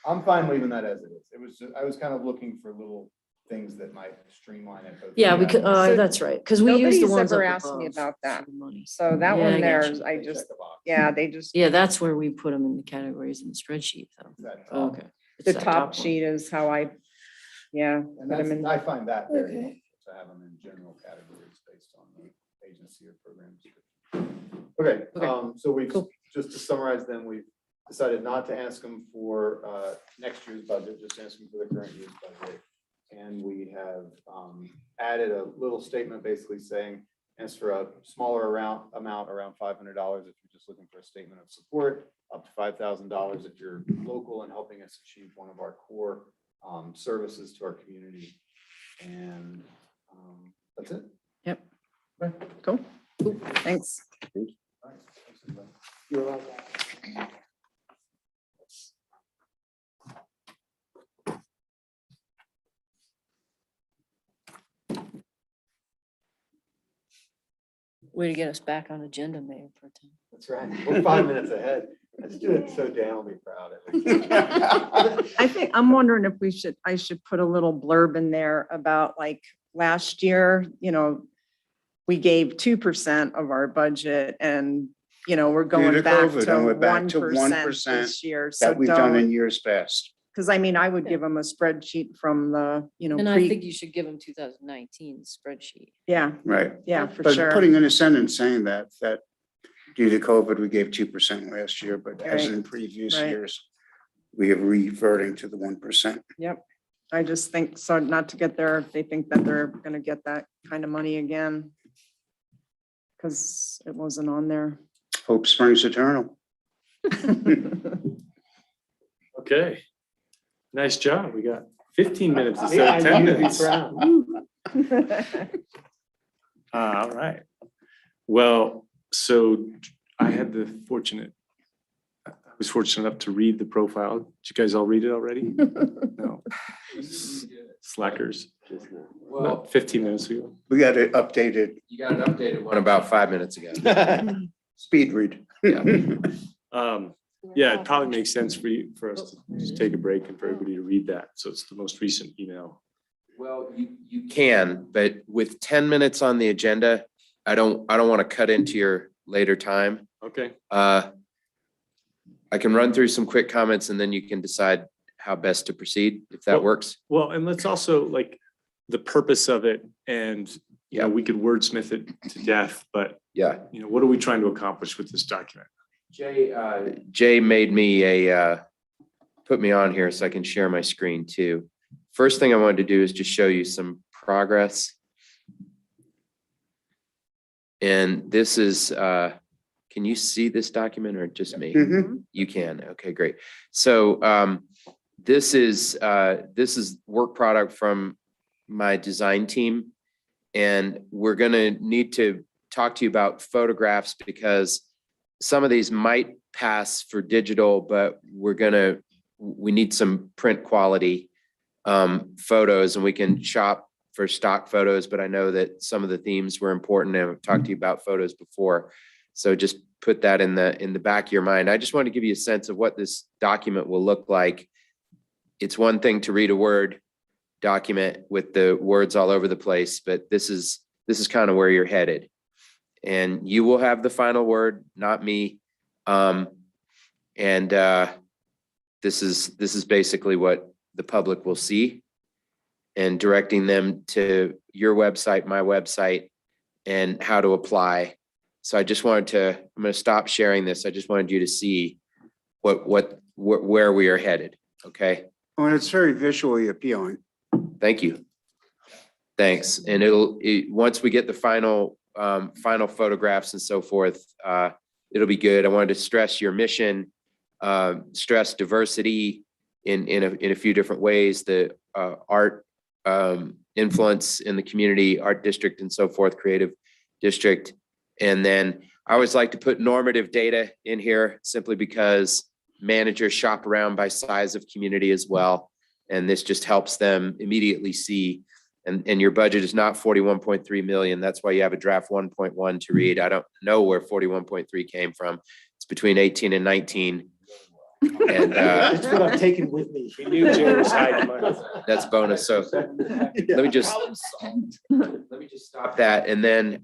I'm fine leaving that as it is. It was, I was kind of looking for little things that might streamline it. both Yeah, we together. could, So that's right, because we use the nobody's ones up ever asked me above about that. for the money. So that Yeah, one I there, gotcha. I They just, check the box. yeah, they just, Yeah, that's where we put them in the categories in the spreadsheet, though. That top. Okay. It's the that top one. sheet is how I, And put 'em in. I find that very Okay. helpful to have them in general categories based on the agency or program description. Okay, Okay, so we've, cool. just to summarize then, we've decided not to ask them for next year's budget, just ask them for the current year's budget. And we have added a little statement basically saying, ask for a smaller amount around $500 if you're just looking for a statement of support, up to $5,000 if you're local and helping us achieve one of our core services to our community. And that's it. Yep. Okay. Cool. Thanks. All right. Thanks, everybody. You're welcome. Way to get us back on agenda, Mayor Pro Tem. That's right. We're 5 minutes ahead. Let's do it so Dan will be proud of it. I think, I'm wondering if I should put a little blurb in there about like last year, we gave 2% of our budget and, we're going to back COVID, to and we're back to 1% this year. So That we've done in don't, years past. because I mean, I would give them a spreadsheet from the, And I think you should give them 2019 spreadsheet. yeah, Right. yeah, for But sure. putting in a sentence saying that due to COVID, we gave 2% last year, but as Right. in previous Right. years, we are reverting to the 1%. Yep. I just think so not to get there if they think that they're gonna get that kind of money again. Because it wasn't on there. Hope springs eternal. Okay. Nice job. We got 15 minutes Yeah, instead of 10 I knew you'd be minutes. proud. All right. Well, so I was fortunate enough to read the profile. Did you guys all read it already? No. Slackers. About 15 minutes ago. We got it updated, You got an updated one about 5 minutes ago. speed read. Yeah, it probably makes sense for us to just take a break and for everybody to read that. So it's the most recent email. Well, you can, but with 10 minutes on the agenda, I don't want to cut into your later time. Okay. I can run through some quick comments and then you can decide how best to proceed, if that Well, works. Well, and let's also like the purpose of it and, Yeah. we could wordsmith it to death, but Yeah. You know, what are we trying to accomplish with this document? Jay made me put me on here so I can share my screen too. First thing I wanted to do is just show you some progress. And this is, can you see this document or just me? Mhm. You can. Okay, great. So this is work product from my design team. And we're gonna need to talk to you about photographs because some of these might pass for digital, but we need some print quality photos, and we can shop for stock photos, but I know that some of the themes were important and I've talked to you about photos before. So just put that in the back of your mind. I just want to give you a sense of what this document will look like. It's one thing to read a Word document with the words all over the place, but this is kind of where you're headed. And you will have the final word, not me. This is basically what the public will see, and directing them to your website, my website, and how to apply. So I just wanted to, I'm going to stop sharing this. I just wanted you to see where we are headed. Okay. Well, it's very visually appealing. Thank you. Thanks. And once we get the final photographs and so forth, it'll be good. I wanted to stress your mission, stress diversity in a few different ways, the art influence in the community, art district and so forth, creative district. And then I always like to put normative data in here simply because managers shop around by size of community as well. And this just helps them immediately see. And your budget is not 41.3 million. That's why you have a draft 1.1 to read. I don't know where 41.3 came from. It's between 18 and 19. And That's what I'm taking with me. We knew Jay was hiding money. that's bonus. So let me just stop that. And then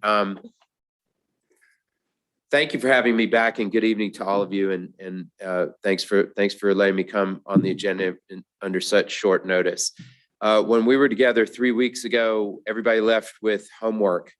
thank you for having me back, and good evening to all of you. And thanks for letting me come on the agenda under such short notice. When we were together 3 weeks ago, everybody left with homework,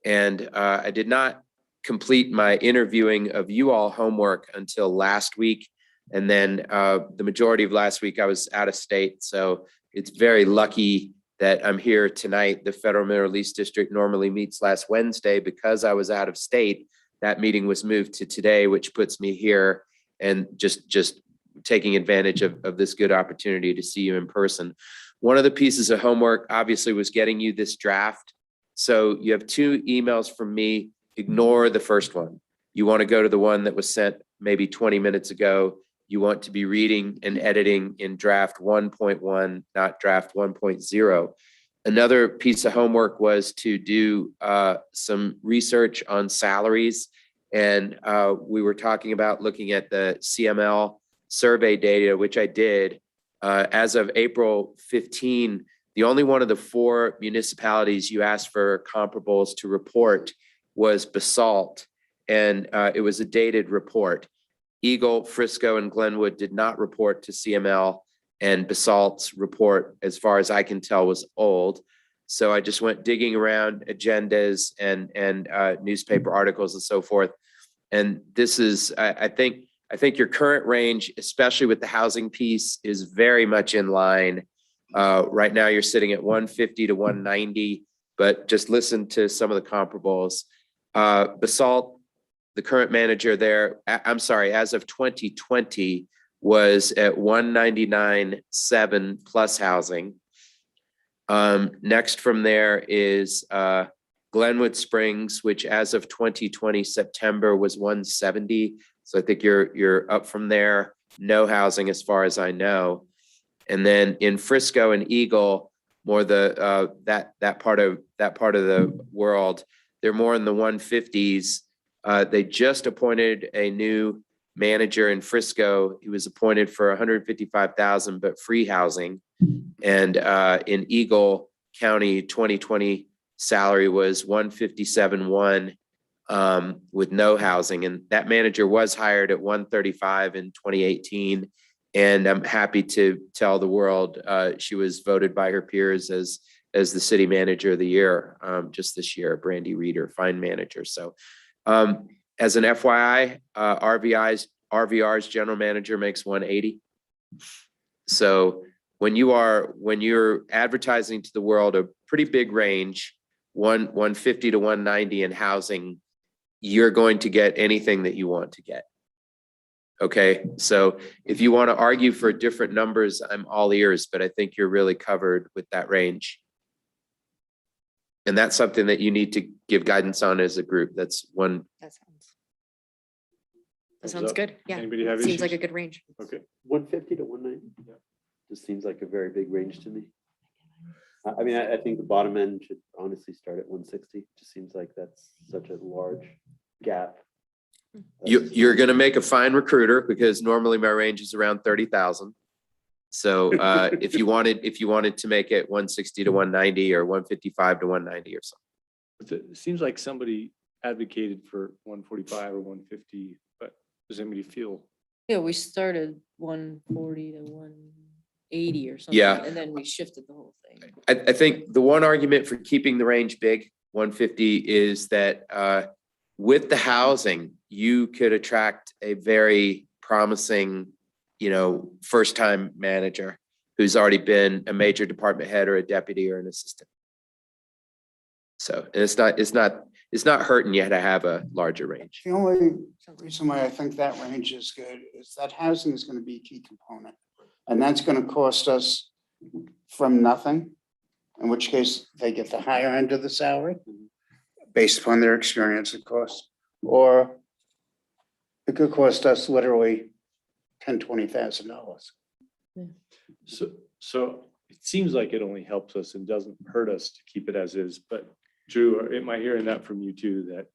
and I did not complete my interviewing of you all homework until last week. And then the majority of last week I was out of state. So it's very lucky that I'm here tonight. The Federal Mineral Lease District normally meets last Wednesday. Because I was out of state, that meeting was moved to today, which puts me here and just taking advantage of this good opportunity to see you in person. One of the pieces of homework obviously was getting you this draft. So you have 2 emails from me. Ignore the first one. You want to go to the one that was sent maybe 20 minutes ago. You want to be reading and editing in draft 1.1, not draft 1.0. Another piece of homework was to do some research on salaries. And we were talking about looking at the CML survey data, which I did. As of April 15, the only one of the 4 municipalities you asked for comparables to report was Basalt. And it was a dated report. Eagle, Frisco, and Glenwood did not report to CML, and Basalt's report, as far as I can tell, was old. So I just went digging around agendas and newspaper articles and so forth. And this is, I think your current range, especially with the housing piece, is very much in line. Right now you're sitting at 150 to 190, but just listen to some of the comparables. Basalt, the current manager there, I'm sorry, as of 2020 was at 199.7 plus housing. Next from there is Glenwood Springs, which as of 2020 September was 170. So I think you're up from there. No housing as far as I know. And then in Frisco and Eagle, more the that part of the world, they're more in the 150s. They just appointed a new manager in Frisco. He was appointed for 155,000, but free housing. And in Eagle County, 2020 salary was 157.1 with no housing. And that manager was hired at 135 in 2018. And I'm happy to tell the world she was voted by her peers as the city manager of the year just this year, Brandy Reeder, fine manager. So As an FYI, RVR's general manager makes 180. So when you're advertising to the world a pretty big range, 150 to 190 in housing, you're going to get anything that you want to get. Okay, so if you want to argue for different numbers, I'm all ears, but I think you're really covered with that range. And that's something that you need to give guidance on as a group. That's one. That Thumbs sounds up. good. Yeah. Anybody have Seems like a issues? good range. Okay. 150 to 190? Yeah. Just seems like a very big range to me. I mean, I think the bottom end should honestly start at 160. Just seems like that's such a large gap. You're going to make a fine recruiter because normally my range is around 30,000. So if you wanted to make it 160 to 190 or 155 to 190 or something. It seems like somebody advocated for 145 or 150, but does anybody feel? Yeah, we started 140 to 180 or something. Yeah. And then we shifted the whole thing. I think the one argument for keeping the range big, 150, is that with the housing, you could attract a very promising, first-time manager who's already been a major department head or a deputy or an assistant. So it's not hurting you to have a larger range. The only reason why I think that range is good is that housing is going to be a key component. And that's going to cost us from nothing, in which case they get the higher end of the salary based upon their experience, of course, or it could cost us literally $10,000-$20,000. So it seems like it only helps us and doesn't hurt us to keep it as is, but Drew, am I hearing that from you too, that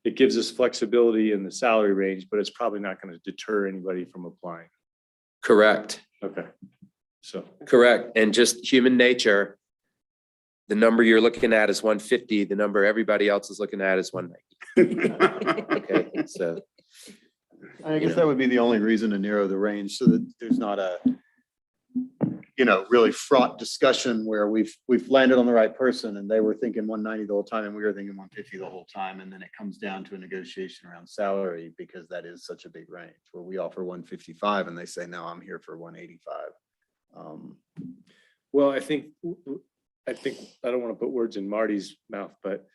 it gives us flexibility in the salary range, but it's probably not going to deter anybody from applying? Correct. Okay. So. Correct. And just human nature, the number you're looking at is 150. The number everybody else is looking at is 190. Okay, so. I guess that would be the only reason to narrow the range so that there's not a, really fraught discussion where we've landed on the right person and they were thinking 190 the whole time and we were thinking 150 the whole time. And then it comes down to a negotiation around salary because that is such a big range where we offer 155 and they say, no, I'm here for 185. Well, I think I don't want to put words in Marty's mouth, but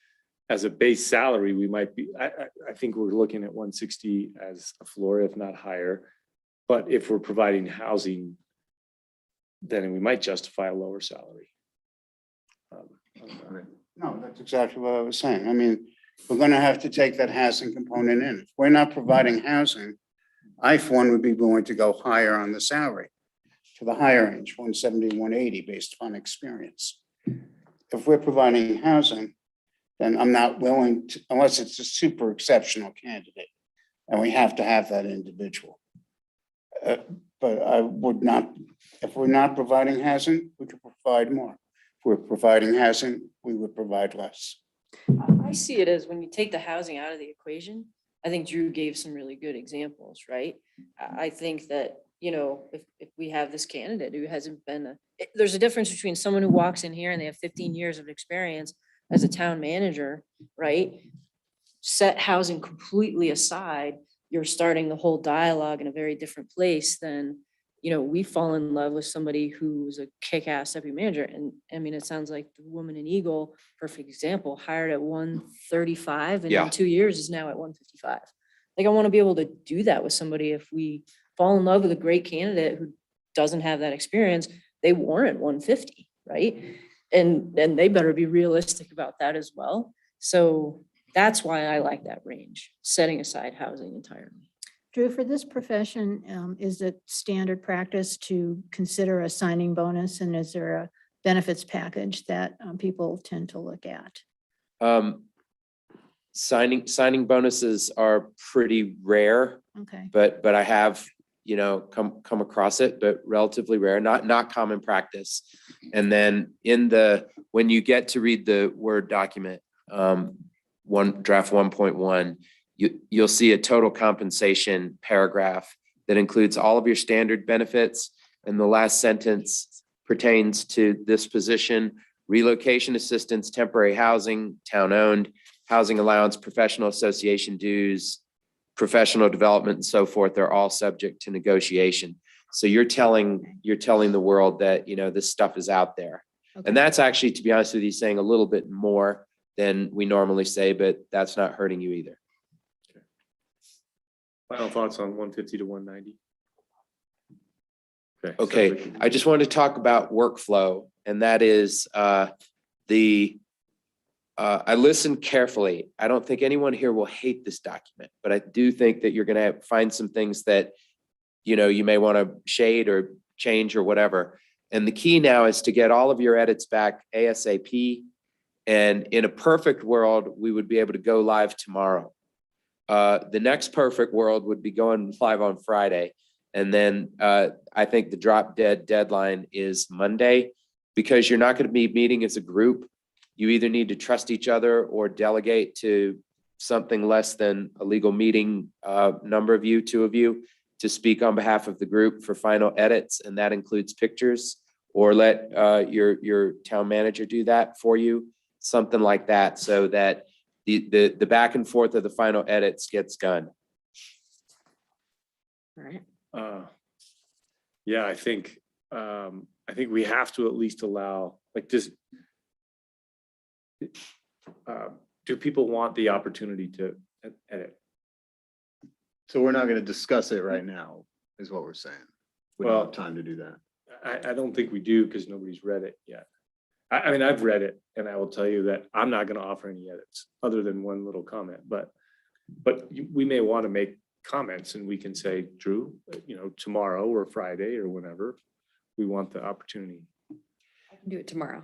as a base salary, we might be, I think we're looking at 160 as a floor, if not higher. But if we're providing housing, then we might justify a lower salary. No, that's exactly what I was saying. I mean, we're going to have to take that housing component in. If we're not providing housing, I, for one, would be willing to go higher on the salary to the higher range, 170, 180, based upon experience. If we're providing housing, then I'm not willing to, unless it's a super exceptional candidate, and we have to have that individual. But I would not, if we're not providing housing, we could provide more. If we're providing housing, we would provide less. I see it as when you take the housing out of the equation, I think Drew gave some really good examples, right? I think that, if we have this candidate who hasn't been, there's a difference between someone who walks in here and they have 15 years of experience as a town manager, right? Set housing completely aside, you're starting the whole dialogue in a very different place than, we fall in love with somebody who's a kick-ass deputy manager. And I mean, it sounds like the woman in Eagle, perfect example, hired at 135 and in 2 years is now at 155. Like, I want to be able to do that with somebody. If we fall in love with a great candidate who doesn't have that experience, they warrant 150, right? And they better be realistic about that as well. So that's why I like that range, setting aside housing entirely. Drew, for this profession, is it standard practice to consider a signing bonus? And is there a benefits package that people tend to look at? Signing bonuses are pretty rare, Okay. but I have, come across it, but relatively rare, not common practice. And then when you get to read the Word document, draft 1.1, you'll see a total compensation paragraph that includes all of your standard benefits. And the last sentence pertains to this position: relocation assistance, temporary housing, town owned, housing allowance, professional association dues, professional development and so forth, they're all subject to negotiation. So you're telling the world that, you know, this stuff is out there. Okay. And that's actually, to be honest with you, saying a little bit more than we normally say, but that's not hurting you either. Final thoughts on 150 to 190? Okay, I just wanted to talk about workflow, and that is I listened carefully. I don't think anyone here will hate this document, but I do think that you're gonna find some things that, you know, you may want to shade or change or whatever. And the key now is to get all of your edits back ASAP. And in a perfect world, we would be able to go live tomorrow. The next perfect world would be going live on Friday. And then I think the drop dead deadline is Monday, because you're not going to be meeting as a group. You either need to trust each other or delegate to something less than a legal meeting, number of you, 2 of you, to speak on behalf of the group for final edits. And that includes pictures, or let your town manager do that for you, something like that, so that the back and forth of the final edits gets done. All right. Yeah, I think we have to at least allow, like, this. Do people want the opportunity to edit? So we're not going to discuss it right now, is what we're saying. We don't have time to do that. I don't think we do, because nobody's read it yet. I mean, I've read it, and I will tell you that I'm not going to offer any edits other than one little comment, but we may want to make comments, and we can say, Drew, you know, tomorrow or Friday or whenever, we want the opportunity. I can do it tomorrow.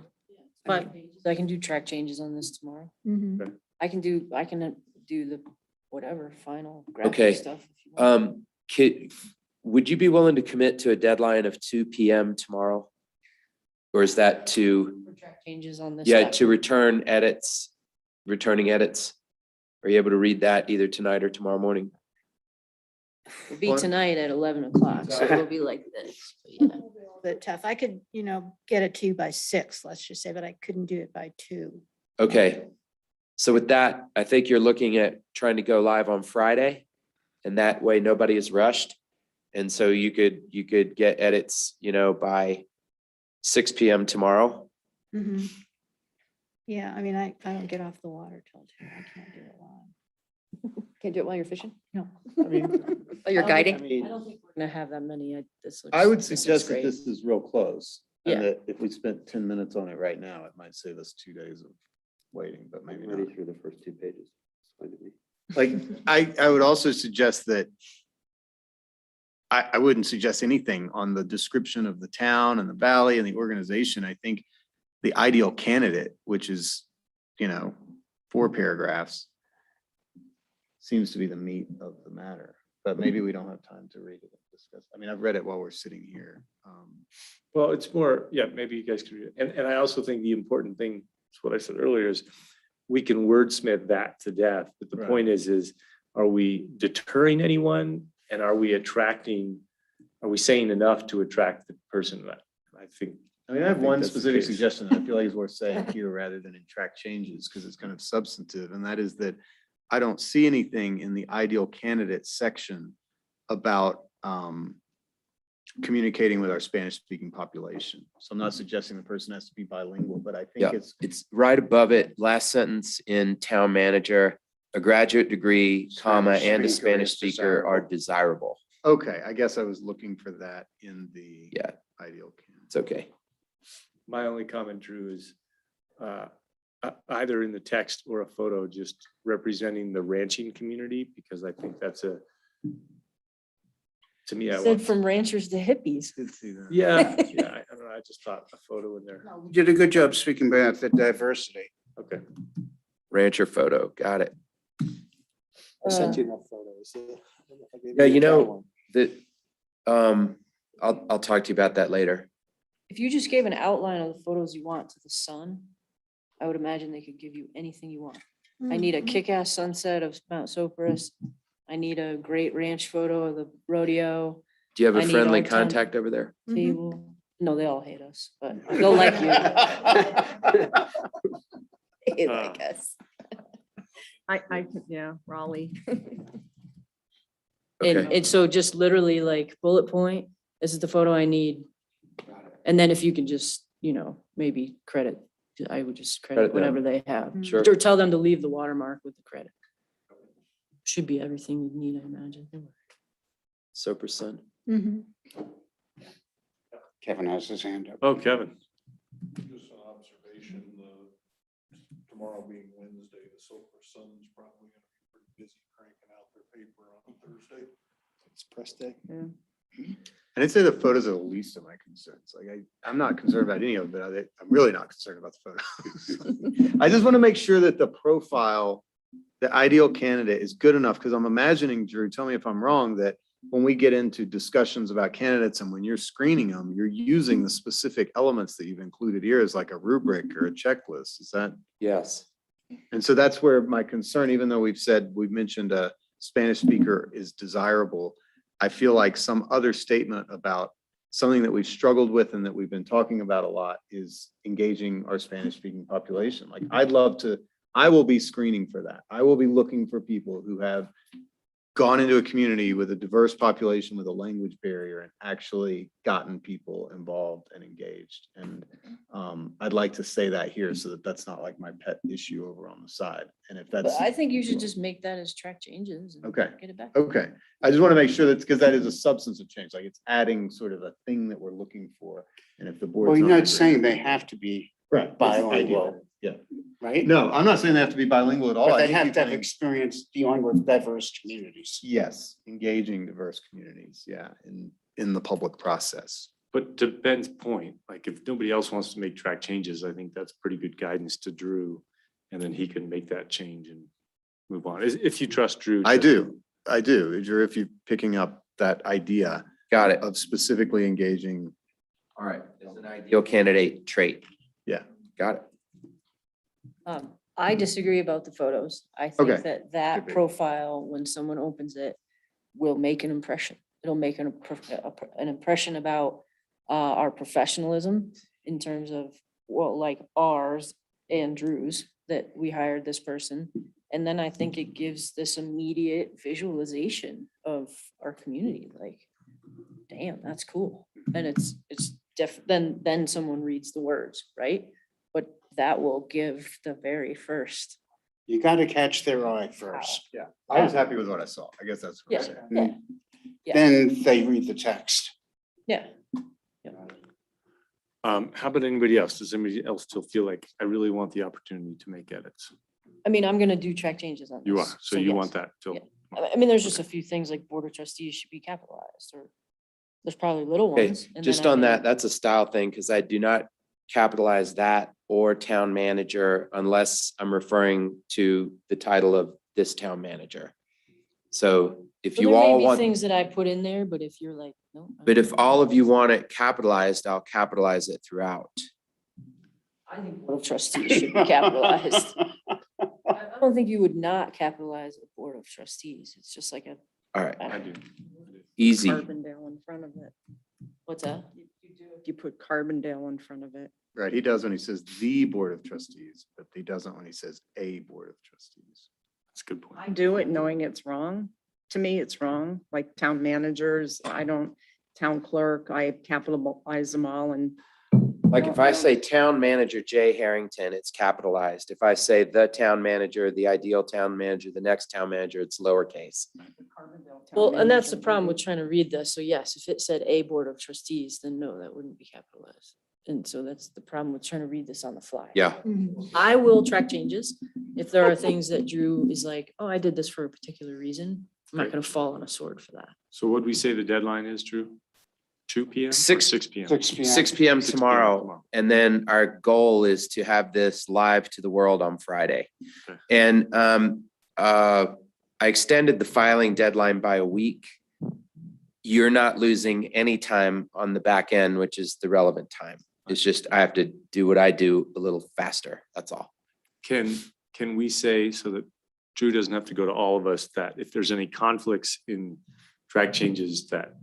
But I can do track changes on this tomorrow. Mhm. I can do the whatever final Okay. graphic stuff. If you want. Would you be willing to commit to a deadline of 2 PM tomorrow? Or is that too, For track changes on this. yeah, stuff. to returning edits? Are you able to read that either tonight or tomorrow morning? It'll be tonight at 11 o'clock, so it'll be like this. But yeah. Bit tough. I could, you know, get it to you by 6, let's just say, but I couldn't do it by 2. Okay. So with that, I think you're looking at trying to go live on Friday, and that way nobody is rushed. And so you could get edits, you know, by 6 PM tomorrow. Mhm. Yeah, I mean, I don't get off the water till 2. I can't do it long. Can't do it while you're fishing? No. I mean, While you're guiding? I don't think we're gonna have that many. I would this looks suggest that great. this is real close. Yeah. And that if we spent 10 minutes on it right now, it might save us 2 days of waiting, but maybe I'm not. ready through the first 2 pages. It's fine to me. Like, I would also suggest that I wouldn't suggest anything on the description of the town and the valley and the organization. I think the ideal candidate, which is, you know, 4 paragraphs, seems to be the meat of the matter, but maybe we don't have time to read it and discuss. I mean, I've read it while we're sitting here. Well, it's more, yeah, maybe you guys could read it. And I also think the important thing, is what I said earlier, is we can wordsmith that to death. But the Right. point is, are we deterring anyone? And are we saying enough to attract the person that I think? I mean, I have one that's the specific case. suggestion that I feel like is worth saying here rather than in track changes, because it's kind of substantive, and that is that I don't see anything in the ideal candidate section about communicating with our Spanish-speaking population. So I'm not suggesting the person has to be bilingual, but I Yeah, think it's right above it, last sentence in town manager, a graduate degree, comma, Spanish and a speaker Spanish is speaker are desirable. okay. I guess I was looking for that in the Yeah, ideal candidate. it's okay. My only comment, Drew, is either in the text or a photo just representing the ranching community, because I think that's to me, I Said want. from ranchers to hippies. Did see that. Yeah, I don't know. I just thought a photo in there. You did a good job speaking about the diversity. Okay. Rancher photo, got it. I sent you enough photos. Yeah, you know, I'll talk to you about that later. If you just gave an outline of the photos you want to the sun, I would imagine they could give you anything you want. I need a kick-ass sunset of Mount Sopris. I need a great ranch photo of the rodeo Do you have I a need friendly our town- contact over there? table. No, they all hate us, but they'll like you. They like us. Yeah, Raleigh. Okay. And so just literally like bullet point, this is the photo I need. And then if you can just, maybe credit, I would just Credit credit whatever them. they have. Sure. Or tell them to leave the watermark with the credit. Should be everything you need, I imagine. So percent. Mhm. Kevin has his hand up. Oh, Kevin. Just an observation, tomorrow being Wednesday, the Silver Sun's probably gonna be pretty busy cranking out their paper on Thursday. It's press day. And I'd say the photos are the least of my concerns. Like I'm not concerned about any of it, but I'm really not concerned about the photos. I just want to make sure that the profile, the ideal candidate is good enough, because I'm imagining, Drew, tell me if I'm wrong, that when we get into discussions about candidates and when you're screening them, you're using the specific elements that you've included here as like a rubric or a checklist. Is that? Yes. And so that's where my concern, even though we've mentioned a Spanish speaker is desirable, I feel like some other statement about something that we've struggled with and that we've been talking about a lot is engaging our Spanish speaking population. Like I will be screening for that. I will be looking for people who have gone into a community with a diverse population with a language barrier and actually gotten people involved and engaged. And I'd like to say that here so that that's not like my pet issue over on the side. And if But that's I think you should just make that as track changes. and Okay. Get it back. okay, I just want to make sure that, because that is a substantive change, like it's adding sort of a thing that we're looking for. And if the board. Well, you're not saying they have to be Right. bilingual, Yeah. right? No, I'm not saying they have to be bilingual at all. But I they think have you to have can- experience dealing with diverse communities. Yes, engaging diverse communities, yeah, in the public process. But to Ben's point, like if nobody else wants to make track changes, I think that's pretty good guidance to Drew. And then he can make that change and move on. If you trust Drew. I do. Drew, if you're picking up that idea Got it. of specifically engaging. All right. There's an ideal candidate trait. Yeah. Got it. I disagree about the photos. I Okay. think that Could be. profile, when someone opens it, will make an impression. It'll make an impression about our professionalism in terms of, well, like ours and Drew's, that we hired this person. And then I think it gives this immediate visualization of our community, like, damn, that's cool. And it's then someone reads the words, right? But that will give the very first. You got to catch their eye first. Yeah. I was happy with what I saw. I guess that's what I'm Yeah, saying. yeah. Then they read the text. Yeah. How about anybody else? Does anybody else still feel like I really want the opportunity to make edits? I mean, I'm gonna do track changes on this. You are, so you yes. want that till. Yeah. I mean, there's just a few things like board of trustees should be capitalized, or there's probably little Okay, ones. and just then I on may- that, that's a style thing, because I do not capitalize that or town manager unless I'm referring to the title of this town manager. So if So you there may all be want, Things that I put in there, but if you're like, no. but if all of you want it capitalized, I'll capitalize it throughout. I think board of trustees should be capitalized. I don't think you would not capitalize a board of trustees. It's just like a. All right, I do. easy. Carbondale in front of it. What's that? You do if you put Carbondale in front of it. Right, he does when he says the Board of Trustees, but he doesn't when he says a Board of Trustees. That's a good point. I do it knowing it's wrong. To me, it's wrong. Like town managers, town clerk, I capitalize them all and. Like if I say town manager Jay Harrington, it's capitalized. If I say the town manager, the ideal town manager, the next town manager, it's lowercase. Well, and that's the problem with trying to read this. So yes, if it said a board of trustees, then no, that wouldn't be capitalized. And so that's the problem with trying to read this on the fly. Yeah. I will track changes. If there are things that Drew is like, oh, I did this for a particular reason, I'm not Okay. gonna fall on a sword for that. So what we say the deadline is, Drew? 2 PM? or 6 6 PM? 6 p.m. 6 PM 6 p.m. tomorrow. tomorrow. And then our goal is to have this live to the world on Friday. Okay. And I extended the filing deadline by a week. You're not losing any time on the back end, which is the relevant time. It's just I have to do what I do a little faster. That's all. Can we say, so that Drew doesn't have to go to all of us, that if there's any conflicts in track changes, that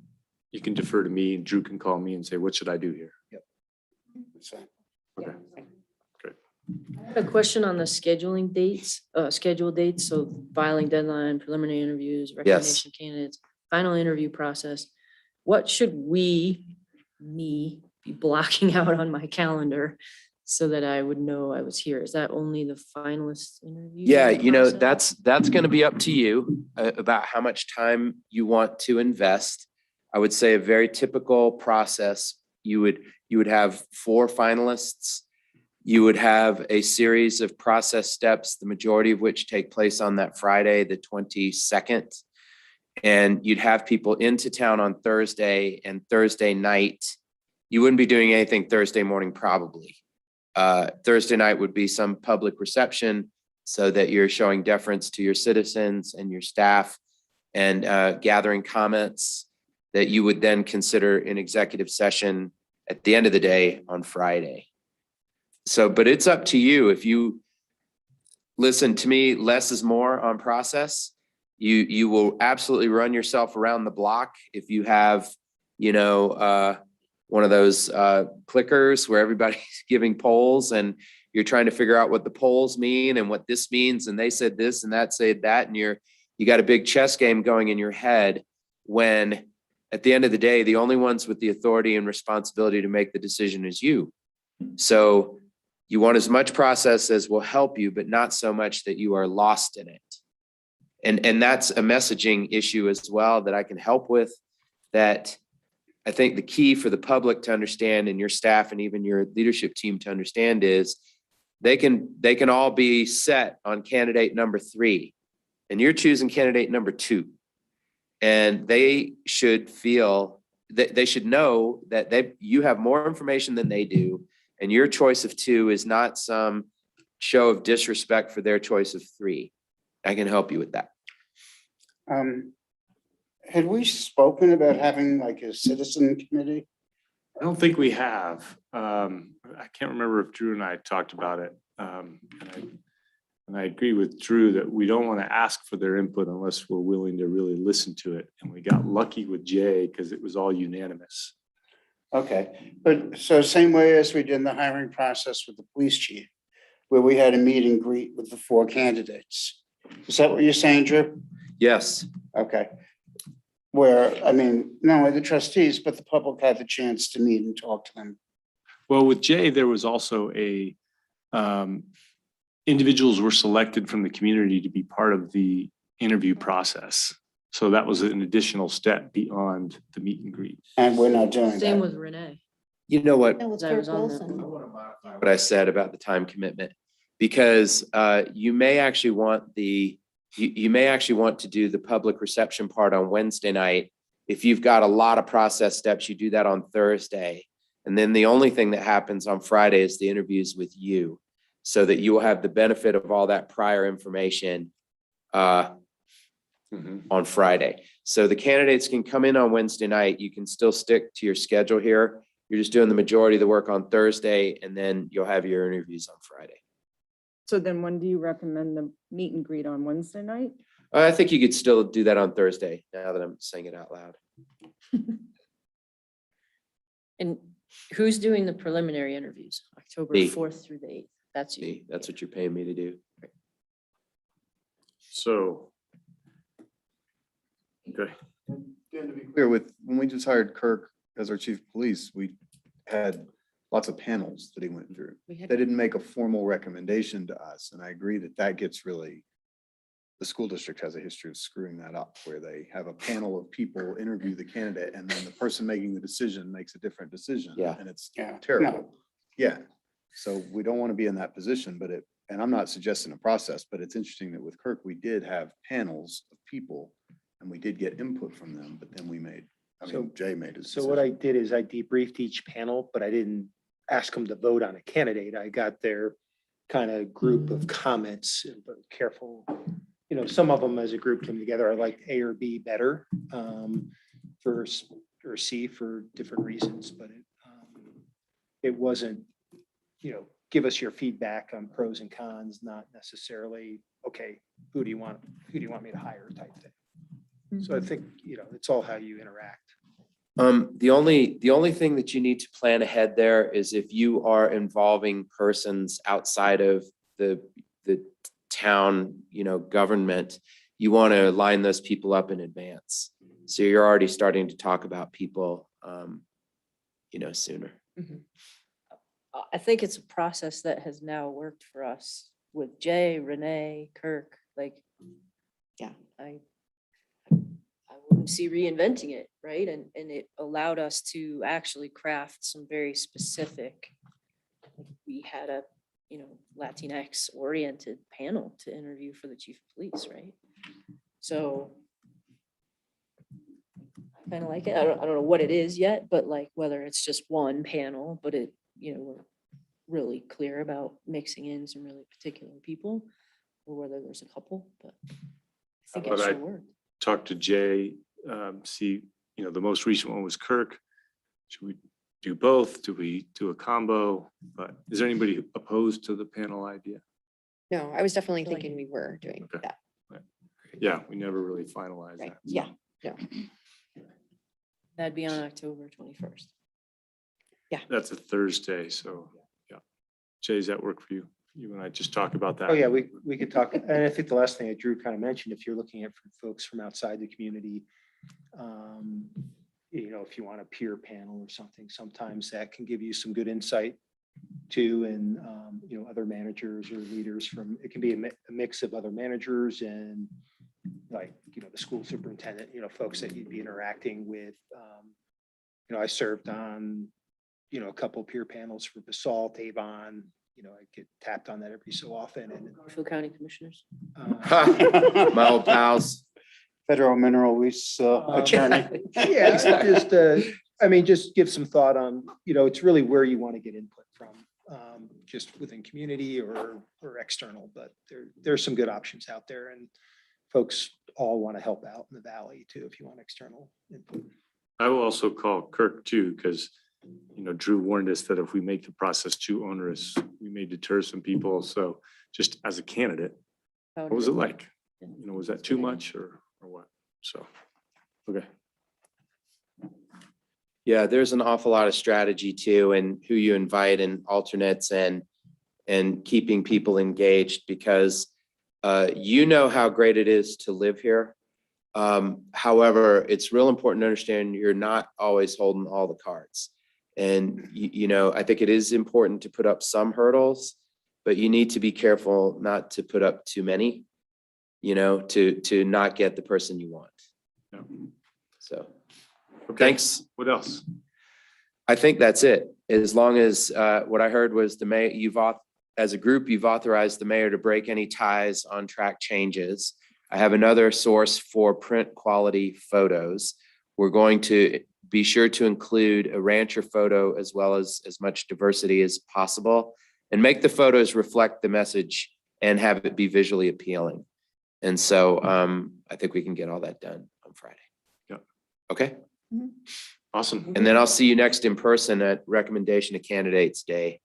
you can defer to me and Drew can call me and say, what should I do here? So, Okay. Great. A question on the scheduling dates, scheduled dates, so filing deadline, preliminary interviews, recommendation candidates, final interview process. What should me be blocking out on my calendar so that I would know I was here? Is that only the finalist interview? Yeah, you know, process? that's gonna be up to you about how much time you want to invest. I would say a very typical process, you would have 4 finalists. You would have a series of process steps, the majority of which take place on that Friday, the 22nd. And you'd have people into town on Thursday and Thursday night. You wouldn't be doing anything Thursday morning, probably. Thursday night would be some public reception so that you're showing deference to your citizens and your staff and gathering comments that you would then consider in executive session at the end of the day on Friday. So, but it's up to you. If you listen to me, less is more on process. You will absolutely run yourself around the block if you have, you know, one of those clickers where everybody's giving polls and you're trying to figure out what the polls mean and what this means. And they said this and that said that. And you got a big chess game going in your head when at the end of the day, the only ones with the authority and responsibility to make the decision is you. So you want as much process as will help you, but not so much that you are lost in it. And that's a messaging issue as well that I can help with, that I think the key for the public to understand and your staff and even your leadership team to understand is they can all be set on candidate number 3 and you're choosing candidate number 2. And they should feel that they should know that you have more information than they do. And your choice of 2 is not some show of disrespect for their choice of 3. I can help you with that. Had we spoken about having like a citizen committee? I don't think we have. I can't remember if Drew and I talked about it. And I agree with Drew that we don't want to ask for their input unless we're willing to really listen to it. And we got lucky with Jay because it was all unanimous. Okay, but so same way as we did in the hiring process with the police chief, where we had a meet and greet with the 4 candidates. Is that what you're saying, Drew? Yes. Okay. Where, I mean, not only the trustees, but the public had the chance to meet and talk to them. Well, with Jay, there was also individuals were selected from the community to be part of the interview process. So that was an additional step beyond the meet and greet. And we're not doing Same that. with Renee. You know what? That was I was Kirk on Wilson. What I said about the time commitment, because you may actually want you may actually want to do the public reception part on Wednesday night. If you've got a lot of process steps, you do that on Thursday. And then the only thing that happens on Friday is the interviews with you, so that you will have the benefit of all that prior information on Friday. So the candidates can come in on Wednesday night. You can still stick to your schedule here. You're just doing the majority of the work on Thursday, and then you'll have your interviews on Friday. So then when do you recommend the meet and greet on Wednesday night? I think you could still do that on Thursday, now that I'm saying it out loud. And who's doing the preliminary interviews? October Me. 4th through the 8th. That's you. See, that's what you're paying me to do. So. Okay. Dan, to be clear, when we just hired Kirk as our chief of police, we had lots of panels that he went through. They didn't make a formal recommendation to us. And I agree that gets really, the school district has a history of screwing that up, where they have a panel of people interview the candidate and then the person making the decision makes a different decision. Yeah. And it's Yeah. terrible. Yeah. So we don't want to be in that position, and I'm not suggesting a process, but it's interesting that with Kirk, we did have panels of people and we did get input from them, but then Jay made his So decision. what I did is I debriefed each panel, but I didn't ask them to vote on a candidate. I got their kind of group of comments, but careful. You know, some of them as a group came together. I liked A or B better or C for different reasons, but it wasn't, give us your feedback on pros and cons, not necessarily, okay, who do you want me to hire type thing. So I think, it's all how you interact. The only thing that you need to plan ahead there is if you are involving persons outside of the town, government, you want to line those people up in advance. So you're already starting to talk about people, sooner. I think it's a process that has now worked for us with Jay, Renee, Kirk, like. Yeah. I wouldn't see reinventing it, right? And it allowed us to actually craft some very specific. We had a, Latinx oriented panel to interview for the chief of police, right? So. I kind of like it. I don't know what it is yet, but like whether it's just one panel, but it, we're really clear about mixing in some really particular people, or whether there's a couple, but I think it But should work. Talk to Jay, see, the most recent one was Kirk. Should we do both? Do we do a combo? But is there anybody opposed to the panel idea? No, I was definitely Like- thinking we were doing Okay. that. Yeah, we never really finalized Right. that. Yeah. No. That'd be on October 21st. That's a Thursday, so, yeah. Jay, does that work for you? You and I just talked about that. Oh, yeah, we could talk, and I think the last thing that Drew kind of mentioned, if you're looking at folks from outside the community, if you want a peer panel or something, sometimes that can give you some good insight too, and, other managers or leaders from, it can be a mix of other managers and like, the school superintendent, folks that you'd be interacting with. I served on, a couple peer panels for Basalt, Avon, I get tapped on that every so often and. Northfield County Commissioners. My old pals. Federal Mineral Lease attorney. Yeah, just give some thought on, it's really where you want to get input from, just within community or external, but there's some good options out there and folks all want to help out in the valley too, if you want external input. I will also call Kirk too, because, Drew warned us that if we make the process too onerous, we may deter some people. So just as a candidate, what was it like? Was that too much or what? So, okay. Yeah, there's an awful lot of strategy too, and who you invite and alternates and keeping people engaged because how great it is to live here. However, it's real important to understand you're not always holding all the cards. And I think it is important to put up some hurdles, but you need to be careful not to put up too many, to not get the person you want. Yeah. So. Okay. Thanks. What else? I think that's it. As long as what I heard was the mayor, as a group, you've authorized the mayor to break any ties on track changes. I have another source for print quality photos. We're going to be sure to include a rancher photo as well as much diversity as possible and make the photos reflect the message and have it be visually appealing. And so I think we can get all that done on Friday. Yeah. Okay. Awesome. And then I'll see you next in person at Recommendation of Candidates Day.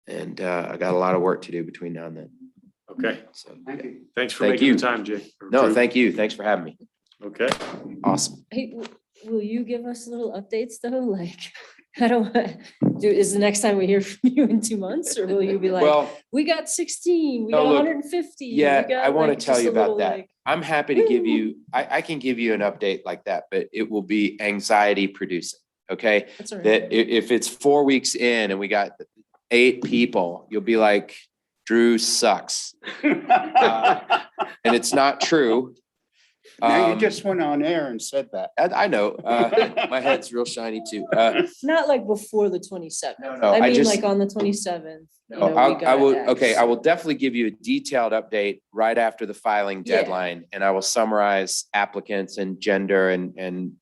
And I got a lot of work to do between now and then. Okay. So Thank you. Thanks for Thank making you. the time, Jay. Or no, Drew. thank you. Thanks for having me. Okay. Awesome. Hey, will you give us little updates though? Like, I don't, is the next time we hear from you in 2 months, or will you be like, Well, we got 16, we No, got look, 150? yeah, we got, I want like, to tell just you a about little, that. like, I'm happy to give you, I can give you an update like that, but it will be anxiety producing. Okay. That's all right. That if it's 4 weeks in and we got 8 people, you'll be like, Drew sucks. And it's not true. Now you just went on air and said that. I know, my head's real shiny too. Not like before the 27th. No, I mean, just- like on the 27th. you Oh, know, we I got will, X. okay, I will definitely give you a detailed update right after the filing Yeah. deadline. And I will summarize applicants and gender and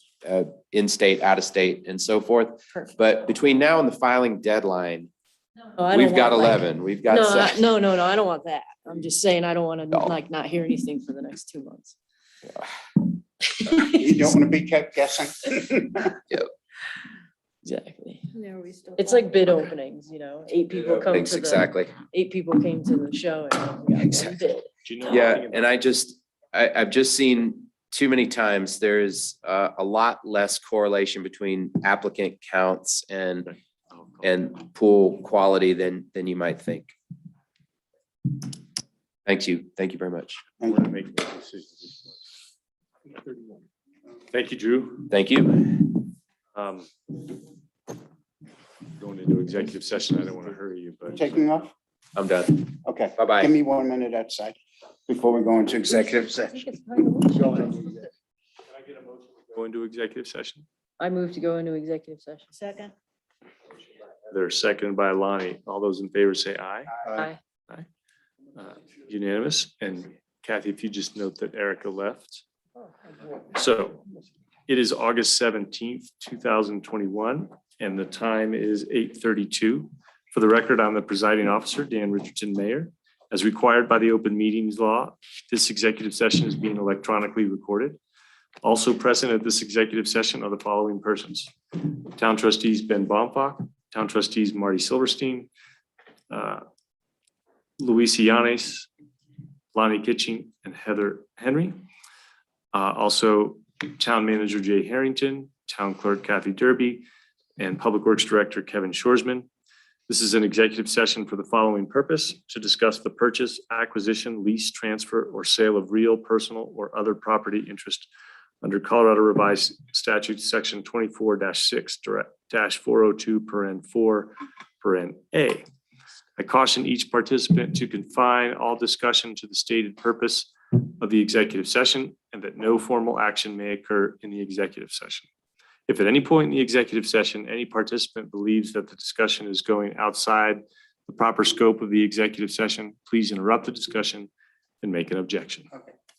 in-state, out-of-state and so forth. Perfect. But between now and the filing deadline, No, I don't we've got want, like- 11, we've got No, 7. no, I don't want that. I'm just saying, I don't want to No. like not hear anything for the next 2 months. You don't want to be kept guessing. Exactly. There we still. It's like bid openings, 8 people come Thanks, to the, exactly. 8 people came to the show and we got one Exactly. bid. Do you know Yeah, anything and about- I've just seen too many times, there's a lot less correlation between applicant counts and pool quality than you might think. Thank you. Thank you very much. We're gonna make that decision. Thank you, Drew. Thank you. Going into executive session, I don't want to hurry you, but. Taking off? I'm done. Okay. Bye-bye. Give me 1 minute outside before we go into executive session. Go into executive session. I move to go into executive session. Second. They're seconded by Lonnie. All those in favor say aye. Aye. Unanimous. And Kathy, if you just note that Erica left. So it is August 17th, 2021, and the time is 8:32. For the record, I'm the presiding officer, Dan Richardson, Mayor. As required by the open meetings law, this executive session is being electronically recorded. Also present at this executive session are the following persons: Town Trustees Ben Bomfach, Town Trustees Marty Silverstein, Luis Yanes, Lonnie Kitching, and Heather Henry. Also, Town Manager Jay Harrington, Town Clerk Kathy Derby, and Public Works Director Kevin Shorsman. This is an executive session for the following purpose: to discuss the purchase, acquisition, lease, transfer, or sale of real, personal, or other property interest under Colorado Revised Statutes, Section 24-6-402(4)(a). I caution each participant to confine all discussion to the stated purpose of the executive session and that no formal action may occur in the executive session. If at any point in the executive session, any participant believes that the discussion is going outside the proper scope of the executive session, please interrupt the discussion and make an objection. Okay.